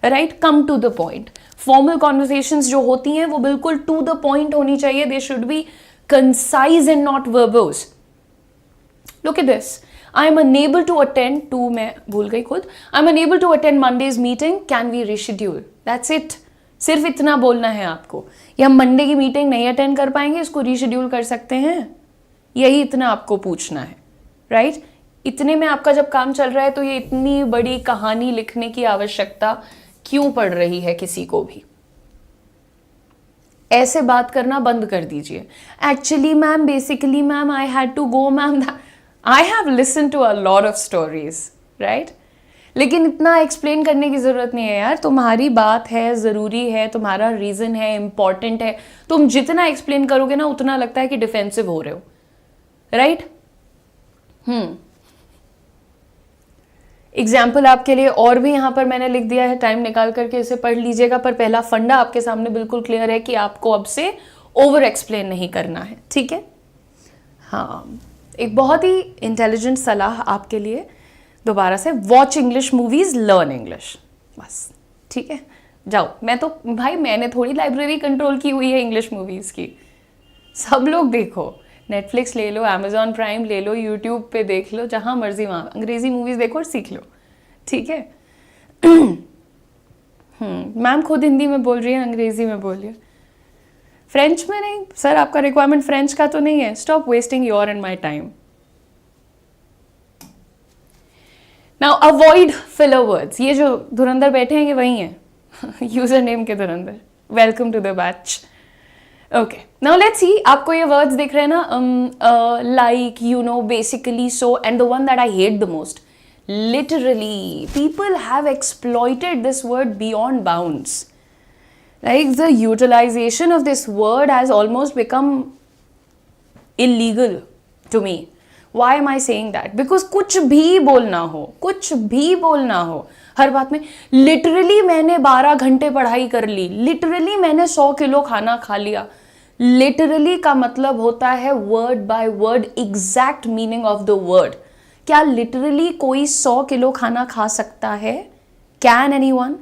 Right? Come to the point. Formal conversations जो होती हैं वो बिल्कुल to the point होनी चाहिए. They should be concise and not verbose. Look at this. I am unable to attend to, मैं भूल गई खुद. I am unable to attend Monday's meeting. Can we reschedule? That's it. सिर्फ इतना बोलना है आपको. या हम मंडे की मीटिंग नहीं अटेंड कर पाएंगे, इसको रीशेड्यूल कर सकते हैं. यही इतना आपको पूछना है. राइट? इतने में आपका जब काम चल रहा है तो ये इतनी बड़ी कहानी लिखने की आवश्यकता क्यों पड़ रही है किसी को भी? ऐसे बात करना बंद कर दीजिए. Actually ma'am, basically ma'am, I had to go ma'am. I have listen to a lot of stories, right? लेकिन इतना एक्सप्लेन करने की जरूरत नहीं है यार. तुम्हारी बात है, जरूरी है, तुम्हारा रीजन है, इंपॉर्टेंट है. तुम जितना एक्सप्लेन करोगे ना उतना लगता है कि डिफेंसिव हो रहे हो. राइट? एग्जाम्पल आपके लिए और भी यहाँ पर मैंने लिख दिया है, टाइम निकाल करके इसे पढ़ लीजिएगा. पर पहला फंडा आपके सामने बिल्कुल क्लियर है कि आपको अब से ओवर एक्सप्लेन नहीं करना है. ठीक है? हाँ, एक बहुत ही इंटेलिजेंट सलाह आपके लिए दोबारा से, watch English movies, learn English. बस. ठीक है? जाओ. मैं तो भाई, मैंने थोड़ी लाइब्रेरी कंट्रोल की हुई है इंग्लिश मूवीज की. सब लोग देखो. नेटफ्लिक्स ले लो, अमेजॉन प्राइम ले लो, यूट्यूब पे देख लो, जहां मर्जी वहां अंग्रेजी मूवीज देखो और सीख लो. ठीक है? मैम खुद हिंदी में बोल रही है, अंग्रेजी में बोल रही है. फ्रेंच में नहीं सर, आपका रिक्वायरमेंट फ्रेंच का तो नहीं है. Stop wasting your and my time. Now avoid filler words. ये जो धुरंधर बैठे हैं ये वही हैं. यूजर नेम के धुरंधर. Welcome to the batch. Okay, now let's see. आपको ये वर्ड्स दिख रहे हैं ना, like, you know, basically, so, and the one that I hate the most, literally. People have exploited this word beyond bounds. Like, the utilization of this word has almost become illegal to me. Why am I saying that? Because कुछ भी बोलना हो, हर बात में literally मैंने 12 घंटे पढ़ाई कर ली, लिटरली मैंने 100 किलो खाना खा लिया. लिटरली का मतलब होता है word by word exact meaning of the word. क्या लिटरली कोई 100 किलो खाना खा सकता है? Can anyone?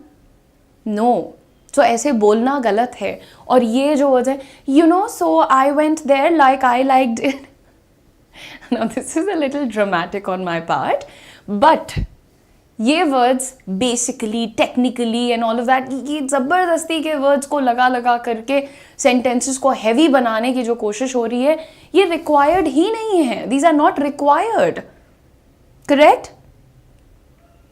नो. तो ऐसे बोलना गलत है. और ये जो वर्ड है, you know, so I went there like I liked it. Now this is a little dramatic on my part, but ये words basically, technically and all of that, ये जबरदस्ती के वर्ड्स को लगा लगा करके सेंटेंसेस को हैवी बनाने की जो कोशिश हो रही है, ये रिक्वायर्ड ही नहीं है. These are not required. Correct?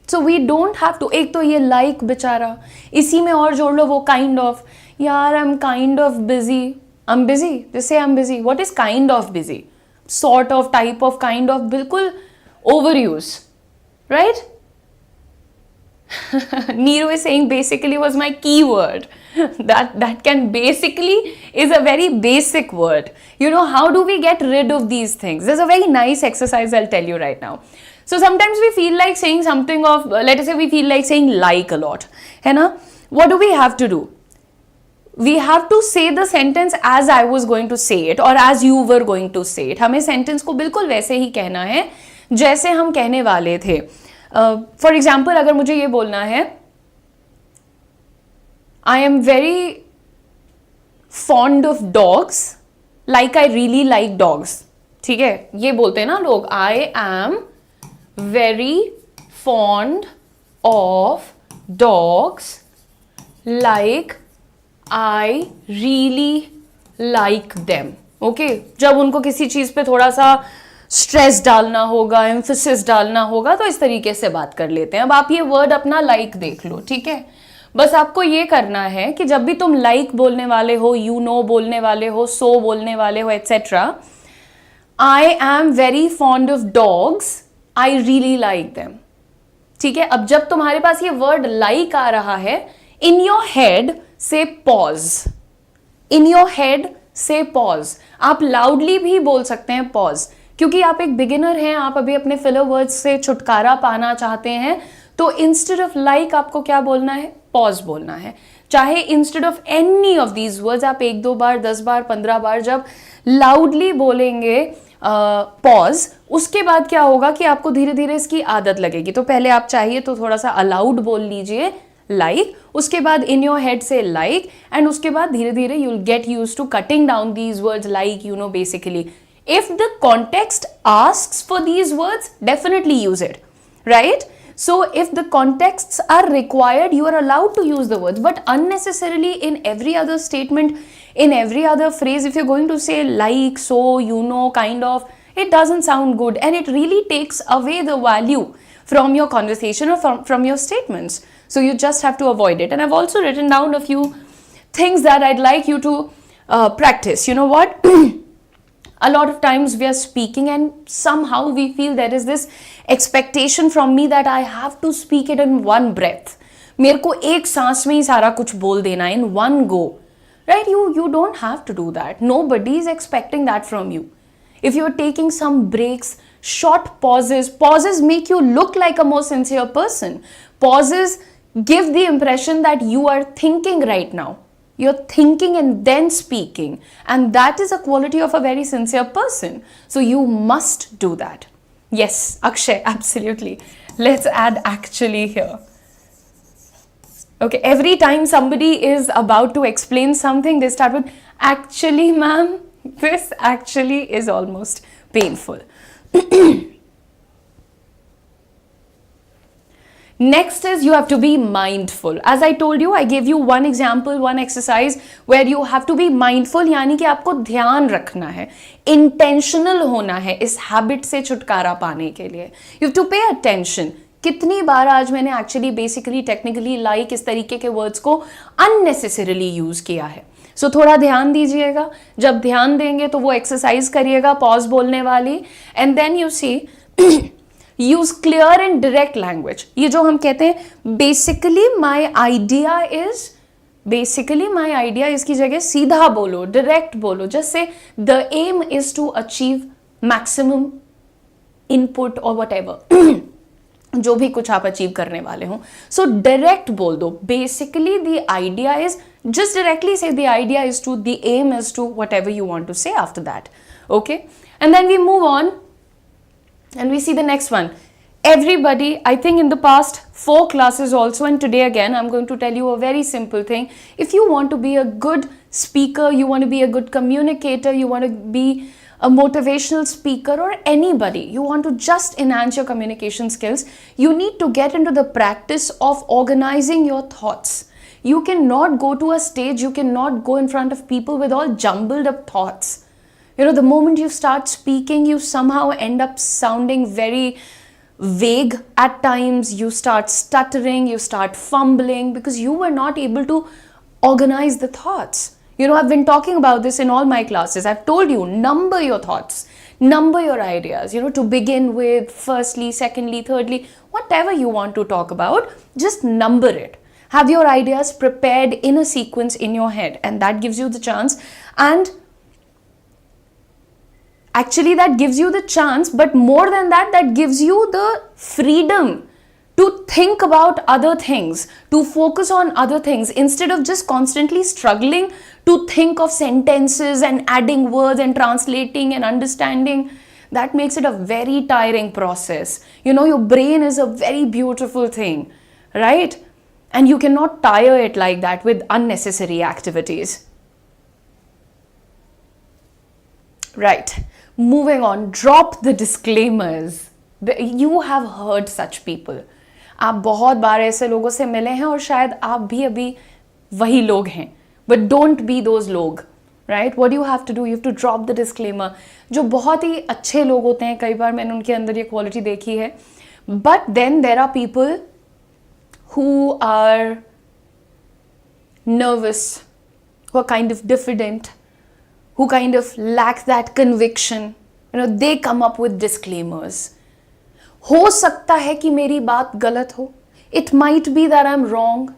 So we don't have to. एक तो ये लाइक बेचारा, इसी में और जोड़ लो वो काइंड ऑफ. यार I am kind of busy. I am busy. Just say I am busy. What is kind of busy? Sort of, type of, kind of, बिल्कुल overuse. Right? Nero is saying basically was my keyword. That can basically is a very basic word. You know, how do we get rid of these things? There's a very nice exercise I'll tell you right now. So sometimes we feel like saying something of, let us say we feel like saying like a lot. है ना? What do we have to do? We have to say the sentence as I was going to say it or as you were going to say it. हमें sentence को बिल्कुल वैसे ही कहना है जैसे हम कहने वाले थे. फॉर एग्जाम्पल, अगर मुझे ये बोलना है, I am very fond of dogs like I really like dogs. ठीक है? ये बोलते हैं ना लोग, I am very fond of dogs like I really like them. Okay? जब उनको किसी चीज पे थोड़ा सा स्ट्रेस डालना होगा, एम्फेसिस डालना होगा, तो इस तरीके से बात कर लेते हैं. अब आप ये वर्ड अपना लाइक देख लो. ठीक है? बस आपको ये करना है कि जब भी तुम लाइक बोलने वाले हो, यू नो बोलने वाले हो, सो बोलने वाले हो, etcetera, I am very fond of dogs, I really like them. ठीक है? अब जब तुम्हारे पास ये वर्ड लाइक आ रहा है, इन योर हेड से पॉज. इन योर हेड से पॉज. आप लाउडली भी बोल सकते हैं पॉज, क्योंकि आप एक बिगिनर हैं, आप अभी अपने फिलर वर्ड्स से छुटकारा पाना चाहते हैं. तो इंस्टेड ऑफ लाइक आपको क्या बोलना है? पॉज बोलना है. चाहे instead of any of these words आप 1-2 बार, 10 बार, 15 बार जब लाउडली बोलेंगे, पॉज, उसके बाद क्या होगा कि आपको धीरे धीरे इसकी आदत लगेगी. तो पहले आप चाहिए तो थोड़ा सा अलाउड बोल लीजिए like, उसके बाद in your head say like, and उसके बाद धीरे धीरे you'll get used to cutting down these words like, you know, basically. If the context asks for these words, definitely use it, right? So if the contexts are required, you are allowed to use the words, but unnecessarily in every other statement, in every other phrase, if you're going to say like, so, you know, kind of, it doesn't sound good, and it really takes away the value from your conversation or from your statements. So you just have to avoid it. And I've also written down a few things that I'd like you to practice. You know what? A lot of times we are speaking and somehow we feel there is this expectation from me that I have to speak it in one breath. मेरे को एक सांस में ही सारा कुछ बोल देना in one go. Right? You don't have to do that. Nobody is expecting that from you. If you're taking some breaks, short pauses make you look like a more sincere person. Pauses give the impression that you are thinking right now. You're thinking and then speaking, and that is a quality of a very sincere person. So you must do that. Yes, Akshay, absolutely. Let's add actually here. Okay, every time somebody is about to explain something, they start with actually, ma'am. This actually is almost painful. Next is you have to be mindful. As I told you, I gave you one example, one exercise where you have to be mindful, यानी कि आपको ध्यान रखना है, intentional होना है इस habit से छुटकारा पाने के लिए. You have to pay attention. कितनी बार आज मैंने actually basically technically like इस तरीके के words को unnecessarily use किया है. So थोड़ा ध्यान दीजिएगा. जब ध्यान देंगे तो वो exercise करिएगा pause बोलने वाली, and then you see use clear and direct language. ये जो हम कहते हैं basically my idea इसकी जगह सीधा बोलो, direct बोलो. Just say the aim is to achieve maximum input or whatever. जो भी कुछ आप अचीव करने वाले हो. So direct बोल दो. Basically the idea is, just directly say the idea is to, the aim is to, whatever you want to say after that. Okay? And then we move on. And we see the next one. Everybody, I think in the past 4 classes also, and today again, I'm going to tell you a very simple thing. If you want to be a good speaker, you want to be a good communicator, you want to be a motivational speaker, or anybody, you want to just enhance your communication skills, you need to get into the practice of organizing your thoughts. You cannot go to a stage, you cannot go in front of people with all jumbled up thoughts. You know, the moment you start speaking, you somehow end up sounding very vague at times. You start stuttering, you start fumbling because you were not able to organize the thoughts. You know, I've been talking about this in all my classes. I've told you, number your thoughts, number your ideas, you know, to begin with, firstly, secondly, thirdly, whatever you want to talk about, just number it. Have your ideas prepared in a sequence in your head, and that gives you the chance. And actually, that gives you the chance, but more than that, that gives you the freedom to think about other things, to focus on other things, instead of just constantly struggling to think of sentences and adding words and translating and understanding. That makes it a very tiring process. You know, your brain is a very beautiful thing, right? And you cannot tire it like that with unnecessary activities. Right. Moving on, drop the disclaimers. You have heard such people. आप बहुत बार ऐसे लोगों से मिले हैं और शायद आप भी अभी वही लोग हैं. But don't be those लोग. Right? What do you have to do? You have to drop the disclaimer. जो बहुत ही अच्छे लोग होते हैं, कई बार मैंने उनके अंदर ये क्वालिटी देखी है. But then there are people who are nervous, who are kind of diffident, who kind of lack that conviction. You know, they come up with disclaimers. हो सकता है कि मेरी बात गलत हो. It might be that I'm wrong.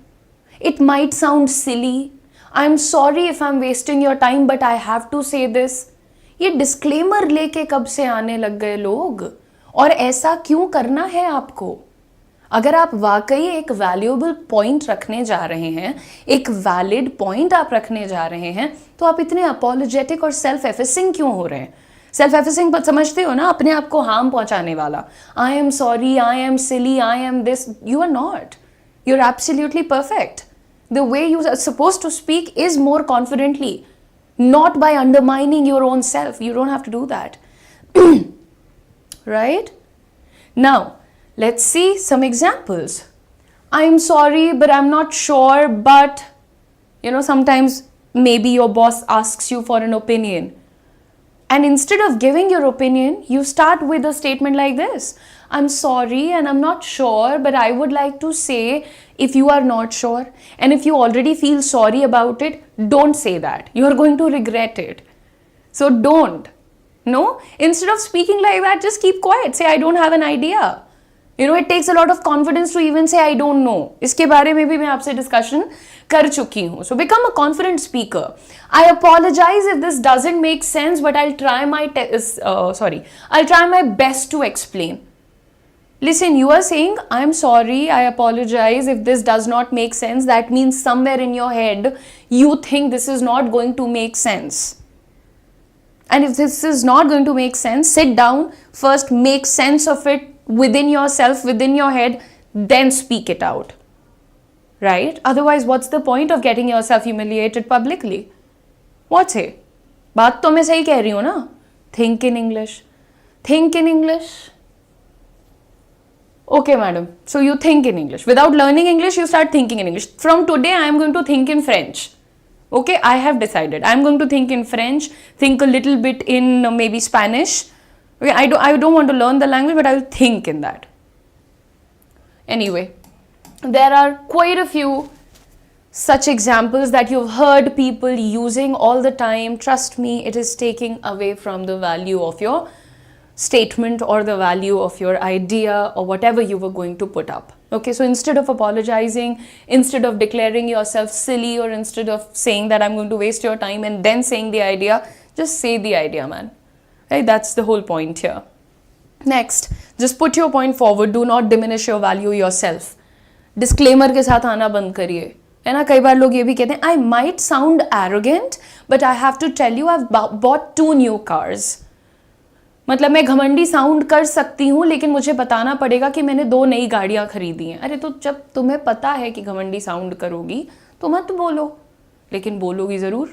It might sound silly. I'm sorry if I'm wasting your time, but I have to say this. ये disclaimer लेके कब से आने लग गए लोग? और ऐसा क्यों करना है आपको? अगर आप वाकई एक वैल्यूएबल पॉइंट रखने जा रहे हैं, एक वैलिड पॉइंट आप रखने जा रहे हैं, तो आप इतने अपॉलोजेटिक और सेल्फ एफिसिंग क्यों हो रहे हैं? सेल्फ एफिसिंग समझते हो ना, अपने आप को हार्म पहुंचाने वाला. I am sorry, I am silly, I am this. You are not. You are absolutely perfect. The way you are suppose to speak is more confidently, not by undermining your own self. You don't have to do that. Right? Now, let's see some examples. I'm sorry, but I'm not sure, but sometimes maybe your boss asks you for an opinion. And instead of giving your opinion, you start with a statement like this. I'm sorry and I'm not sure, but I would like to say, if you are not sure and if you already feel sorry about it, don't say that. You are going to regret it. So don't. No? Instead of speaking like that, just keep quiet. Say, I don't have an idea. It takes a lot of confidence to even say, I don't know. इसके बारे में भी मैं आपसे discussion कर चुकी हूँ. So become a confident speaker. I apologize if this doesn't make sense, but I'll try my best to explain. Listen, you are saying, I'm sorry, I apologize if this does not make sense. That means somewhere in your head, you think this is not going to make sense. And if this is not going to make sense, sit down, first make sense of it within yourself, within your head, then speak it out. Right? Otherwise, what's the point of getting yourself humiliated publicly? What's it? बात तो मैं सही कह रही हूँ ना? Think in English. Think in English. Okay, madam. So you think in English. Without learning English, you start thinking in English. From today, I am going to think in French. Okay, I have decided. I am going to think in French, think a little bit in maybe Spanish. Okay, I don't want to learn the language, but I will think in that. Anyway, there are quite a few such examples that you've heard people using all the time. Trust me, it is taking away from the value of your statement or the value of your idea or whatever you were going to put up. Okay, so instead of apologizing, instead of declaring yourself silly, or instead of saying that I'm going to waste your time and then saying the idea, just say the idea, man. Right? That's the whole point here. Next, just put your point forward. Do not diminish your value yourself. Disclaimer के साथ आना बंद करिए. है ना, कई बार लोग ये भी कहते हैं, I might sound arrogant, but I have to tell you I've bought 2 new cars. मतलब मैं घमंडी साउंड कर सकती हूँ, लेकिन मुझे बताना पड़ेगा कि मैंने 2 नई गाड़ियाँ खरीदी हैं. अरे तो जब तुम्हें पता है कि घमंडी साउंड करोगी तो मत बोलो, लेकिन बोलोगी ज़रूर.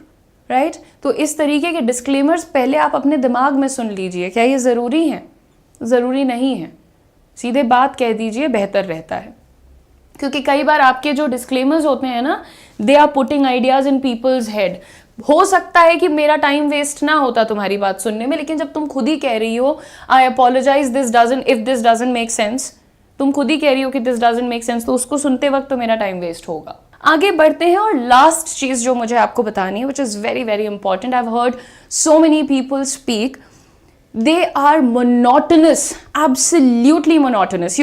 राइट? तो इस तरीके के डिस्क्लेमर्स पहले आप अपने दिमाग में सुन लीजिए. क्या ये ज़रूरी है? ज़रूरी नहीं है. सीधे बात कह दीजिए, बेहतर रहता है. क्योंकि कई बार आपके जो डिस्क्लेमर्स होते हैं ना, they are putting ideas in people's head. हो सकता है कि मेरा टाइम वेस्ट ना होता तुम्हारी बात सुनने में, लेकिन जब तुम खुद ही कह रही हो I apologise if this doesn't make sense, तुम खुद ही कह रही हो कि दिस डजंट मेक सेंस, तो उसको सुनते वक्त तो मेरा टाइम वेस्ट होगा. आगे बढ़ते हैं और लास्ट चीज जो मुझे आपको बतानी है, which is very very important. I have heard so many people speak, they are monotonous, absolutely monotonous.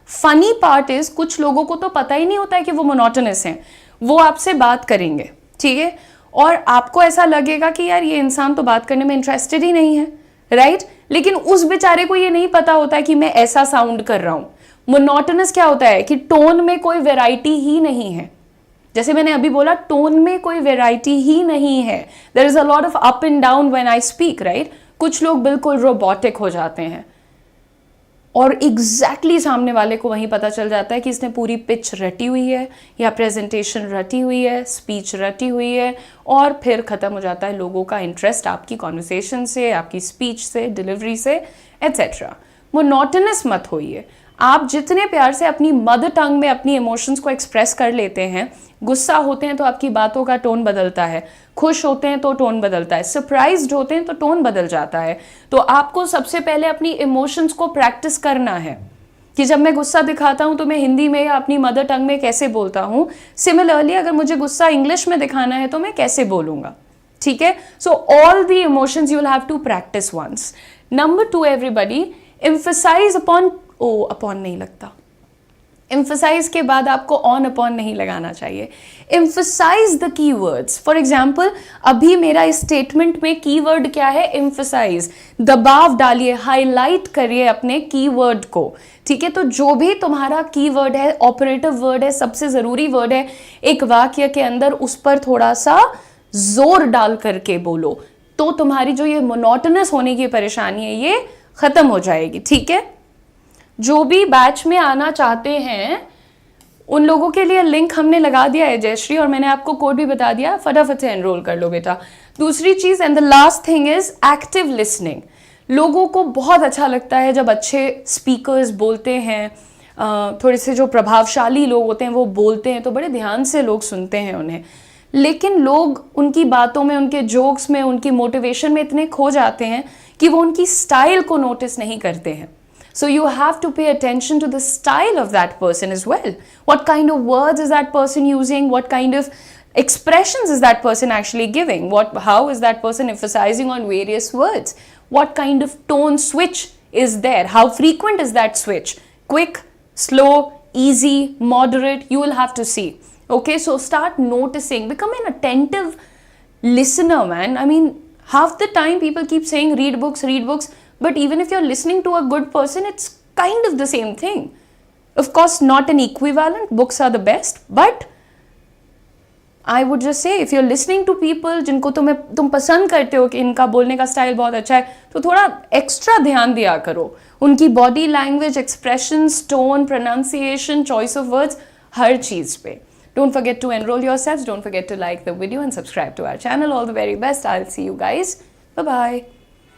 Funny part is, कुछ लोगों को तो पता ही नहीं होता है कि वो मोनोटोनस हैं. वो आपसे बात करेंगे, ठीक है, और आपको ऐसा लगेगा कि यार ये इंसान तो बात करने में इंटरेस्टेड ही नहीं है. राइट? लेकिन उस बेचारे को ये नहीं पता होता है कि मैं ऐसा साउंड कर रहा हूं. मोनोटोनस क्या होता है कि टोन में कोई वेराइटी ही नहीं है. जैसे मैंने अभी बोला, टोन में कोई वेराइटी ही नहीं है. There is a lot of up and down when I speak. Right? कुछ लोग बिल्कुल रोबोटिक हो जाते हैं और एग्जैक्टली सामने वाले को वहीं पता चल जाता है कि इसने पूरी पिच रटी हुई है या प्रेजेंटेशन रटी हुई है, स्पीच रटी हुई है, और फिर ख़त्म हो जाता है लोगों का इंटरेस्ट आपकी कॉन्वर्सेशन से, आपकी स्पीच से, डिलीवरी से, एट्सेट्रा. मोनोटोनस मत होइए. आप जितने प्यार से अपनी मदर टंग में अपनी इमोशंस को एक्सप्रेस कर लेते हैं, गुस्सा होते हैं तो आपकी बातों का टोन बदलता है, खुश होते हैं तो टोन बदलता है, सरप्राइज्ड होते हैं तो टोन बदल जाता है. तो आपको सबसे पहले अपनी इमोशंस को प्रैक्टिस करना है कि जब मैं गुस्सा दिखाता हूं तो मैं हिंदी में या अपनी मदर टंग में कैसे बोलता हूं. सिमिलरली अगर मुझे गुस्सा इंग्लिश में दिखाना है तो मैं कैसे बोलूंगा. ठीक है? So all the emotions you will have to practice once. Number 2, everybody emphasize upon, upon नहीं लगता, एम्फसाइज के बाद आपको ऑन अपॉन नहीं लगाना चाहिए. Emphasize the keywords. For example, अभी मेरा इस स्टेटमेंट में कीवर्ड क्या है? एम्फसाइज. दबाव डालिए, हाईलाइट करिए अपने कीवर्ड को. ठीक है? तो जो भी तुम्हारा कीवर्ड है, ऑपरेटिव वर्ड है, सबसे जरूरी वर्ड है एक वाक्य के अंदर, उस पर थोड़ा सा जोर डाल करके बोलो, तो तुम्हारी जो ये मोनोटोनस होने की परेशानी है ये खत्म हो जाएगी, ठीक है। जो भी बैच में आना चाहते हैं उन लोगों के लिए लिंक हमने लगा दिया है जयश्री, और मैंने आपको कोड भी बता दिया, फटाफट से एनरोल कर लो बेटा। दूसरी चीज and the last thing is active listening. लोगों को बहुत अच्छा लगता है जब अच्छे स्पीकर्स बोलते हैं, थोड़े से जो प्रभावशाली लोग होते हैं वो बोलते हैं तो बड़े ध्यान से लोग सुनते हैं उन्हें, लेकिन लोग उनकी बातों में, उनके जोक्स में, उनकी मोटिवेशन में इतने खो जाते हैं कि वो उनकी स्टाइल को नोटिस नहीं करते हैं। So you have to pay attention to the style of that person as well. What kind of words is that person using? What kind of expressions is that person actually giving? How is that person emphasizing on various words? What kind of tone switch is there? How frequent is that switch? Quick, slow, easy, moderate, you will have to see. Okay, so start noticing, become an attentive listener, man. I mean, half the time people keep saying read books, but even if you're listening to a good person, it's kind of the same thing. Of course, not an equivalent, books are the best, but I would just say if you're listening to people जिनको तुम पसंद करते हो कि इनका बोलने का style बहुत अच्छा है, तो थोड़ा एक्स्ट्रा ध्यान दिया करो उनकी body language, expressions, tone, pronunciation, choice of words, हर चीज पे. Don't forget to enroll yourselves. Don't forget to like the video and subscribe to our channel. All the very best. I'll see you guys. Bye-bye.